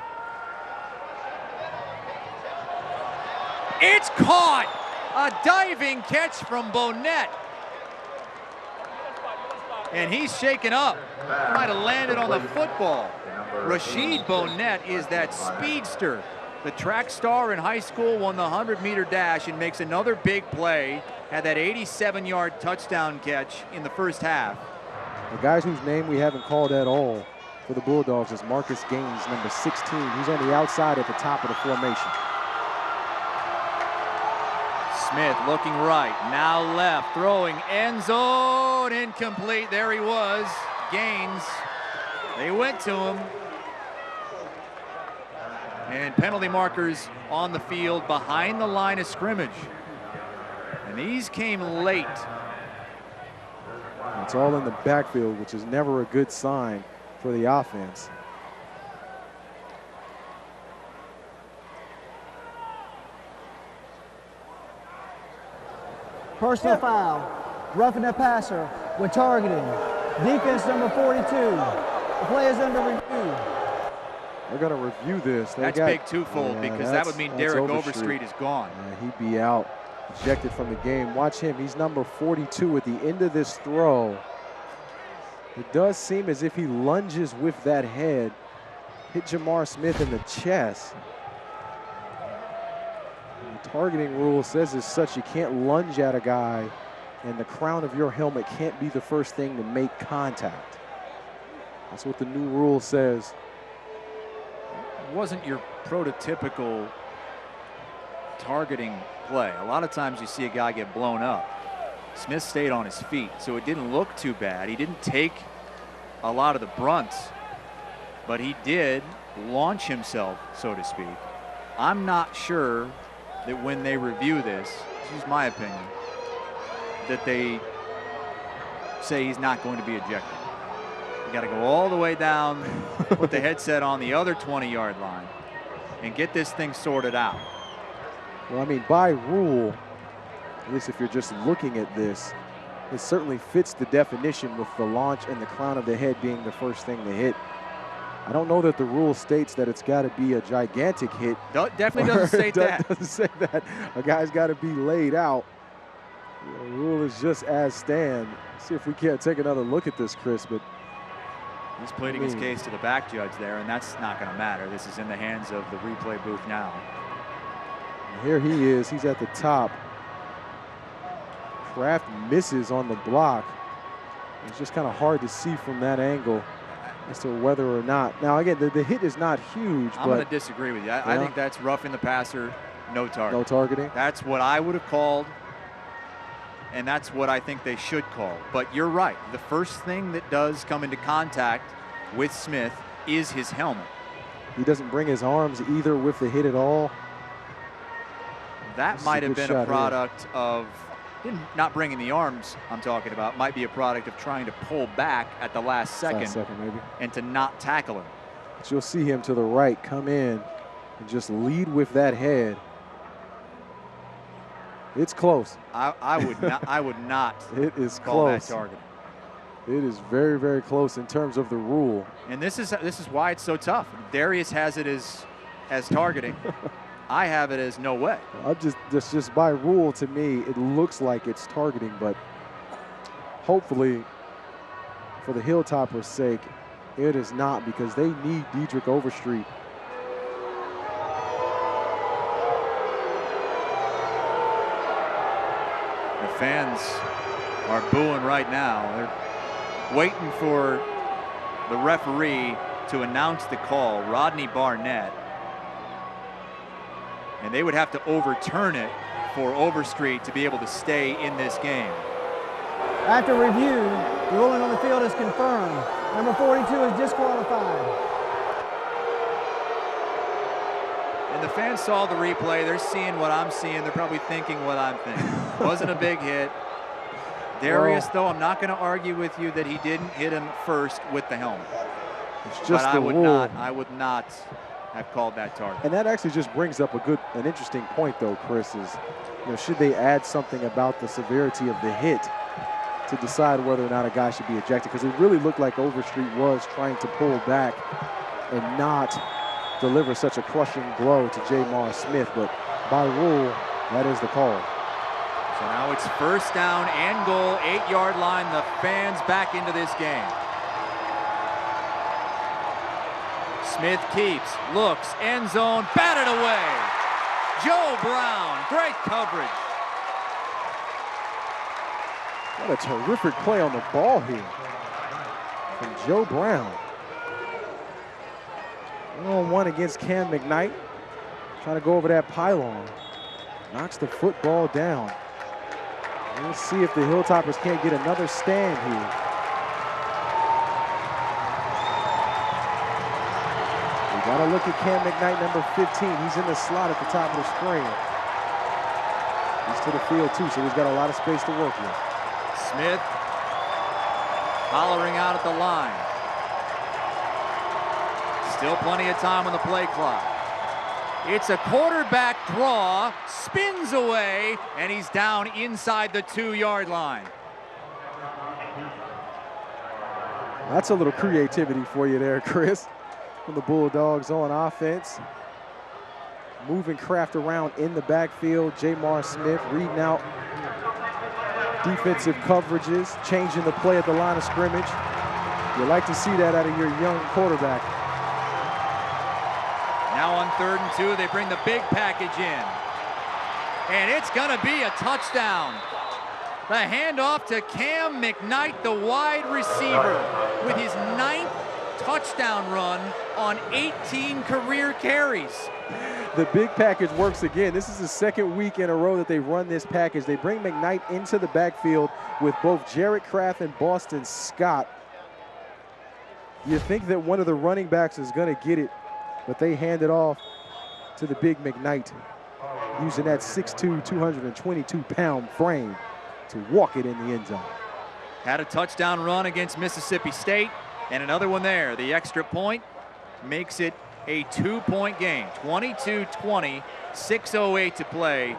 It's caught! A diving catch from Bonnet. And he's shaken up. Might have landed on the football. Rashid Bonnet is that speedster. The track star in high school, won the 100-meter dash and makes another big play. Had that 87-yard touchdown catch in the first half. The guys whose name we haven't called at all for the Bulldogs is Marcus Gaines, number 16. He's on the outside at the top of the formation. Smith looking right, now left, throwing end zone, incomplete. There he was, Gaines. They went to him. And penalty markers on the field behind the line of scrimmage. And these came late. It's all in the backfield, which is never a good sign for the offense. Personal foul, roughing the passer with targeting. Defense number 42. The play is under review. They're going to review this. That's big twofold, because that would mean Derek Overstreet is gone. He'd be out, ejected from the game. Watch him. He's number 42 at the end of this throw. It does seem as if he lunges with that head, hit Jamar Smith in the chest. The targeting rule says as such, you can't lunge at a guy, and the crown of your helmet can't be the first thing to make contact. That's what the new rule says. Wasn't your prototypical targeting play. A lot of times you see a guy get blown up. Smith stayed on his feet, so it didn't look too bad. He didn't take a lot of the brunt, but he did launch himself, so to speak. I'm not sure that when they review this is my opinion, that they say he's not going to be ejected. You got to go all the way down, put the headset on the other 20-yard line, and get this thing sorted out. Well, I mean, by rule, at least if you're just looking at this, it certainly fits the definition with the launch and the crown of the head being the first thing to hit. I don't know that the rule states that it's got to be a gigantic hit. Definitely doesn't state that. Doesn't say that. A guy's got to be laid out. The rule is just as stand. See if we can't take another look at this, Chris, but he's pleading his case to the back judge there, and that's not going to matter. This is in the hands of the replay booth now. And here he is. He's at the top. Kraft misses on the block. It's just kind of hard to see from that angle as to whether or not. Now, again, the hit is not huge. I'm going to disagree with you. I think that's roughing the passer, no target. No targeting? That's what I would have called, and that's what I think they should call. But you're right. The first thing that does come into contact with Smith is his helmet. He doesn't bring his arms either with the hit at all. That might have been a product of not bringing the arms. I'm talking about might be a product of trying to pull back at the last second, maybe, and to not tackle him. But you'll see him to the right come in and just lead with that head. It's close. I would not. I would not. It is call close. That target. It is very, very close in terms of the rule. And this is why it's so tough. Darius has it as targeting. I have it as no way. Just by rule, to me, it looks like it's targeting, but hopefully, for the Hilltoppers' sake, it is not, because they need Diedrich Overstreet. The fans are booing right now. They're waiting for the referee to announce the call, Rodney Barnett. And they would have to overturn it for Overstreet to be able to stay in this game. After review, the ruling on the field is confirmed. Number 42 is disqualified. And the fans saw the replay. They're seeing what I'm seeing. They're probably thinking what I'm thinking. Wasn't a big hit. Darius, though, I'm not going to argue with you that he didn't hit him first with the helmet. It's just but the rule. I would not have called that target. And that actually just brings up an interesting point, though, Chris, is, should they add something about the severity of the hit to decide whether or not a guy should be ejected? Because it really looked like Overstreet was trying to pull back and not deliver such a crushing blow to Jamar Smith, but by rule, that is the call. So now it's first down and goal, 8-yard line. The fans back into this game. Smith keeps, looks, end zone, batted away. Joe Brown, great coverage. What a terrific play on the ball here from Joe Brown. 1-on-1 against Cam McKnight. Trying to go over that pylon. Knocks the football down. We'll see if the Hilltoppers can't get another stand here. We got to look at Cam McKnight, number 15. He's in the slot at the top of the screen. He's to the field too, so he's got a lot of space to work with. Smith hollering out at the line. Still plenty of time on the play clock. It's a quarterback draw, spins away, and he's down inside the 2-yard line. That's a little creativity for you there, Chris, from the Bulldogs on offense. Moving Kraft around in the backfield. Jamar Smith reading out defensive coverages, changing the play at the line of scrimmage. You like to see that out of your young quarterback. Now on 3rd and 2, they bring the big package in. And it's going to be a touchdown. The handoff to Cam McKnight, the wide receiver, with his 9th touchdown run on 18 career carries. The big package works again. This is the 2nd week in a row that they run this package. They bring McKnight into the backfield with both Jarrett Kraft and Boston Scott. You think that one of the running backs is going to get it, but they hand it off to the big McKnight, using that 6'2", 222-pound frame to walk it in the end zone. Had a touchdown run against Mississippi State, and another one there. The extra point makes it a 2-point game. 22-20, 6:08 to play.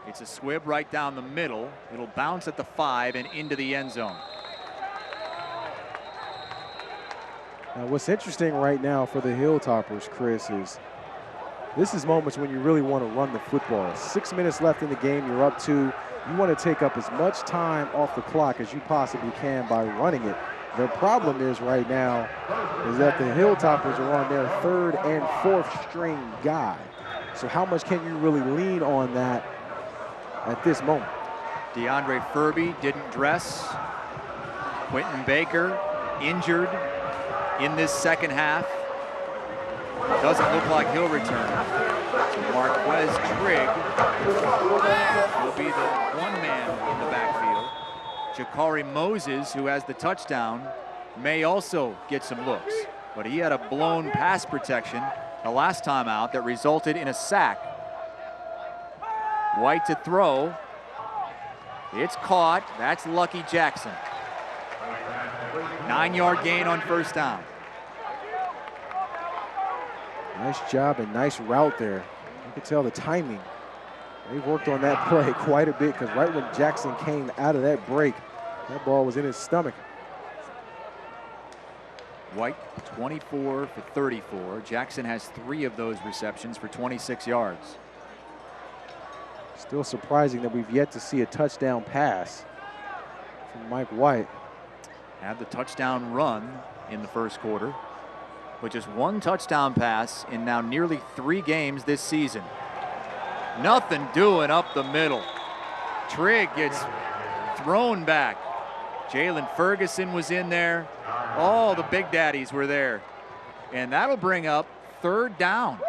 It's a squib right down the middle. It'll bounce at the 5 and into the end zone. Now, what's interesting right now for the Hilltoppers, Chris, is this is moments when you really want to run the football. 6 minutes left in the game, you're up 2. You want to take up as much time off the clock as you possibly can by running it. The problem is right now is that the Hilltoppers are on their 3rd and 4th string guy. So how much can you really lean on that at this moment? DeAndre Furby didn't dress. Quentin Baker injured in this second half. Doesn't look like he'll return. So Marquez Trigg will be the one man in the backfield. Jakari Moses, who has the touchdown, may also get some looks. But he had a blown pass protection the last time out that resulted in a sack. White to throw. It's caught. That's Lucky Jackson. 9-yard gain on first down. Nice job and nice route there. You can tell the timing. They've worked on that play quite a bit because right when Jackson came out of that break, that ball was in his stomach. White 24 for 34. Jackson has 3 of those receptions for 26 yards. Still surprising that we've yet to see a touchdown pass from Mike White. Had the touchdown run in the first quarter, but just 1 touchdown pass in now nearly 3 games this season. Nothing doing up the middle. Trigg gets thrown back. Jalen Ferguson was in there. All the big daddies were there. And that'll bring up 3rd down.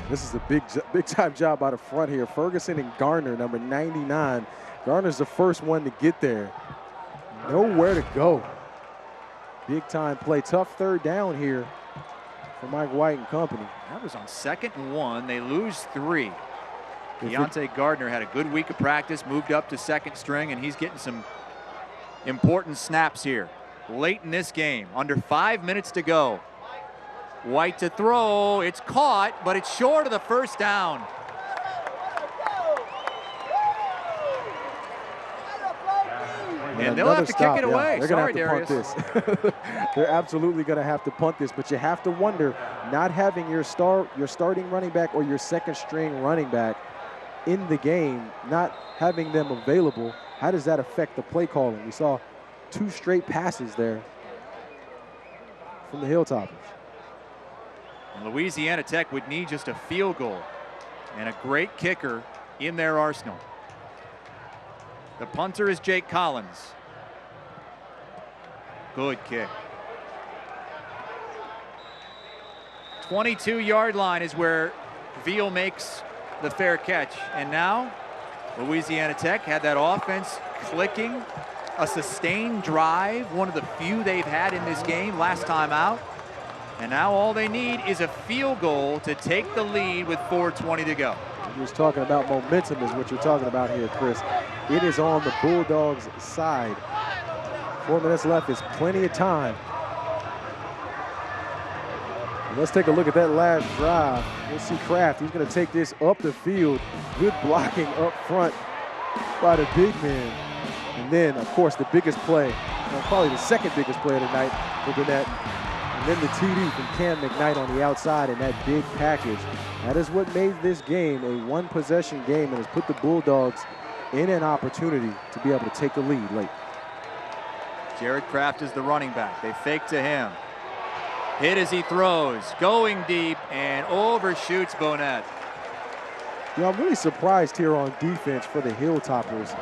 This is a big time job out of front here. Ferguson and Garner, number 99. Garner's the first one to get there. Nowhere to go. Big time play. Tough 3rd down here for Mike White and company. That was on 2nd and 1. They lose 3. Deontay Gardner had a good week of practice, moved up to 2nd string, and he's getting some important snaps here. Late in this game, under 5 minutes to go. White to throw. It's caught, but it's short of the first down. And they'll have to kick it away. They're going to have to punt this. They're absolutely going to have to punt this, but you have to wonder, not having your starting running back or your 2nd string running back in the game, not having them available, how does that affect the play calling? We saw 2 straight passes there from the Hilltoppers. And Louisiana Tech would need just a field goal and a great kicker in their arsenal. The punter is Jake Collins. Good kick. 22-yard line is where Veal makes the fair catch. And now Louisiana Tech had that offense clicking. A sustained drive, one of the few they've had in this game last time out. And now all they need is a field goal to take the lead with 4:20 to go. You're just talking about momentum is what you're talking about here, Chris. It is on the Bulldogs' side. 4 minutes left is plenty of time. And let's take a look at that last drive. We'll see Kraft. He's going to take this up the field. Good blocking up front by the big man. And then, of course, the biggest play, probably the 2nd biggest play of the night for Burnett. And then the TD from Cam McKnight on the outside in that big package. That is what made this game a 1-possession game and has put the Bulldogs in an opportunity to be able to take the lead late. Jared Kraft is the running back. They fake to him. Hit as he throws, going deep and overshoots Burnett. You know, I'm really surprised here on defense for the Hilltoppers.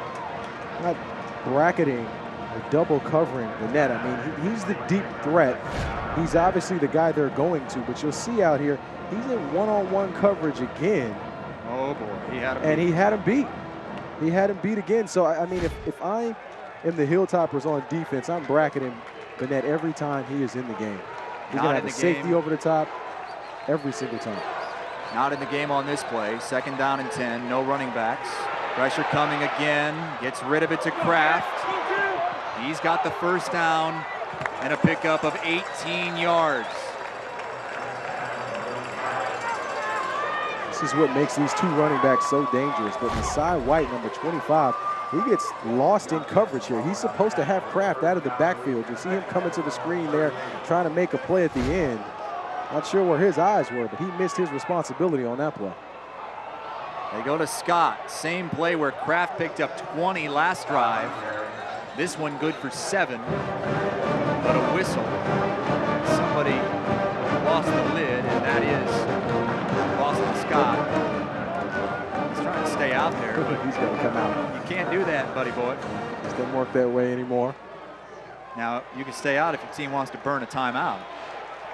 Not bracketing or double covering Burnett. I mean, he's the deep threat. He's obviously the guy they're going to, but you'll see out here, he's in one-on-one coverage again. Oh boy, he had him beat. And he had him beat. He had him beat again. So, I mean, if I am the Hilltoppers on defense, I'm bracketing Burnett every time he is in the game. He's going to have a safety over the top every single time. Not in the game on this play. 2nd down and 10, no running backs. Pressure coming again, gets rid of it to Kraft. He's got the first down and a pickup of 18 yards. This is what makes these 2 running backs so dangerous. But Messiah White, number 25, He gets lost in coverage here. He's supposed to have Kraft out of the backfield. You see him coming to the screen there, trying to make a play at the end. Not sure where his eyes were, but he missed his responsibility on that play. They go to Scott. Same play where Kraft picked up 20 last drive. This one good for 7, but a whistle. Somebody lost the lid, and that is Boston Scott. He's trying to stay out there, but he's got to come out. You can't do that, buddy boy. It doesn't work that way anymore. Now, you can stay out if your team wants to burn a timeout,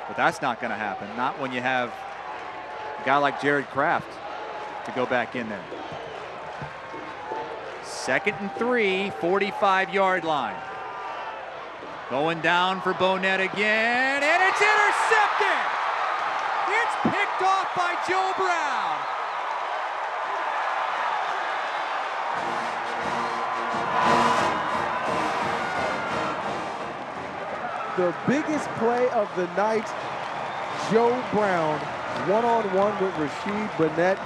but that's not going to happen. Not when you have a guy like Jared Kraft to go back in there. 2nd and 3, 45-yard line. Going down for Bonnet again, and it's intercepted! It's picked off by Joe Brown. The biggest play of the night, Joe Brown, one-on-one with Rashid Bonnet.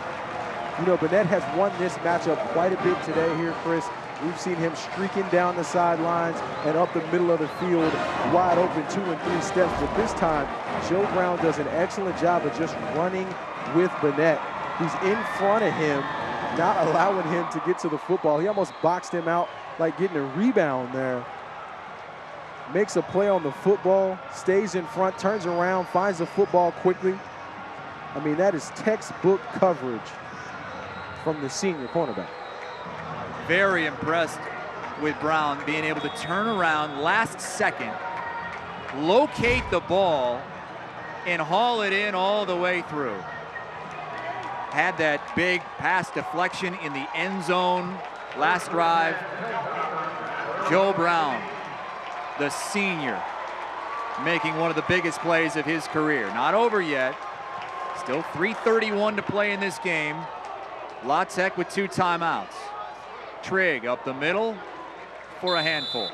You know, Bonnet has won this matchup quite a bit today here, Chris. We've seen him streaking down the sidelines and up the middle of the field, wide open 2 and 3 steps. But this time, Joe Brown does an excellent job of just running with Bonnet. He's in front of him, not allowing him to get to the football. He almost boxed him out like getting a rebound there. Makes a play on the football, stays in front, turns around, finds the football quickly. I mean, that is textbook coverage from the senior cornerback. Very impressed with Brown being able to turn around last second, locate the ball, and haul it in all the way through. Had that big pass deflection in the end zone last drive. Joe Brown, the senior, making one of the biggest plays of his career. Not over yet. Still 3:31 to play in this game. La Tech with 2 timeouts. Trigg up the middle for a handful.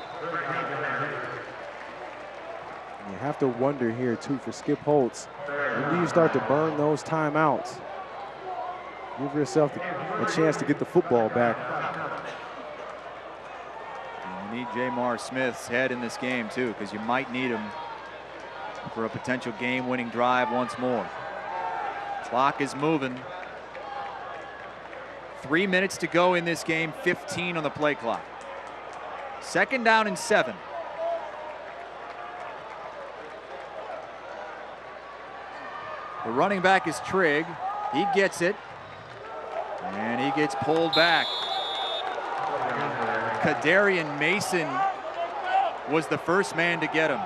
You have to wonder here, too, for Skip Holtz, when do you start to burn those timeouts? Give yourself a chance to get the football back. And you need Jamar Smith's head in this game, too, because you might need him for a potential game-winning drive once more. Clock is moving. 3 minutes to go in this game, 15 on the play clock. 2nd down and 7. The running back is Trigg. He gets it, and he gets pulled back. Kadarian Mason was the first man to get him.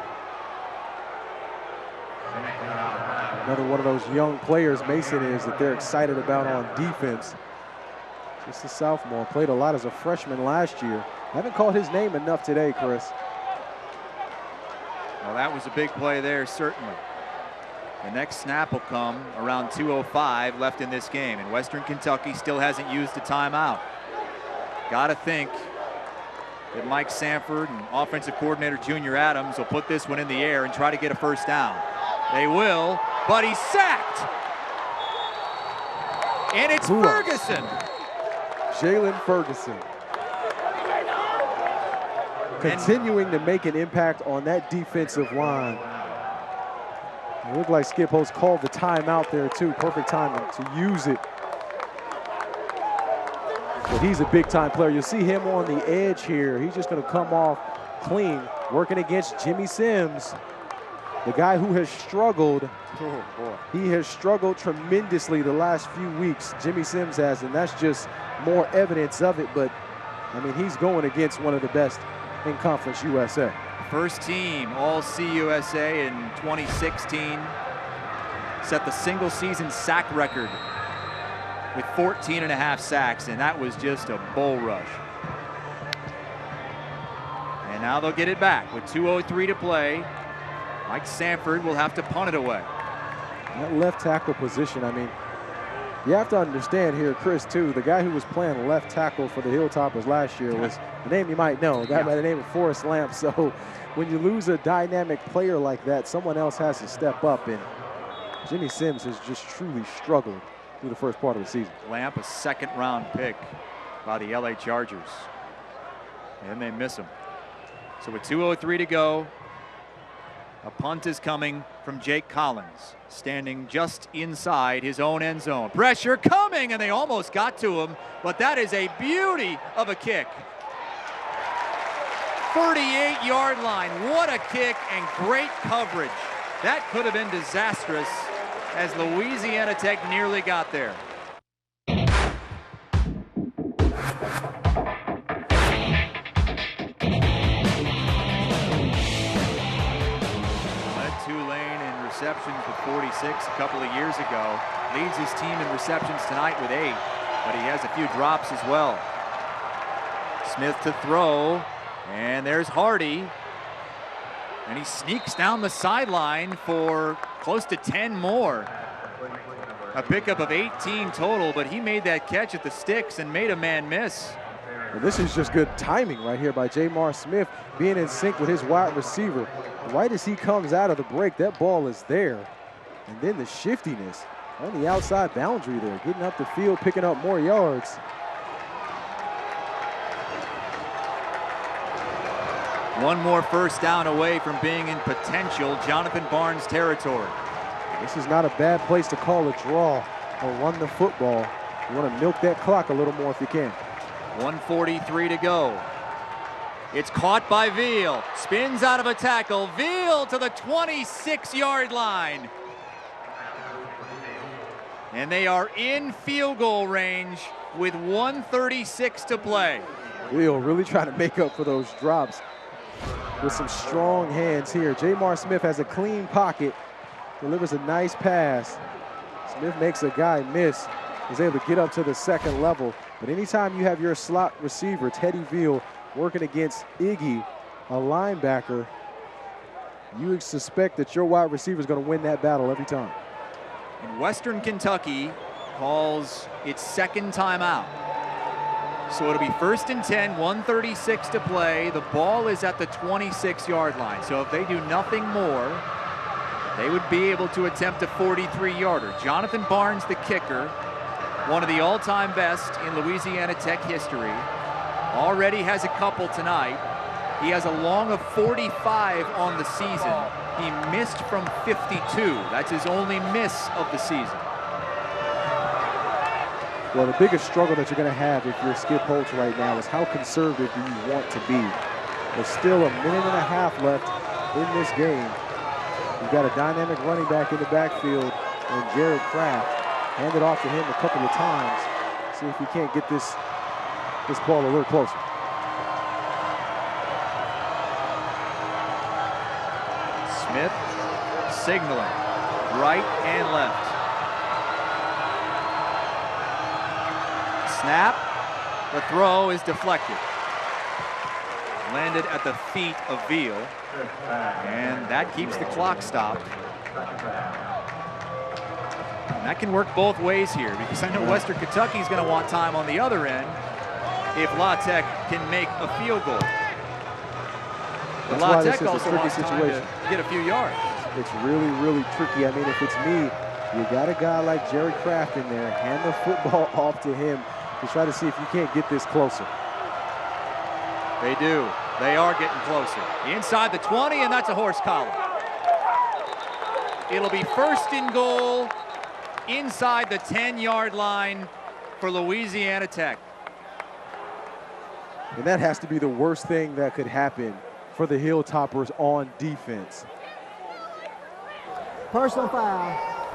Another one of those young players Mason is that they're excited about on defense. Just a sophomore, played a lot as a freshman last year. Haven't called his name enough today, Chris. Well, that was a big play there, certainly. The next snap will come around 2:05 left in this game, and Western Kentucky still hasn't used a timeout. Got to think that Mike Sanford and offensive coordinator Junior Adams will put this one in the air and try to get a first down. They will, but he's sacked. And it's Ferguson. Jalen Ferguson. Continuing to make an impact on that defensive line. It looked like Skip Holtz called the timeout there too. Perfect timing to use it. But he's a big time player. You'll see him on the edge here. He's just going to come off clean, working against Jimmy Sims, the guy who has struggled. Oh boy. He has struggled tremendously the last few weeks. Jimmy Sims has, and that's just more evidence of it. But I mean, he's going against one of the best in Conference USA. First team All-CUSA in 2016. Set the single season sack record with 14.5 sacks, and that was just a bull rush. And now they'll get it back with 2:03 to play. Mike Sanford will have to punt it away. That left tackle position, I mean, you have to understand here, Chris, too, the guy who was playing left tackle for the Hilltoppers last year was a name you might know, a guy by the name of Forrest Lamp. So when you lose a dynamic player like that, someone else has to step up, and Jimmy Sims has just truly struggled through the first part of the season. Lamp, a 2nd-round pick by the LA Chargers. And they miss him. So with 2:03 to go, a punt is coming from Jake Collins, standing just inside his own end zone. Pressure coming, and they almost got to him, but that is a beauty of a kick. 38-yard line. What a kick and great coverage. That could have been disastrous as Louisiana Tech nearly got there. Tulane in receptions with 46 a couple of years ago. Leads his team in receptions tonight with 8, but he has a few drops as well. Smith to throw, and there's Hardy. And he sneaks down the sideline for close to 10 more. A pickup of 18 total, but he made that catch at the sticks and made a man miss. Well, this is just good timing right here by Jamar Smith, being in sync with his wide receiver. Right as he comes out of the break, that ball is there. And then the shiftiness on the outside boundary there, getting up the field, picking up more yards. One more first down away from being in potential Jonathan Barnes territory. This is not a bad place to call a draw or run the football. You want to milk that clock a little more if you can. 1:43 to go. It's caught by Veal. Spins out of a tackle. Veal to the 26-yard line. And they are in field goal range with 1:36 to play. Veal really trying to make up for those drops with some strong hands here. Jamar Smith has a clean pocket, delivers a nice pass. Smith makes a guy miss, is able to get up to the second level. But anytime you have your slot receiver, Teddy Veal, working against Iggy, a linebacker, you suspect that your wide receiver is going to win that battle every time. And Western Kentucky calls its second timeout. So it'll be 1st and 10, 1:36 to play. The ball is at the 26-yard line. So if they do nothing more, they would be able to attempt a 43-yarder. Jonathan Barnes, the kicker, one of the all-time best in Louisiana Tech history, already has a couple tonight. He has a long of 45 on the season. He missed from 52. That's his only miss of the season. Well, the biggest struggle that you're going to have if you're Skip Holtz right now is how conservative do you want to be? There's still a minute and a half left in this game. You've got a dynamic running back in the backfield, and Jared Kraft. Hand it off to him a couple of times. See if he can't get this ball a little closer. Smith signaling right and left. Snap. The throw is deflected. Landed at the feet of Veal. And that keeps the clock stopped. And that can work both ways here, because I know Western Kentucky is going to want time on the other end if La Tech can make a field goal. But La Tech also wants time to get a few yards. It's really, really tricky. I mean, if it's me, you got a guy like Jerry Kraft in there, hand the football off to him to try to see if you can't get this closer. They do. They are getting closer. Inside the 20, and that's a horse collar. It'll be 1st and goal inside the 10-yard line for Louisiana Tech. And that has to be the worst thing that could happen for the Hilltoppers on defense. Personal foul,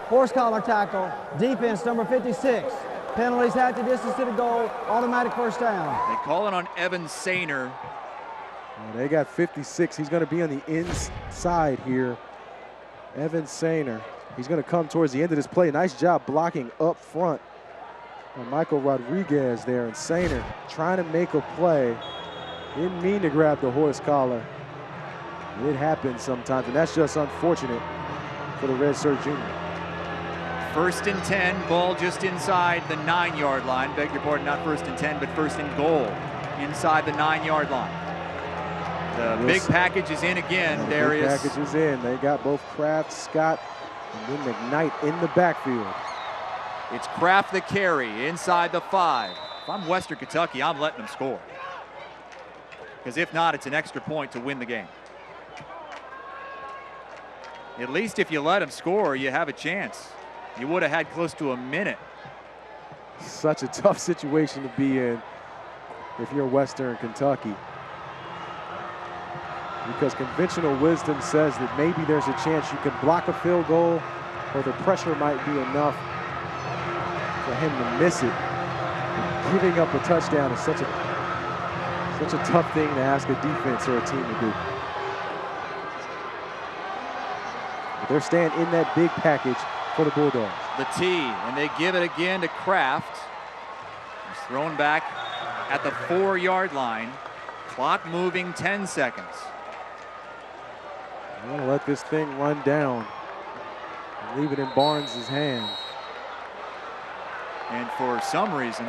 horse collar tackle, defense number 56. Penalties half the distance to the goal, automatic first down. They call it on Evan Sainer. They got 56. He's going to be on the inside here. Evan Sainer. He's going to come towards the end of this play. Nice job blocking up front. And Michael Rodriguez there. And Sainer trying to make a play. Didn't mean to grab the horse collar. It happens sometimes, and that's just unfortunate for the Red Shirt Junior. 1st and 10, ball just inside the 9-yard line. Beg your pardon, not 1st and 10, but 1st and goal inside the 9-yard line. The big package is in again, Darius. Big package is in. They got both Kraft, Scott, and then McKnight in the backfield. It's Kraft the carry inside the 5. If I'm Western Kentucky, I'm letting them score. because if not, it's an extra point to win the game. At least if you let them score, you have a chance. You would have had close to a minute. Such a tough situation to be in if you're Western Kentucky. Because conventional wisdom says that maybe there's a chance you can block a field goal, or the pressure might be enough for him to miss it. But giving up a touchdown is such a tough thing to ask a defense or a team to do. But they're staying in that big package for the Bulldogs. The tee, and they give it again to Kraft. He's thrown back at the 4-yard line. Clock moving, 10 seconds. I'm gonna let this thing run down and leave it in Barnes' hands. And for some reason,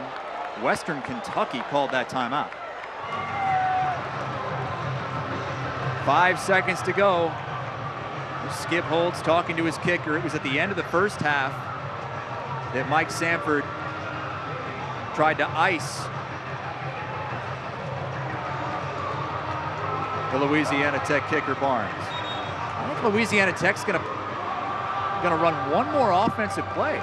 Western Kentucky called that timeout. 5 seconds to go. Skip Holtz talking to his kicker. It was at the end of the first half that Mike Sanford tried to ice the Louisiana Tech kicker Barnes. I think Louisiana Tech's gonna run one more offensive play.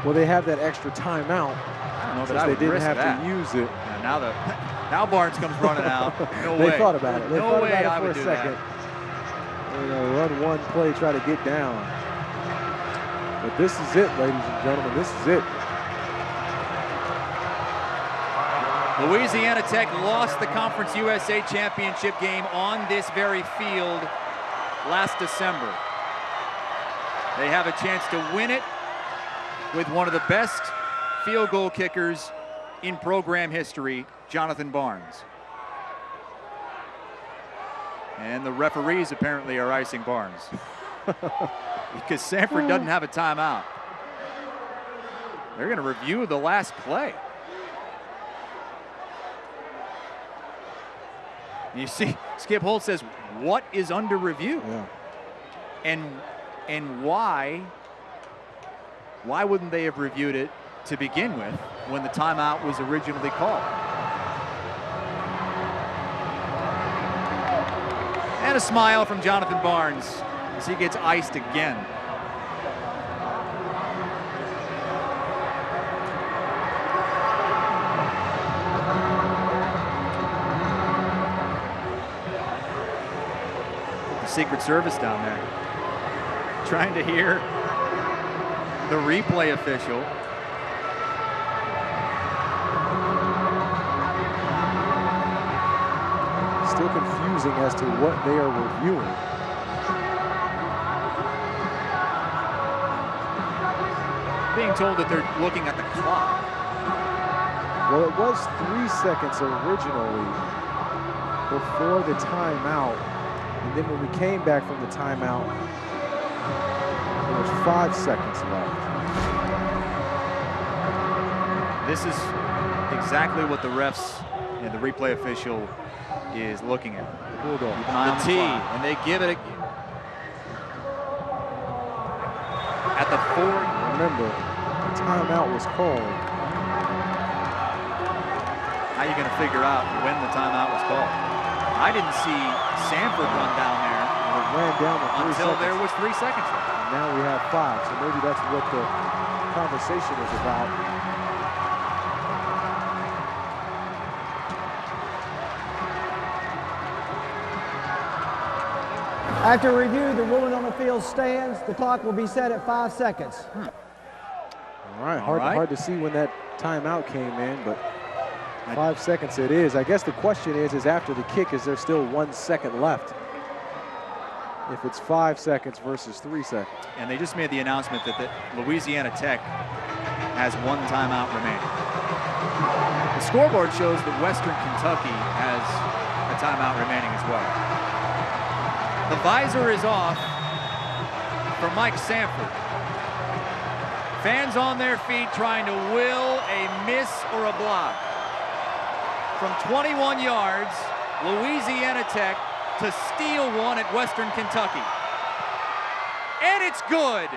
Well, they have that extra timeout. I don't know that I they would didn't risk have that. to use it. Yeah, now Barnes comes running out. No They way. thought about it. They no thought way about it I for would a do second. that. They're gonna run one play, try to get down. But this is it, ladies and gentlemen. This is it. Louisiana Tech lost the Conference USA Championship game on this very field last December. They have a chance to win it with one of the best field goal kickers in program history, Jonathan Barnes. And the referees apparently are icing Barnes because Sanford doesn't have a timeout. They're going to review the last play. You see, Skip Holtz says, what is under review? Yeah. And why wouldn't they have reviewed it to begin with when the timeout was originally called? And a smile from Jonathan Barnes as he gets iced again. The Secret Service down there trying to hear the replay official. Still confusing as to what they are reviewing. Being told that they're looking at the clock. Well, it was 3 seconds originally before the timeout. And then when we came back from the timeout, there was 5 seconds left. This is exactly what the refs and the replay official is looking at. The tee, and they give it at the 4. Remember, the timeout was called. How are you going to figure out when the timeout was called? I didn't see Sanford run down there It ran down to 3 until seconds. there was 3 seconds left. And now we have 5, so maybe that's what the conversation is about. After review, the ruling on the field stands. The clock will be set at 5 seconds. All right, hard to see when that timeout came in, but 5 seconds it is. I guess the question is after the kick, is there still 1 second left? If it's 5 seconds versus 3 seconds. And they just made the announcement that Louisiana Tech has 1 timeout remaining. The scoreboard shows that Western Kentucky has a timeout remaining as well. The visor is off for Mike Sanford. Fans on their feet trying to will a miss or a block. From 21 yards, Louisiana Tech to steal one at Western Kentucky. And it's good.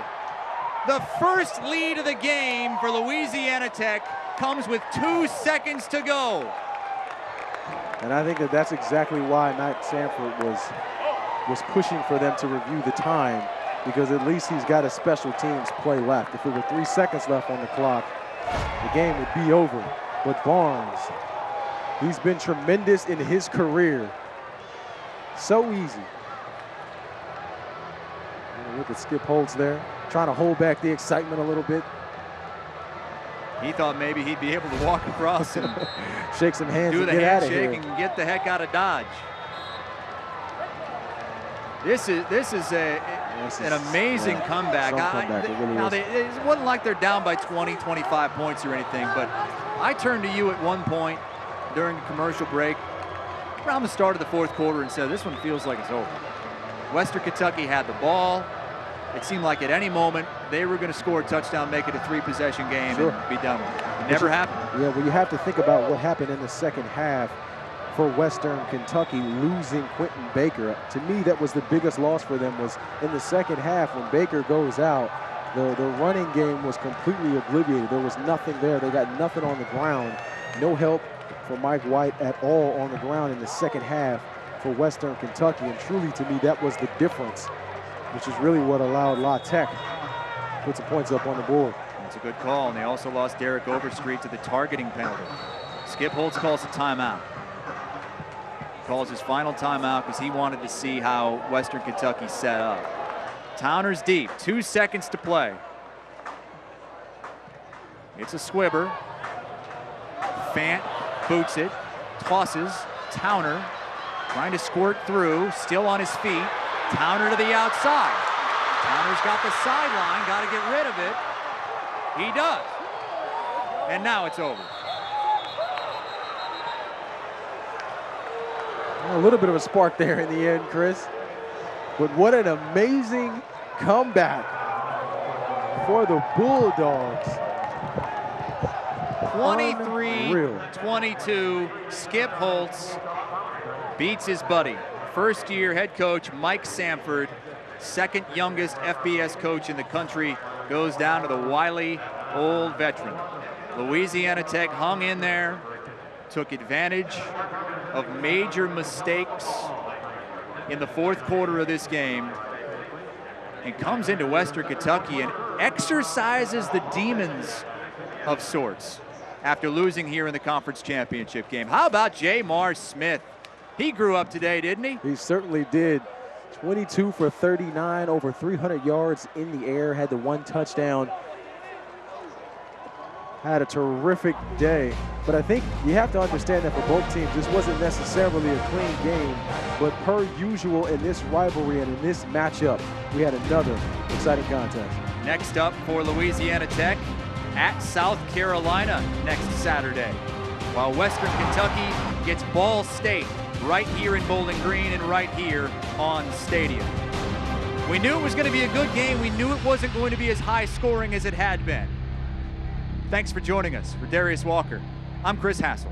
The first lead of the game for Louisiana Tech comes with 2 seconds to go. And I think that that's exactly why Mike Sanford was pushing for them to review the time, because at least he's got a special teams play left. If it were 3 seconds left on the clock, the game would be over. But Barnes, he's been tremendous in his career. So easy. Look at Skip Holtz there, trying to hold back the excitement a little bit. He thought maybe he'd be able to walk across and shake some hands do and the get out of here. handshake and get the heck out of Dodge. This is an amazing comeback. It wasn't like they're down by 20, 25 points or anything, but I turned to you at one point during the commercial break around the start of the fourth quarter and said, this one feels like it's over. Western Kentucky had the ball. It seemed like at any moment they were going to score a touchdown, make it a 3-possession game, and be done with it. It never happened. Yeah, well, you have to think about what happened in the second half for Western Kentucky losing Quentin Baker. To me, that was the biggest loss for them, was in the second half when Baker goes out. The running game was completely obliterated. There was nothing there. They got nothing on the ground. No help for Mike White at all on the ground in the second half for Western Kentucky. And truly, to me, that was the difference, which is really what allowed La Tech to put some points up on the board. That's a good call, and they also lost Derek Overstreet to the targeting penalty. Skip Holtz calls a timeout. Calls his final timeout because he wanted to see how Western Kentucky set up. Towner's deep, 2 seconds to play. It's a swibber. Fant boots it, tosses. Towner trying to squirt through, still on his feet. Towner to the outside. Towner's got the sideline, got to get rid of it. He does. And now it's over. A little bit of a spark there in the end, Chris. But what an amazing comeback for the Bulldogs. 23-22, Skip Holtz beats his buddy. First-year head coach Mike Sanford, second youngest FBS coach in the country, goes down to the wily old veteran. Louisiana Tech hung in there, took advantage of major mistakes in the fourth quarter of this game, and comes into Western Kentucky and exercises the demons of sorts after losing here in the conference championship game. How about Jamar Smith? He grew up today, didn't he? He certainly did. 22 for 39, over 300 yards in the air, had the one touchdown. Had a terrific day. But I think you have to understand that for both teams, this wasn't necessarily a clean game, but per usual in this rivalry and in this matchup, we had another exciting contest. Next up for Louisiana Tech, at South Carolina next Saturday, while Western Kentucky gets Ball State right here in Bowling Green and right here on Stadium. We knew it was going to be a good game. We knew it wasn't going to be as high scoring as it had been. Thanks for joining us. For Darius Walker, I'm Chris Hassel.